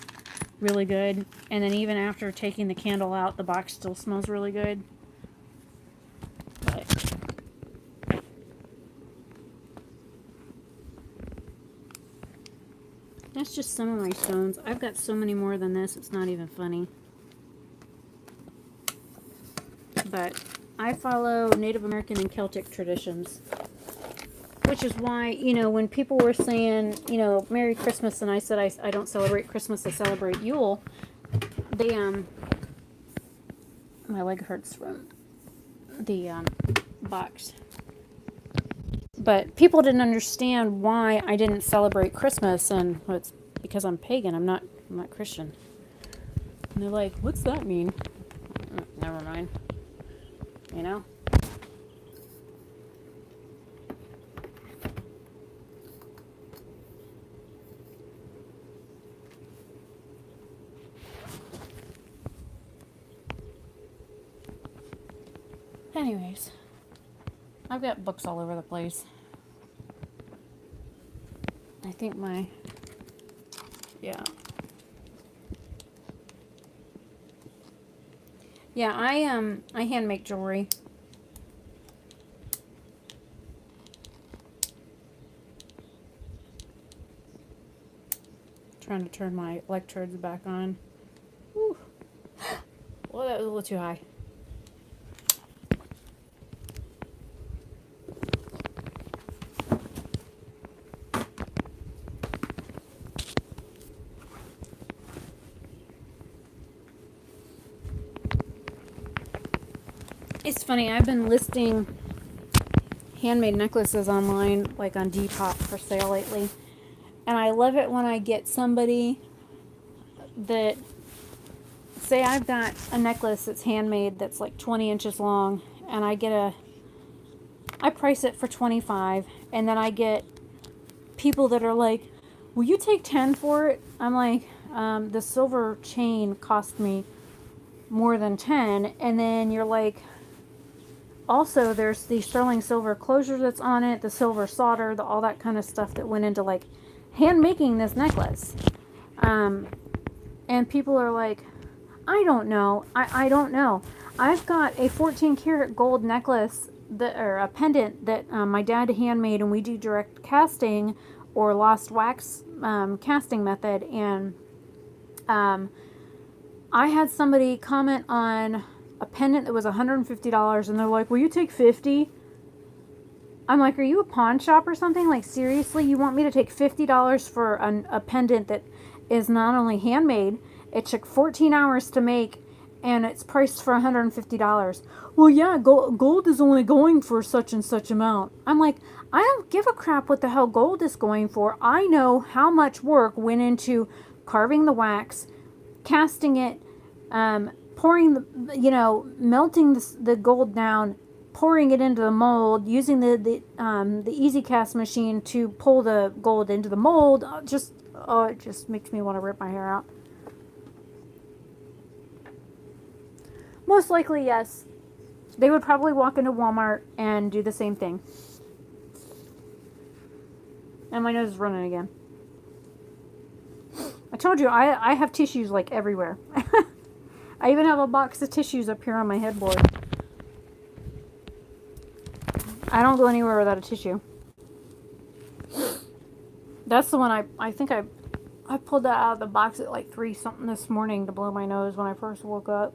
Speaker 2: really good. And then even after taking the candle out, the box still smells really good. But that's just some of my stones. I've got so many more than this, it's not even funny. But I follow Native American and Celtic traditions. Which is why, you know, when people were saying, you know, Merry Christmas, and I said I don't celebrate Christmas, I celebrate Yule, they, my leg hurts from the, box. But people didn't understand why I didn't celebrate Christmas, and well, it's because I'm pagan, I'm not Christian. And they're like, what's that mean? Never mind. You know? Anyways, I've got books all over the place. I think yeah, I hand make jewelry. Trying to turn my electrodes back on. Whew. Well, that was a little too high. It's funny, I've been listing handmade necklaces online, like on Depop for sale lately. And I love it when I get somebody that, say I've got a necklace that's handmade that's like 20 inches long, and I price it for $25, and then I get people that are like, will you take 10 for it? I'm like, the silver chain cost me more than 10, and then you're like, also there's the sterling silver closure that's on it, the silver solder, all that kind of stuff that went into like hand making this necklace. And people are like, I don't know. I don't know. I've got a 14 karat gold necklace or a pendant that my dad handmade, and we do direct casting or lost wax casting method. And I had somebody comment on a pendant that was $150, and they're like, will you take 50? I'm like, are you a pawn shop or something? Like, seriously, you want me to take $50 for a pendant that is not only handmade, it took 14 hours to make, and it's priced for $150. Well, yeah, gold is only going for such and such amount. I'm like, I don't give a crap what the hell gold is going for. I know how much work went into carving the wax, casting it, pouring melting the gold down, pouring it into the mold, using the easy cast machine to pull the gold into the mold. It just makes me want to rip my hair out. Most likely, yes. They would probably walk into Walmart and do the same thing. And my nose is running again. I told you, I have tissues like everywhere. I even have a box of tissues up here on my headboard. I don't go anywhere without a tissue. That's the one I think I pulled that out of the box at like 3 something this morning to blow my nose when I first woke up.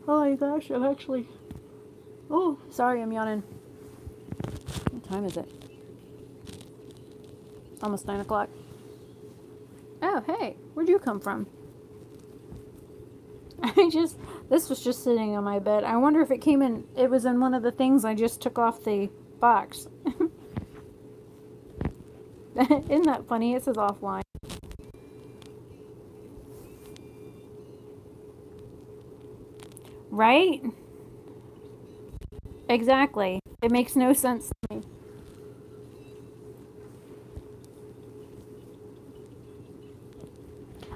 Speaker 2: Oh my gosh, I'm actually... Oh, sorry, I'm yawning. What time is it? Almost 9 o'clock. Oh, hey, where'd you come from? This was just sitting on my bed. I wonder if it was in one of the things I just took off the box. Isn't that funny? It says offline. Right? Exactly. It makes no sense to me.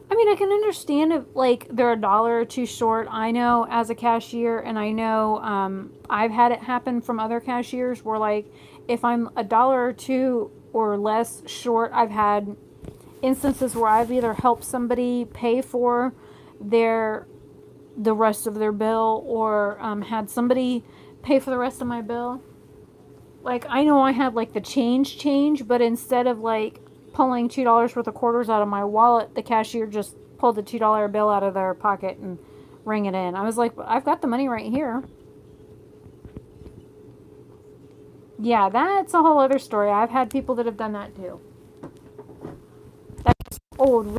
Speaker 2: I mean, I can understand if, like, they're a dollar or two short. I know as a cashier, and I know I've had it happen from other cashiers where, like, if I'm a dollar or two or less short, I've had instances where I've either helped somebody pay for the rest of their bill or had somebody pay for the rest of my bill. Like, I know I had, like, the change, but instead of, like, pulling $2 worth of quarters out of my wallet, the cashier just pulled the $2 bill out of their pocket and rang it in. I was like, I've got the money right here. Yeah, that's a whole other story. I've had people that have done that too. That's old.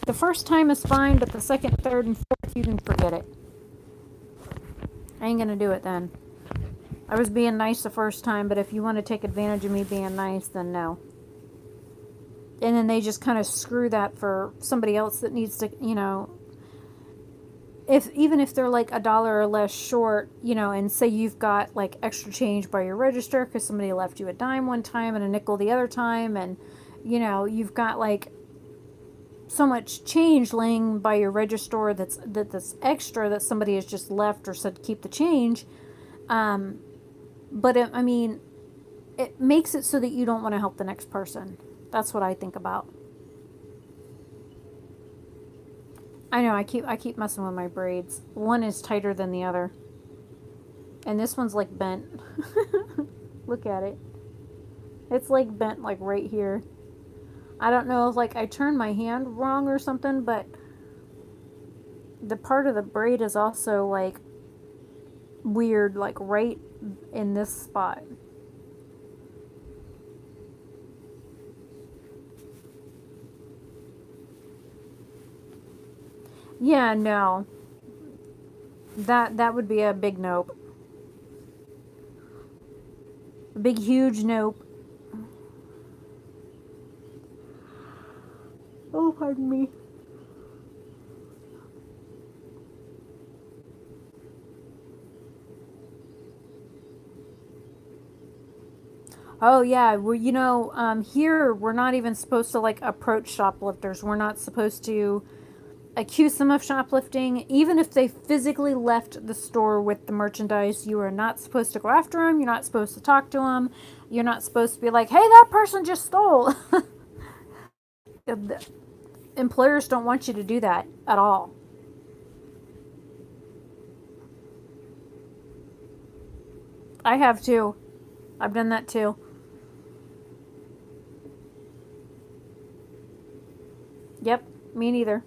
Speaker 2: The first time is fine, but the second, third, and fourth, you can forget it. I ain't gonna do it then. I was being nice the first time, but if you want to take advantage of me being nice, then no. And then they just kind of screw that for somebody else that needs to, even if they're like a dollar or less short, and say you've got like extra change by your register because somebody left you a dime one time and a nickel the other time, and you've got like so much change laying by your register that's extra that somebody has just left or said keep the change. But it makes it so that you don't want to help the next person. That's what I think about. I know I keep messing with my braids. One is tighter than the other. And this one's like bent. Look at it. It's like bent like right here. I don't know if like I turned my hand wrong or something, but the part of the braid is also like weird, like right in this spot. Yeah, no. That would be a big nope. A big huge nope. Oh, pardon me. Oh yeah, well, here we're not even supposed to like approach shoplifters. We're not supposed to accuse them of shoplifting. Even if they physically left the store with the merchandise, you are not supposed to go after them. You're not supposed to talk to them. You're not supposed to be like, hey, that person just stole. The employers don't want you to do that at all. I have too. I've done that too. Yep, me neither.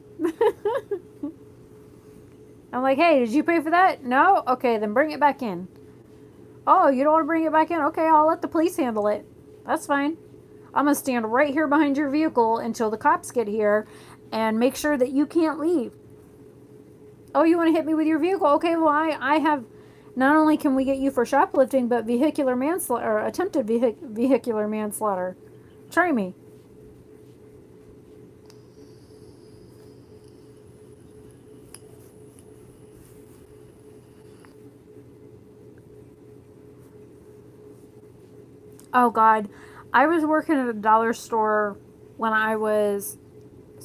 Speaker 2: I'm like, hey, did you pay for that? No? Okay, then bring it back in. Oh, you don't want to bring it back in? Okay, I'll let the police handle it. That's fine. I'm going to stand right here behind your vehicle until the cops get here and make sure that you can't leave. Oh, you want to hit me with your vehicle? Okay, well, I have... Not only can we get you for shoplifting, but vehicular manslaughter, or attempted vehicular manslaughter. Try me. Oh God, I was working at a dollar store when I was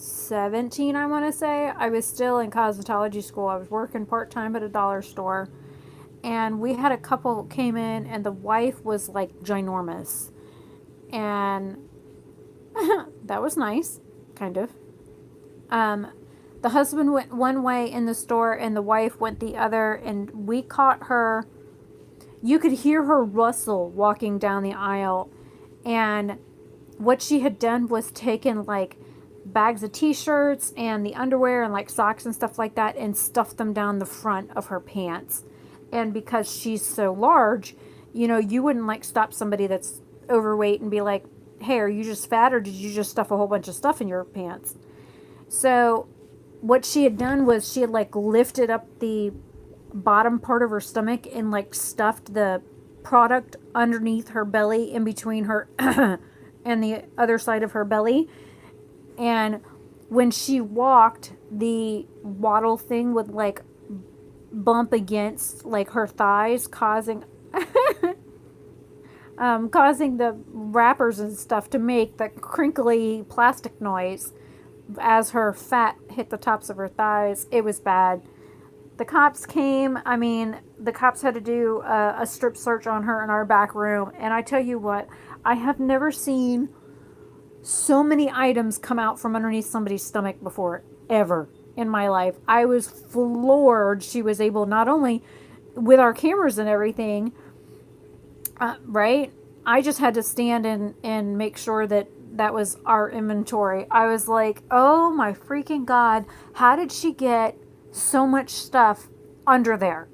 Speaker 2: 17, I want to say. I was still in cosmetology school. I was working part-time at a dollar store. And we had a couple came in, and the wife was like ginormous. And that was nice, kind of. The husband went one way in the store, and the wife went the other. And we caught her. You could hear her rustle walking down the aisle. And what she had done was taken like bags of t-shirts and the underwear and like socks and stuff like that and stuffed them down the front of her pants. And because she's so large, you know, you wouldn't like stop somebody that's overweight and be like, hey, are you just fat or did you just stuff a whole bunch of stuff in your pants? So what she had done was she had like lifted up the bottom part of her stomach and like stuffed the product underneath her belly, in between her and the other side of her belly. And when she walked, the waddle thing would like bump against like her thighs, causing causing the wrappers and stuff to make the crinkly plastic noise as her fat hit the tops of her thighs. It was bad. The cops came. I mean, the cops had to do a strip search on her in our back room. And I tell you what, I have never seen so many items come out from underneath somebody's stomach before, ever in my life. I was floored she was able, not only with our cameras and everything, right? I just had to stand and make sure that that was our inventory. I was like, oh my freaking God, how did she get so much stuff under there?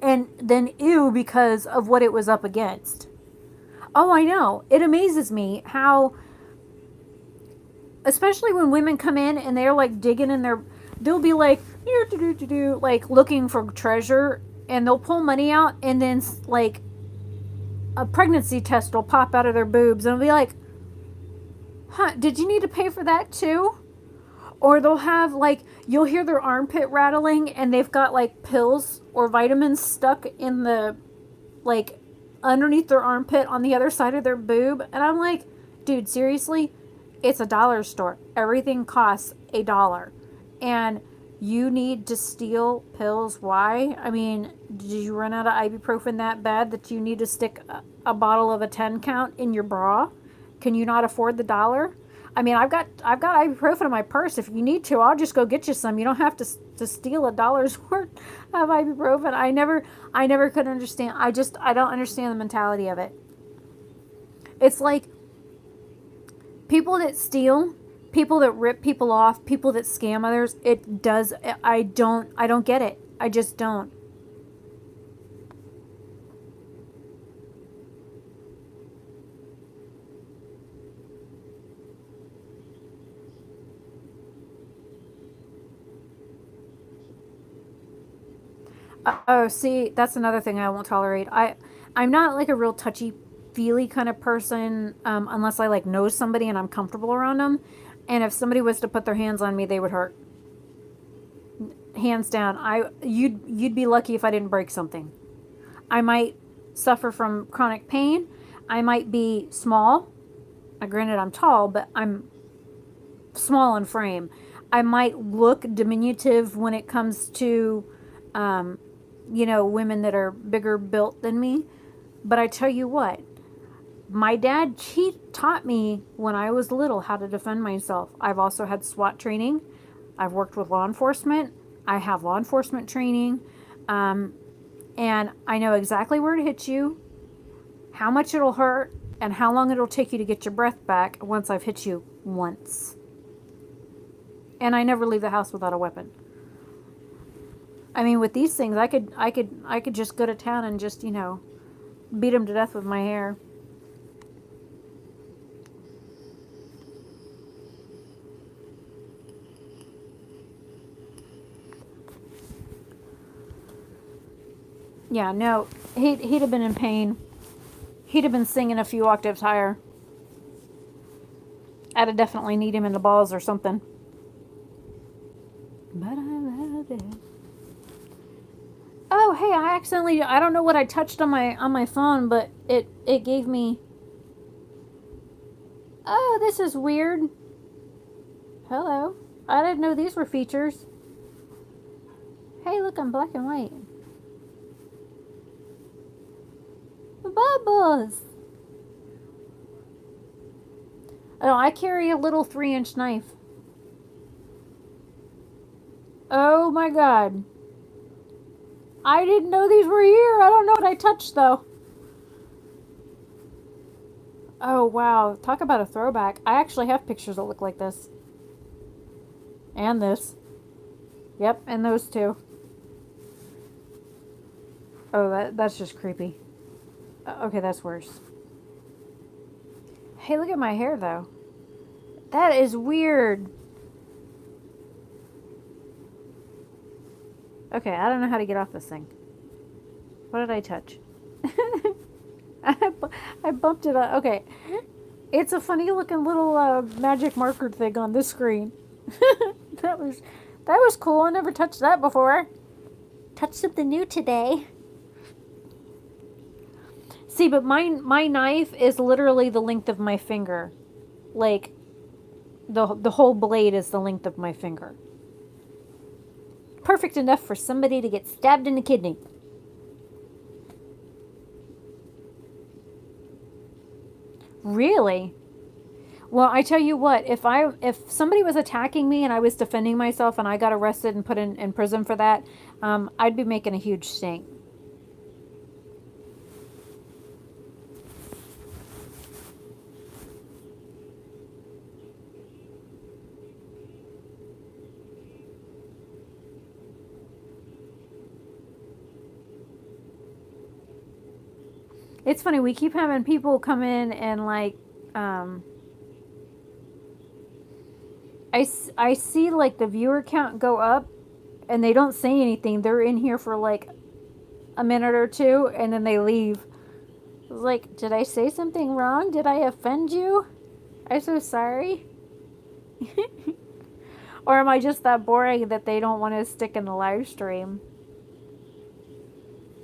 Speaker 2: And then ew, because of what it was up against. Oh, I know. It amazes me how, especially when women come in and they're like digging in their, they'll be like, like looking for treasure, and they'll pull money out, and then like a pregnancy test will pop out of their boobs, and it'll be like, huh, did you need to pay for that too? Or they'll have like, you'll hear their armpit rattling and they've got like pills or vitamins stuck in the, like underneath their armpit on the other side of their boob. And I'm like, dude, seriously? It's a dollar store. Everything costs $1. And you need to steal pills. Why? I mean, did you run out of ibuprofen that bad that you need to stick a bottle of a 10 count in your bra? Can you not afford the $1? I mean, I've got ibuprofen in my purse. If you need to, I'll just go get you some. You don't have to steal $1 worth of ibuprofen. I never could understand. I don't understand the mentality of it. It's like people that steal, people that rip people off, people that scam others. I don't get it. I just don't. Oh, see, that's another thing I won't tolerate. I'm not like a real touchy-feely kind of person, unless I like know somebody and I'm comfortable around them. And if somebody was to put their hands on me, they would hurt. Hands down. You'd be lucky if I didn't break something. I might suffer from chronic pain. I might be small. Granted, I'm tall, but I'm small in frame. I might look diminutive when it comes to women that are bigger built than me. But I tell you what, my dad, he taught me when I was little how to defend myself. I've also had SWAT training. I've worked with law enforcement. I have law enforcement training. And I know exactly where to hit you, how much it'll hurt, and how long it'll take you to get your breath back once I've hit you once. And I never leave the house without a weapon. I mean, with these things, I could just go to town and just, beat them to death with my hair. Yeah, no, he'd have been in pain. He'd have been singing a few octaves higher. I'd have definitely kneed him in the balls or something. But I love it. Oh, hey, I don't know what I touched on my phone, but it gave me, oh, this is weird. Hello. I didn't know these were features. Hey, look, I'm black and white. Bubbles! Oh, I carry a little 3-inch knife. Oh my god. I didn't know these were here. I don't know what I touched though. Oh wow. Talk about a throwback. I actually have pictures that look like this. And this. Yep, and those two. Oh, that's just creepy. Okay, that's worse. Hey, look at my hair though. That is weird. Okay, I don't know how to get off this thing. What did I touch? I bumped it up. Okay. It's a funny looking little magic marker thing on this screen. that was cool. I never touched that before. Touched something new today. See, but my knife is literally the length of my finger. Like the whole blade is the length of my finger. Perfect enough for somebody to get stabbed in the kidney. Really? Well, I tell you what, if somebody was attacking me and I was defending myself and I got arrested and put in prison for that, I'd be making a huge stink. It's funny, we keep having people come in and like, I see like the viewer count go up and they don't say anything. They're in here for like a minute or two and then they leave. I was like, did I say something wrong? Did I offend you? I'm so sorry. Or am I just that boring that they don't want to stick in the live stream?